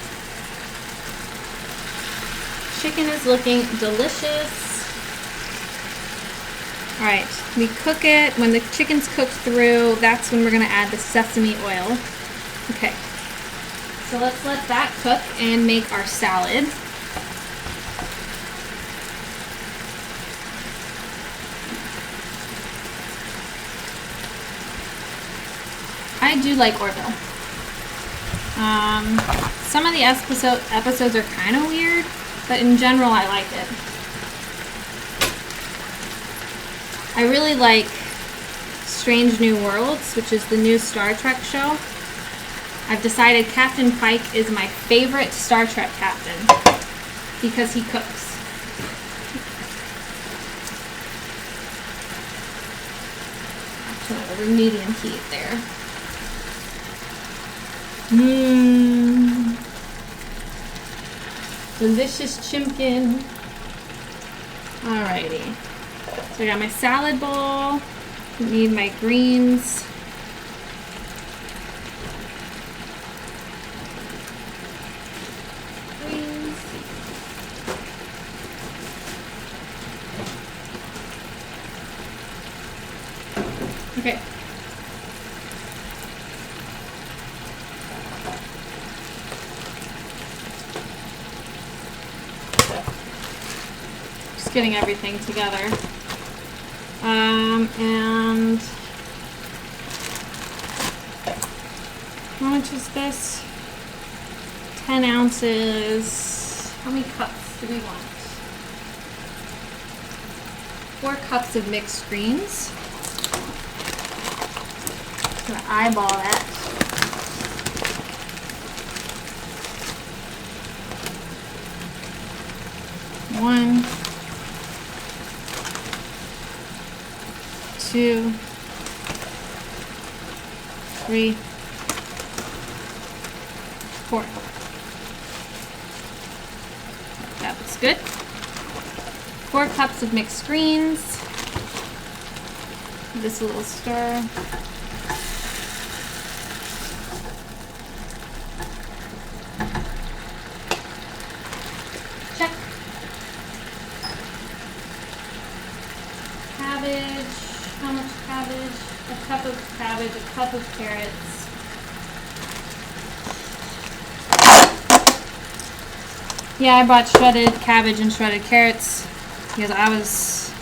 Chicken is looking delicious. Alright, we cook it. When the chicken's cooked through, that's when we're going to add the sesame oil. Okay. So let's let that cook and make our salad. I do like Orville. Some of the episodes are kind of weird, but in general I like it. I really like Strange New Worlds, which is the new Star Trek show. I've decided Captain Pike is my favorite Star Trek captain because he cooks. Over medium heat there. Delicious chimkin. Alrighty. So I got my salad bowl. Need my greens. Okay. Just getting everything together. And how much is this? 10 ounces. How many cups do we want? 4 cups of mixed greens. I'm gonna eyeball that. One, 2, 3, 4. That looks good. 4 cups of mixed greens. Give this a little stir. Check. Cabbage. How much cabbage? A cup of cabbage, a cup of carrots. Yeah, I bought shredded cabbage and shredded carrots because I was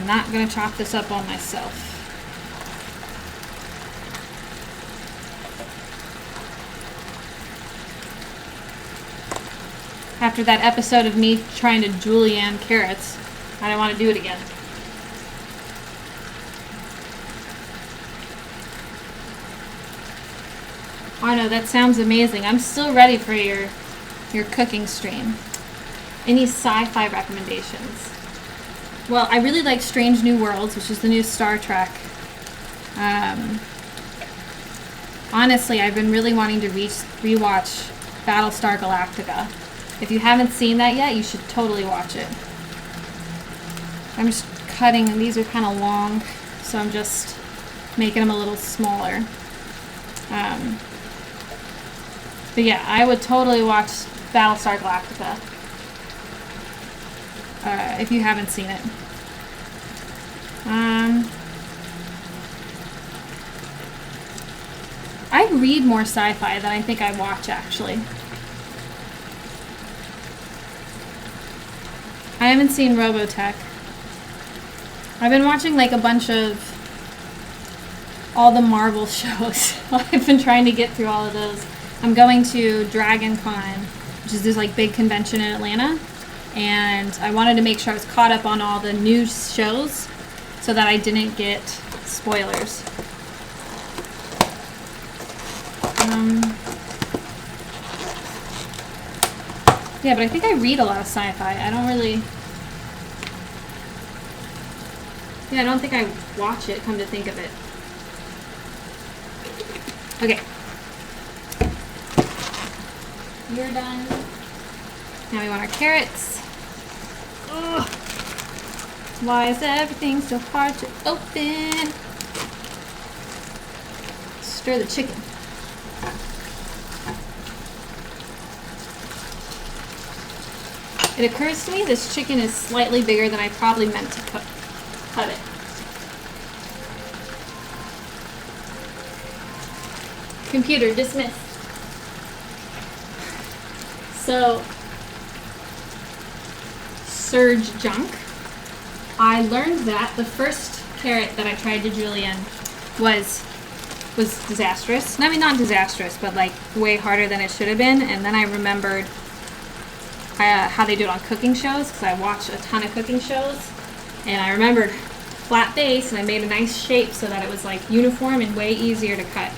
not going to chop this up on myself. After that episode of me trying to julienne carrots, I don't want to do it again. Oh no, that sounds amazing. I'm still ready for your cooking stream. Any sci-fi recommendations? Well, I really like Strange New Worlds, which is the new Star Trek. Honestly, I've been really wanting to rewatch Battlestar Galactica. If you haven't seen that yet, you should totally watch it. I'm just cutting, and these are kind of long, so I'm just making them a little smaller. But yeah, I would totally watch Battlestar Galactica if you haven't seen it. I read more sci-fi than I think I watch, actually. I haven't seen Robotech. I've been watching like a bunch of all the Marvel shows. I've been trying to get through all of those. I'm going to Dragon Con, which is this like big convention in Atlanta, and I wanted to make sure I was caught up on all the new shows. so that I didn't get spoilers. Yeah, but I think I read a lot of sci-fi. I don't really... Yeah, I don't think I watch it, come to think of it. Okay. You're done. Now we want our carrots. Ugh. Why is everything so hard to open? Stir the chicken. It occurs to me this chicken is slightly bigger than I probably meant to cut it. Computer dismissed. So, surge junk. I learned that the first carrot that I tried to julienne was disastrous. I mean, not disastrous, but like way harder than it should have been. And then I remembered how they do it on cooking shows, because I watch a ton of cooking shows. And I remembered flat base, and I made a nice shape so that it was like uniform and way easier to cut.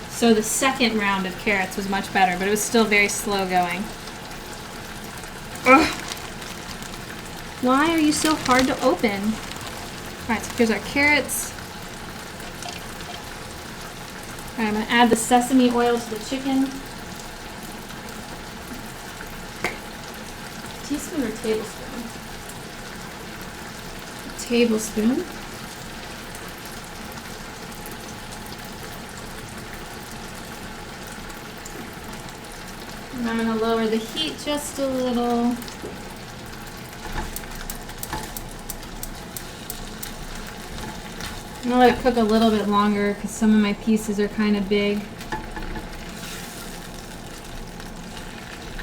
So the second round of carrots was much better, but it was still very slow going. Ugh. Why are you so hard to open? Alright, so here's our carrots. Alright, I'm going to add the sesame oil to the chicken. Teaspoon or tablespoon? A tablespoon. And I'm going to lower the heat just a little. I'm going to let it cook a little bit longer because some of my pieces are kind of big.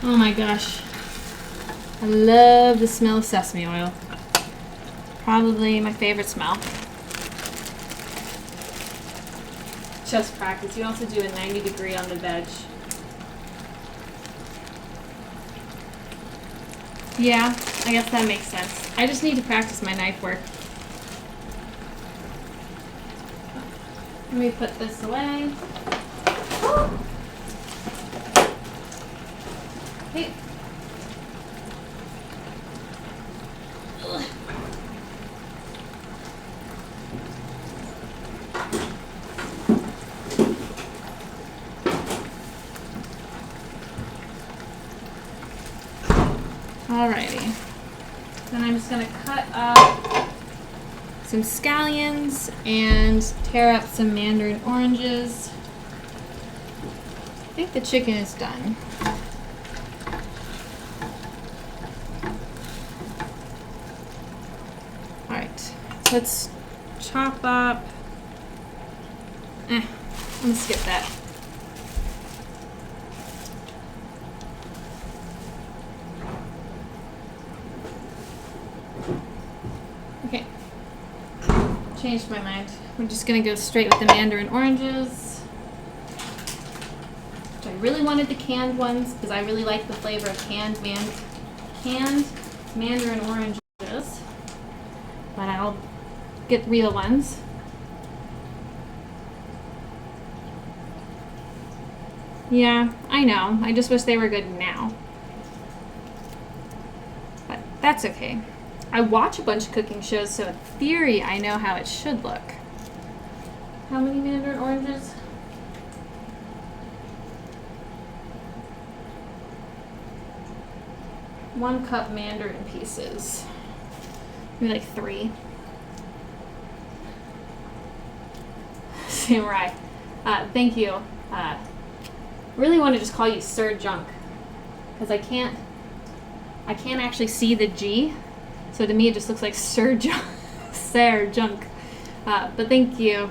Oh my gosh. I love the smell of sesame oil. Probably my favorite smell. Just practice. You also do a 90-degree on the veg. Yeah, I guess that makes sense. I just need to practice my knife work. Let me put this away. Hey. Alrighty. Then I'm just going to cut up some scallions and tear up some mandarin oranges. I think the chicken is done. Alright, let's chop up. I'm gonna skip that. Okay. Changed my mind. We're just gonna go straight with the mandarin oranges. I really wanted the canned ones because I really like the flavor of canned mandarin oranges. But I'll get real ones. Yeah, I know. I just wish they were good now. But that's okay. I watch a bunch of cooking shows, so in theory, I know how it should look. How many mandarin oranges? One cup mandarin pieces. Maybe like 3. Samurai. Thank you. Really want to just call you Sir Junk, because I can't actually see the G, so to me it just looks like Sir Junk. Sir Junk. But thank you.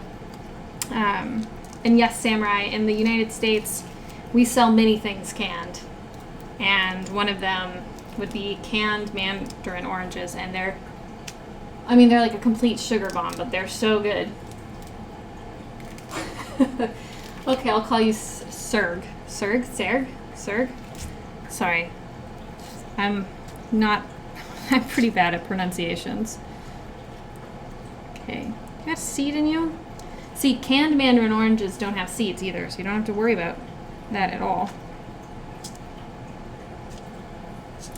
And yes, Samurai, in the United States we sell many things canned, and one of them would be canned mandarin oranges, and they're like a complete sugar bomb, but they're so good. Okay, I'll call you Serg. Sorry. I'm pretty bad at pronunciations. Okay. You got a seed in you? See, canned mandarin oranges don't have seeds either, so you don't have to worry about that at all.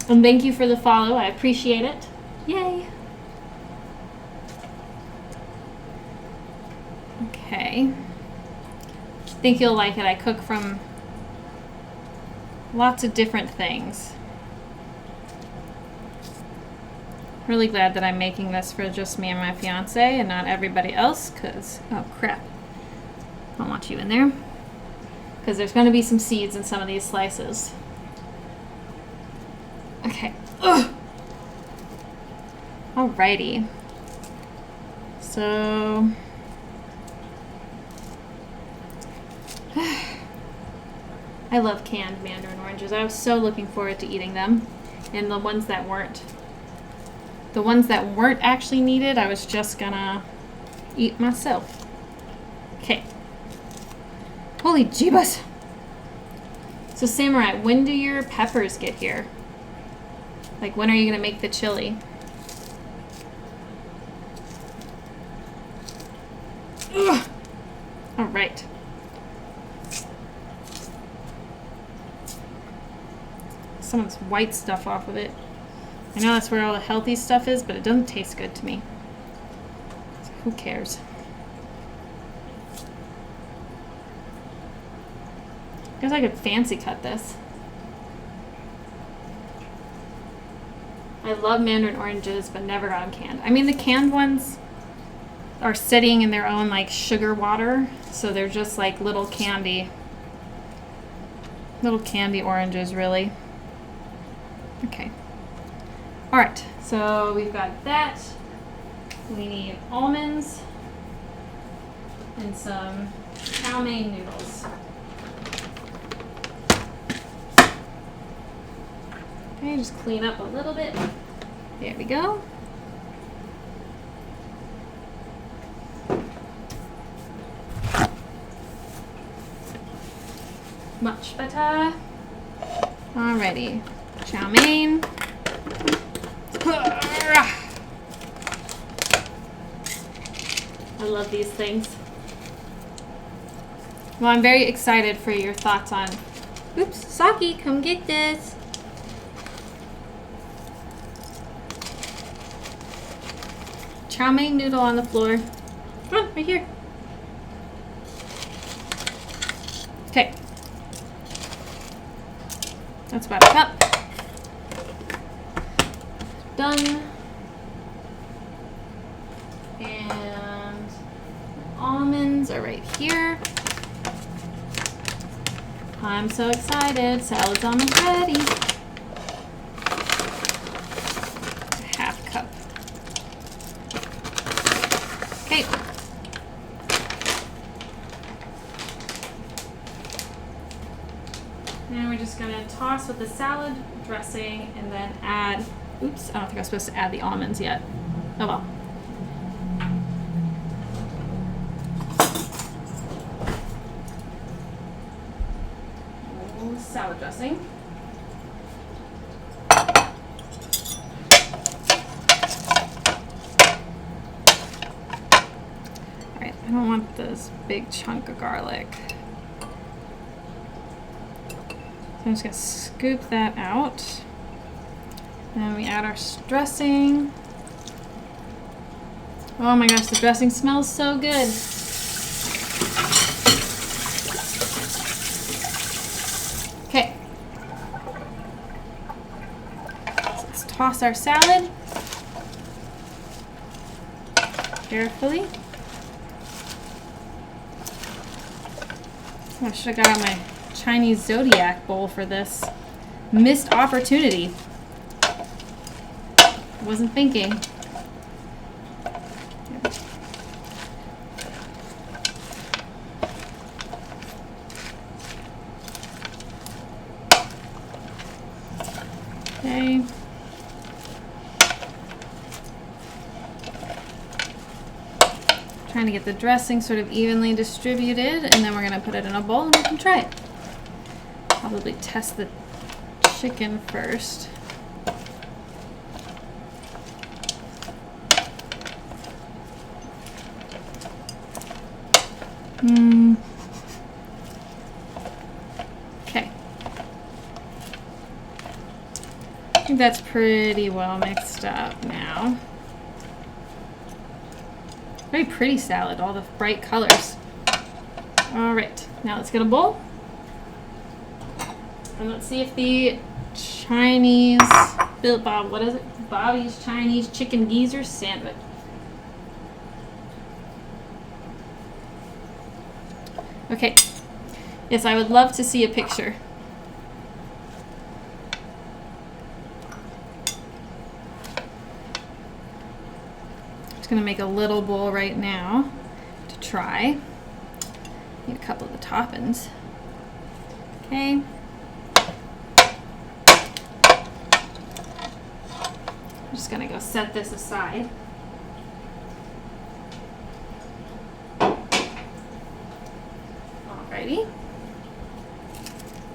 And thank you for the follow. I appreciate it. Yay. Okay. I think you'll like it. I cook from lots of different things. Really glad that I'm making this for just me and my fiance and not everybody else, because, oh crap, I don't want you in there, because there's going to be some seeds in some of these slices. Okay. Ugh. Alrighty. So I love canned mandarin oranges. I was so looking forward to eating them, and the ones that weren't actually needed, I was just gonna eat myself. Okay. Holy jeebus. So Samurai, when do your peppers get here? Like, when are you gonna make the chili? Ugh. All right. Some of this white stuff off of it. I know that's where all the healthy stuff is, but it doesn't taste good to me. So who cares? Guess I could fancy cut this. I love mandarin oranges, but never got them canned. I mean, the canned ones are sitting in their own like sugar water, so they're just like little candy oranges, really. Okay. All right, so we've got that. We need almonds and some chow mein noodles. Okay, just clean up a little bit. There we go. Much better. Alrighty, chow mein. I love these things. Well, I'm very excited for your thoughts on... Oops, Saki, come get this. Chow mein noodle on the floor. Come on, right here. Okay. That's about a cup. Done. And almonds are right here. I'm so excited. Salad's almost ready. Half cup. Okay. Now we're just gonna toss with the salad dressing and then add, oops, I don't think I was supposed to add the almonds yet. Oh well. Salad dressing. Alright, I don't want this big chunk of garlic. So I'm just going to scoop that out. And we add our dressing. Oh my gosh, the dressing smells so good. Okay. So let's toss our salad carefully. Oh, I should have got out my Chinese zodiac bowl for this. Missed opportunity. Wasn't thinking. Okay. Trying to get the dressing sort of evenly distributed, and then we're going to put it in a bowl and we can try it. Probably test the chicken first. Okay. I think that's pretty well mixed up now. Very pretty salad, all the bright colors. All right, now let's get a bowl. And let's see if the Chinese, what is it? Bobby's Chinese Chicken Geezer Sandwich. Okay, yes, I would love to see a picture. Just gonna make a little bowl right now to try. Need a couple of the toppings. Okay. I'm just gonna go set this aside. Alrighty.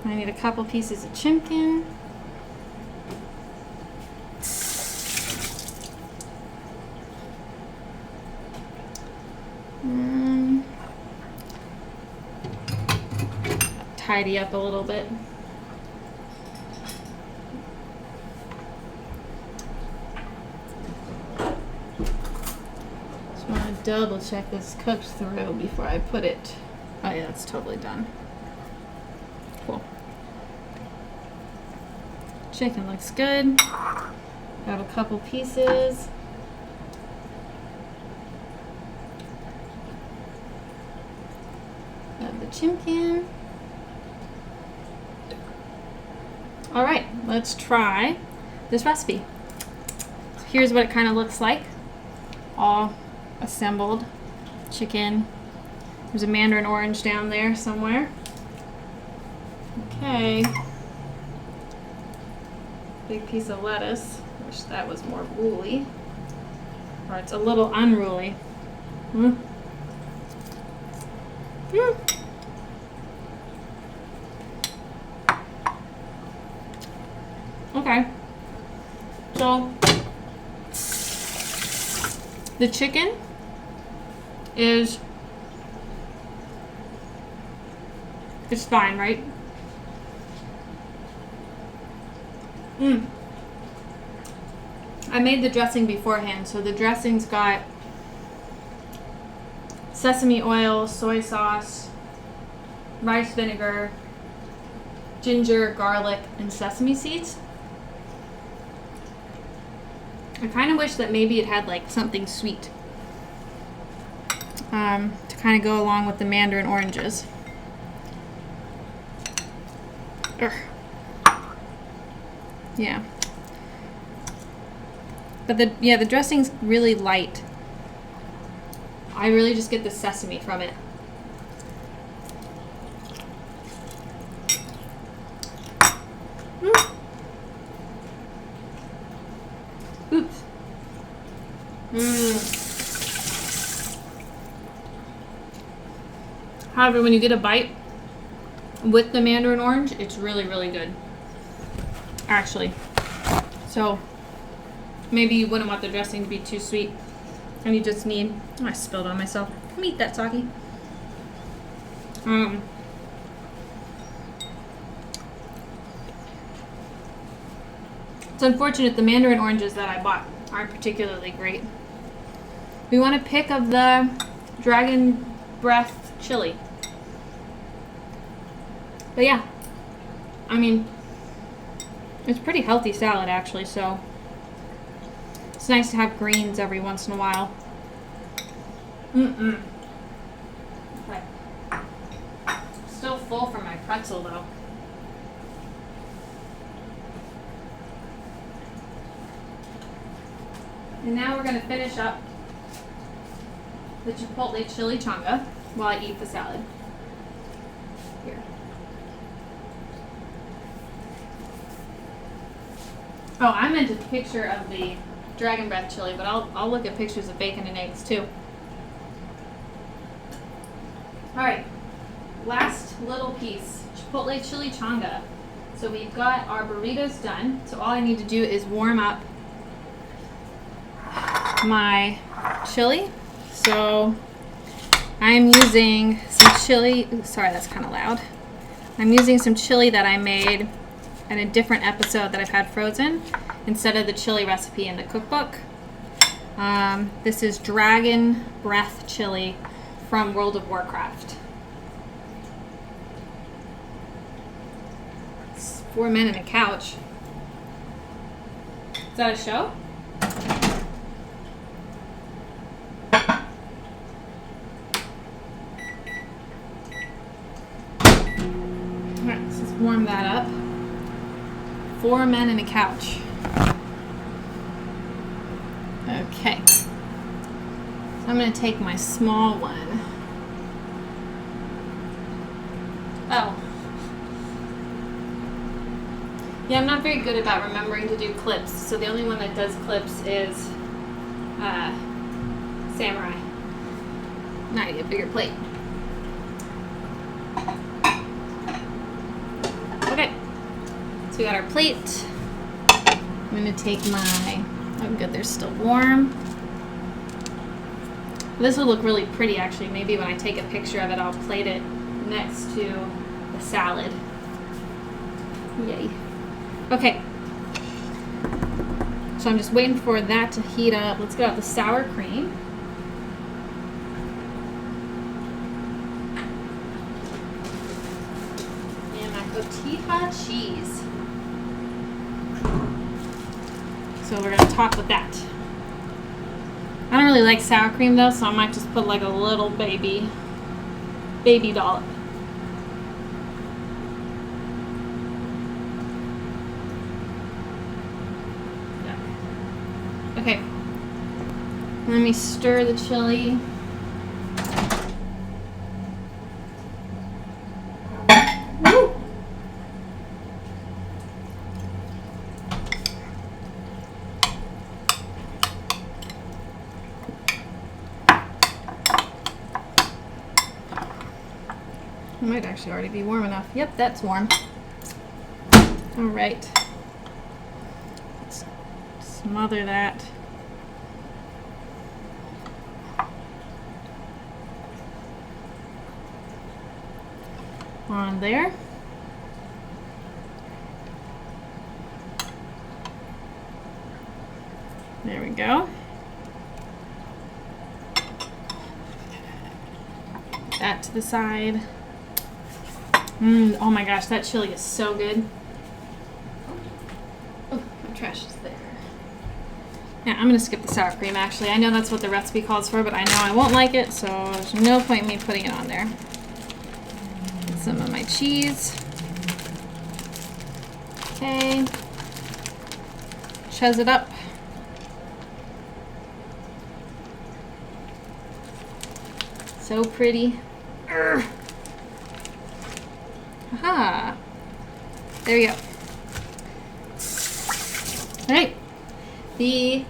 I need a couple pieces of chicken. Tidy up a little bit. Just want to double check this cooked through before I put it. Oh yeah, it's totally done. Cool. Chicken looks good. Got a couple pieces. Of the chicken. All right, let's try this recipe. So here's what it kind of looks like. All assembled chicken. There's a mandarin orange down there somewhere. Okay. Big piece of lettuce. Wish that was more woolly. Or it's a little unruly. Okay. So the chicken is it's fine, right? I made the dressing beforehand, so the dressing's got sesame oil, soy sauce, rice vinegar, ginger, garlic, and sesame seeds. I kind of wish that maybe it had like something sweet to kind of go along with the mandarin oranges. Ugh. Yeah. But the dressing's really light. I really just get the sesame from it. Oops. However, when you get a bite with the mandarin orange, it's really, really good. Actually. So, maybe you wouldn't want the dressing to be too sweet. And you just need... Oh, I spilled on myself. Come eat that, Saki. It's unfortunate the mandarin oranges that I bought aren't particularly great. We want a pick of the dragon breath chili. But yeah, I mean, it's pretty healthy salad actually, so it's nice to have greens every once in a while. Okay. Still full from my pretzel though. And now we're going to finish up the Chipotle Chili-Changa while I eat the salad. Here. Oh, I meant a picture of the dragon breath chili, but I'll look at pictures of bacon and eggs too. Alright, last little piece, Chipotle Chili-Changa. So we've got our burritos done, so all I need to do is warm up my chili. So I'm using some chili. Ooh, sorry, that's kind of loud. I'm using some chili that I made in a different episode that I've had frozen instead of the chili recipe in the cookbook. This is Dragon Breath chili from World of Warcraft. It's 4 men and a couch. Is that a show? Alright, let's warm that up. 4 men and a couch. Okay. So I'm going to take my small one. Oh. Yeah, I'm not very good about remembering to do clips, so the only one that does clips is Samurai. Now I need a bigger plate. Okay, so we got our plate. I'm gonna take my, oh good, they're still warm. This will look really pretty actually. Maybe when I take a picture of it, I'll plate it next to the salad. Yay. Okay, so I'm just waiting for that to heat up. Let's get out the sour cream. And my cotija cheese. So we're gonna top with that. I don't really like sour cream though, so I might just put like a little baby dollop. Okay, let me stir the chili. Woo! It might actually already be warm enough. Yep, that's warm. All right. Let's smother that. On there. There we go. That to the side. Oh my gosh, that chili is so good. Oh, my trash is there. Yeah, I'm gonna skip the sour cream actually. I know that's what the recipe calls for, but I know I won't like it, so there's no point in me putting it on there. Some of my cheese. Okay. Chuzz it up. So pretty. Urgh. Aha. There we go. Alright. The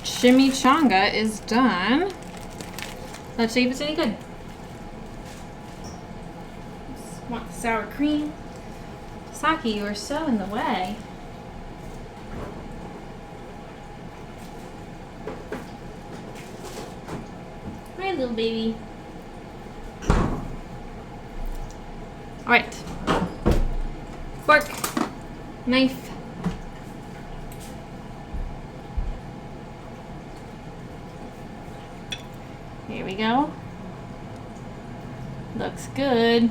Chimichanga is done. Let's see if it's any good. Want the sour cream? Saki, you are so in the way. Hi, little baby. All right. Fork, knife. Here we go. Looks good.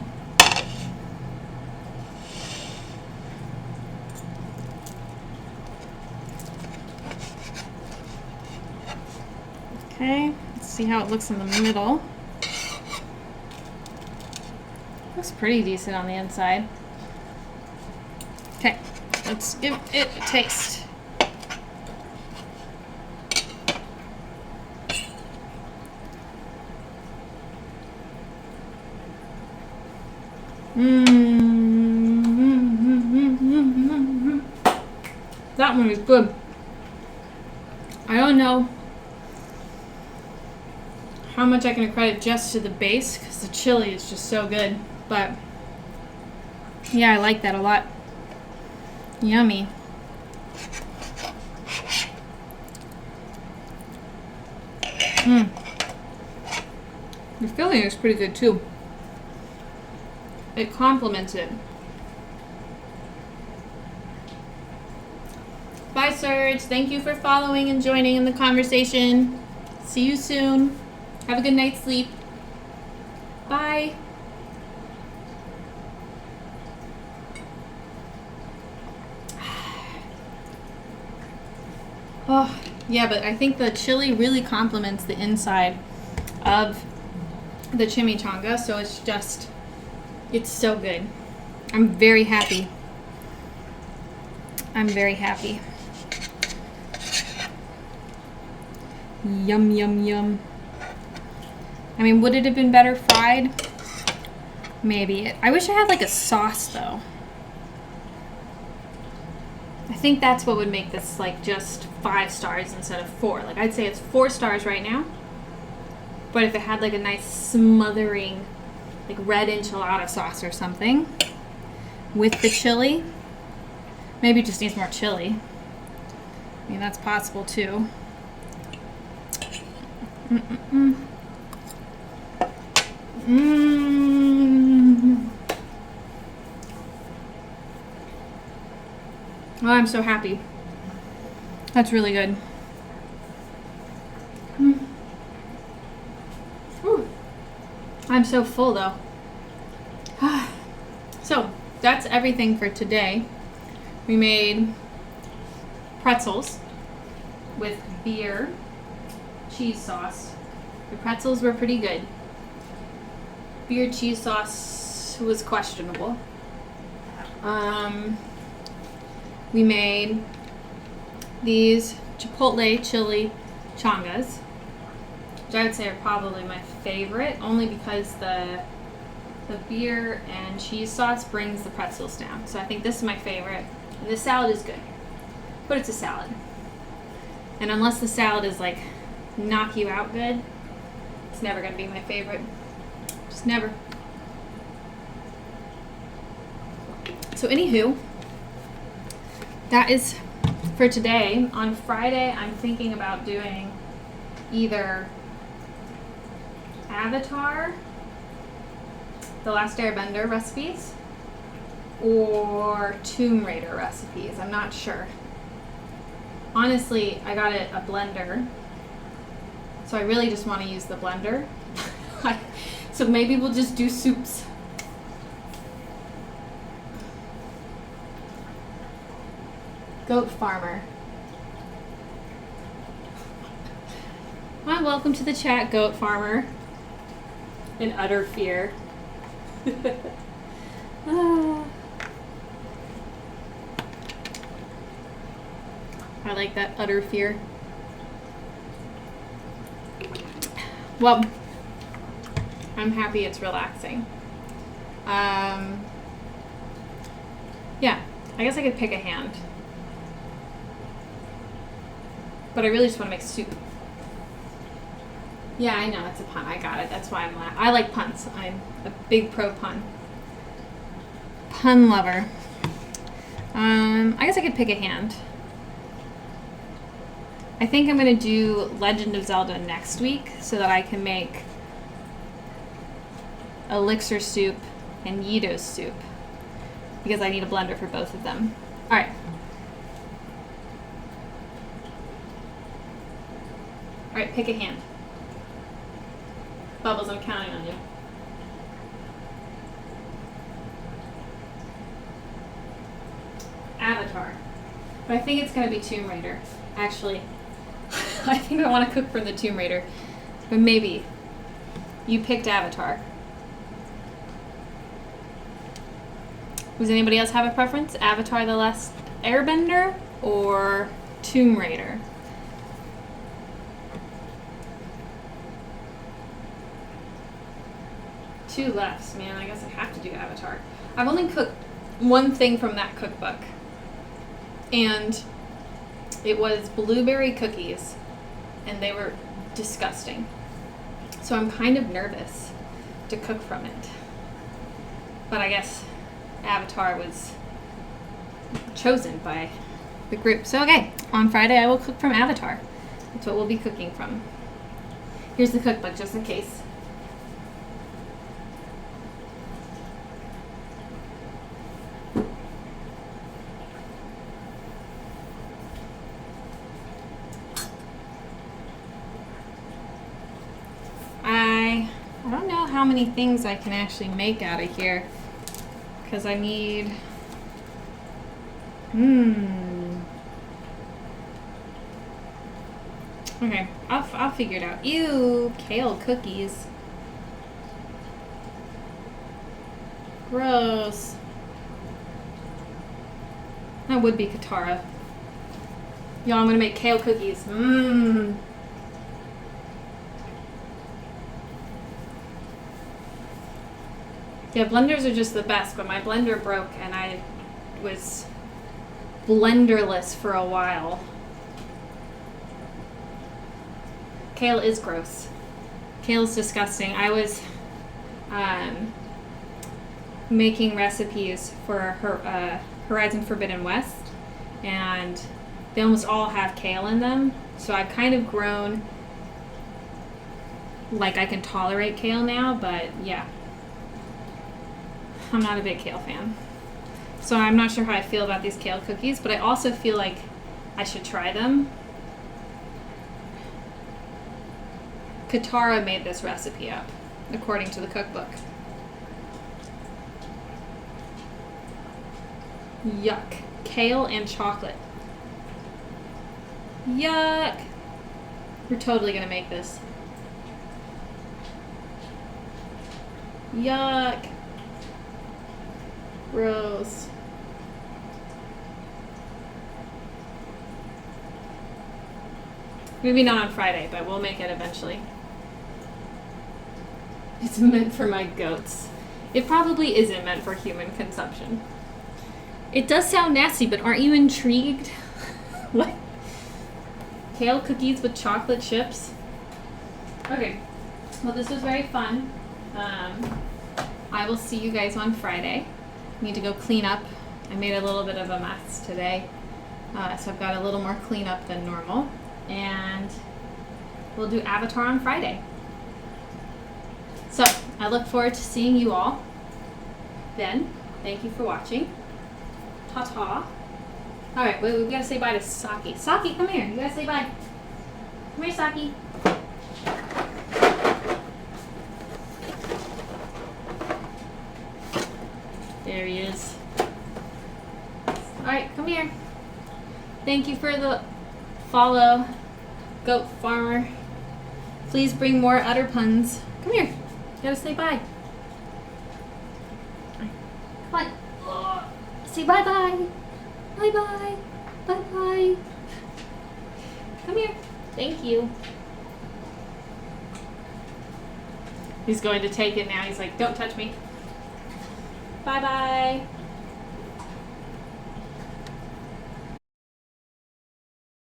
Okay, let's see how it looks in the middle. Looks pretty decent on the inside. Okay, let's give it a taste. That one is good. I don't know how much I can credit just to the base because the chili is just so good, but yeah, I like that a lot. Yummy. The filling is pretty good too. It complements it. Bye, Serge. Thank you for following and joining in the conversation. See you soon. Have a good night's sleep. Bye. Oh, yeah, but I think the chili really complements the inside of the chimichanga, so it's so good. I'm very happy. I'm very happy. Yum, yum, yum. I mean, would it have been better fried? Maybe. I wish I had like a sauce though. I think that's what would make this like just 5 stars instead of 4. Like I'd say it's 4 stars right now. But if it had like a nice smothering like red enchilada sauce or something with the chili, maybe it just needs more chili. I mean, that's possible too. Oh, I'm so happy. That's really good. Ooh. I'm so full though. So that's everything for today. We made pretzels with beer, cheese sauce. The pretzels were pretty good. Beer cheese sauce was questionable. We made these Chipotle Chili-Changas, which I would say are probably my favorite, only because the beer and cheese sauce brings the pretzels down. So I think this is my favorite. And the salad is good, but it's a salad. And unless the salad is like knock you out good, it's never gonna be my favorite. Just never. So anywho, that is for today. On Friday, I'm thinking about doing either Avatar, The Last Airbender recipes, or Tomb Raider recipes. I'm not sure. Honestly, I got a blender, so I really just want to use the blender. So maybe we'll just do soups. Goat farmer. Well, welcome to the chat, goat farmer. In utter fear. I like that utter fear. Well, I'm happy it's relaxing. Yeah, I guess I could pick a hand. But I really just want to make soup. Yeah, I know, it's a pun. I got it. That's why I'm laughing. I like puns. I'm a big pro pun. Pun lover. I guess I could pick a hand. I think I'm going to do Legend of Zelda next week so that I can make Elixir soup and Yido's soup. Because I need a blender for both of them. Alright. Alright, pick a hand. Bubbles, I'm counting on you. Avatar. But I think it's going to be Tomb Raider. Actually, I think I want to cook for the Tomb Raider. But maybe. You picked Avatar. Does anybody else have a preference? Avatar: The Last Airbender or Tomb Raider? Two lefts, man. I guess I have to do Avatar. I've only cooked one thing from that cookbook. And it was blueberry cookies. And they were disgusting. So I'm kind of nervous to cook from it. But I guess Avatar was chosen by the group. So okay, on Friday I will cook from Avatar. That's what we'll be cooking from. Here's the cookbook just in case. how many things I can actually make out of here. Because I need... Okay, I'll figure it out. Ew, kale cookies. Gross. That would be Katara. Y'all, I'm gonna make kale cookies. Yeah, blenders are just the best, but my blender broke and I was blenderless for a while. Kale is gross. Kale's disgusting. I was making recipes for Horizon Forbidden West, and they almost all have kale in them. So I've kind of grown like I can tolerate kale now, but yeah. I'm not a big kale fan. So I'm not sure how I feel about these kale cookies, but I also feel like I should try them. Katara made this recipe up, according to the cookbook. Yuck. Kale and chocolate. Yuck. We're totally gonna make this. Yuck. Gross. Maybe not on Friday, but we'll make it eventually. It's meant for my goats. It probably isn't meant for human consumption. It does sound nasty, but aren't you intrigued? What? Kale cookies with chocolate chips? Okay. Well, this was very fun. I will see you guys on Friday. I need to go clean up. I made a little bit of a mess today. So I've got a little more cleanup than normal. And we'll do Avatar on Friday. So, I look forward to seeing you all then. Thank you for watching. Ta-ta. Alright, wait, we gotta say bye to Saki. Saki, come here. You gotta say bye. Come here, Saki. There he is. Alright, come here. Thank you for the follow, goat farmer. Please bring more udder puns. Come here. You gotta say bye. Come on. Say bye-bye. Bye-bye. Bye-bye. Come here. Thank you. He's going to take it now. He's like, don't touch me. Bye-bye.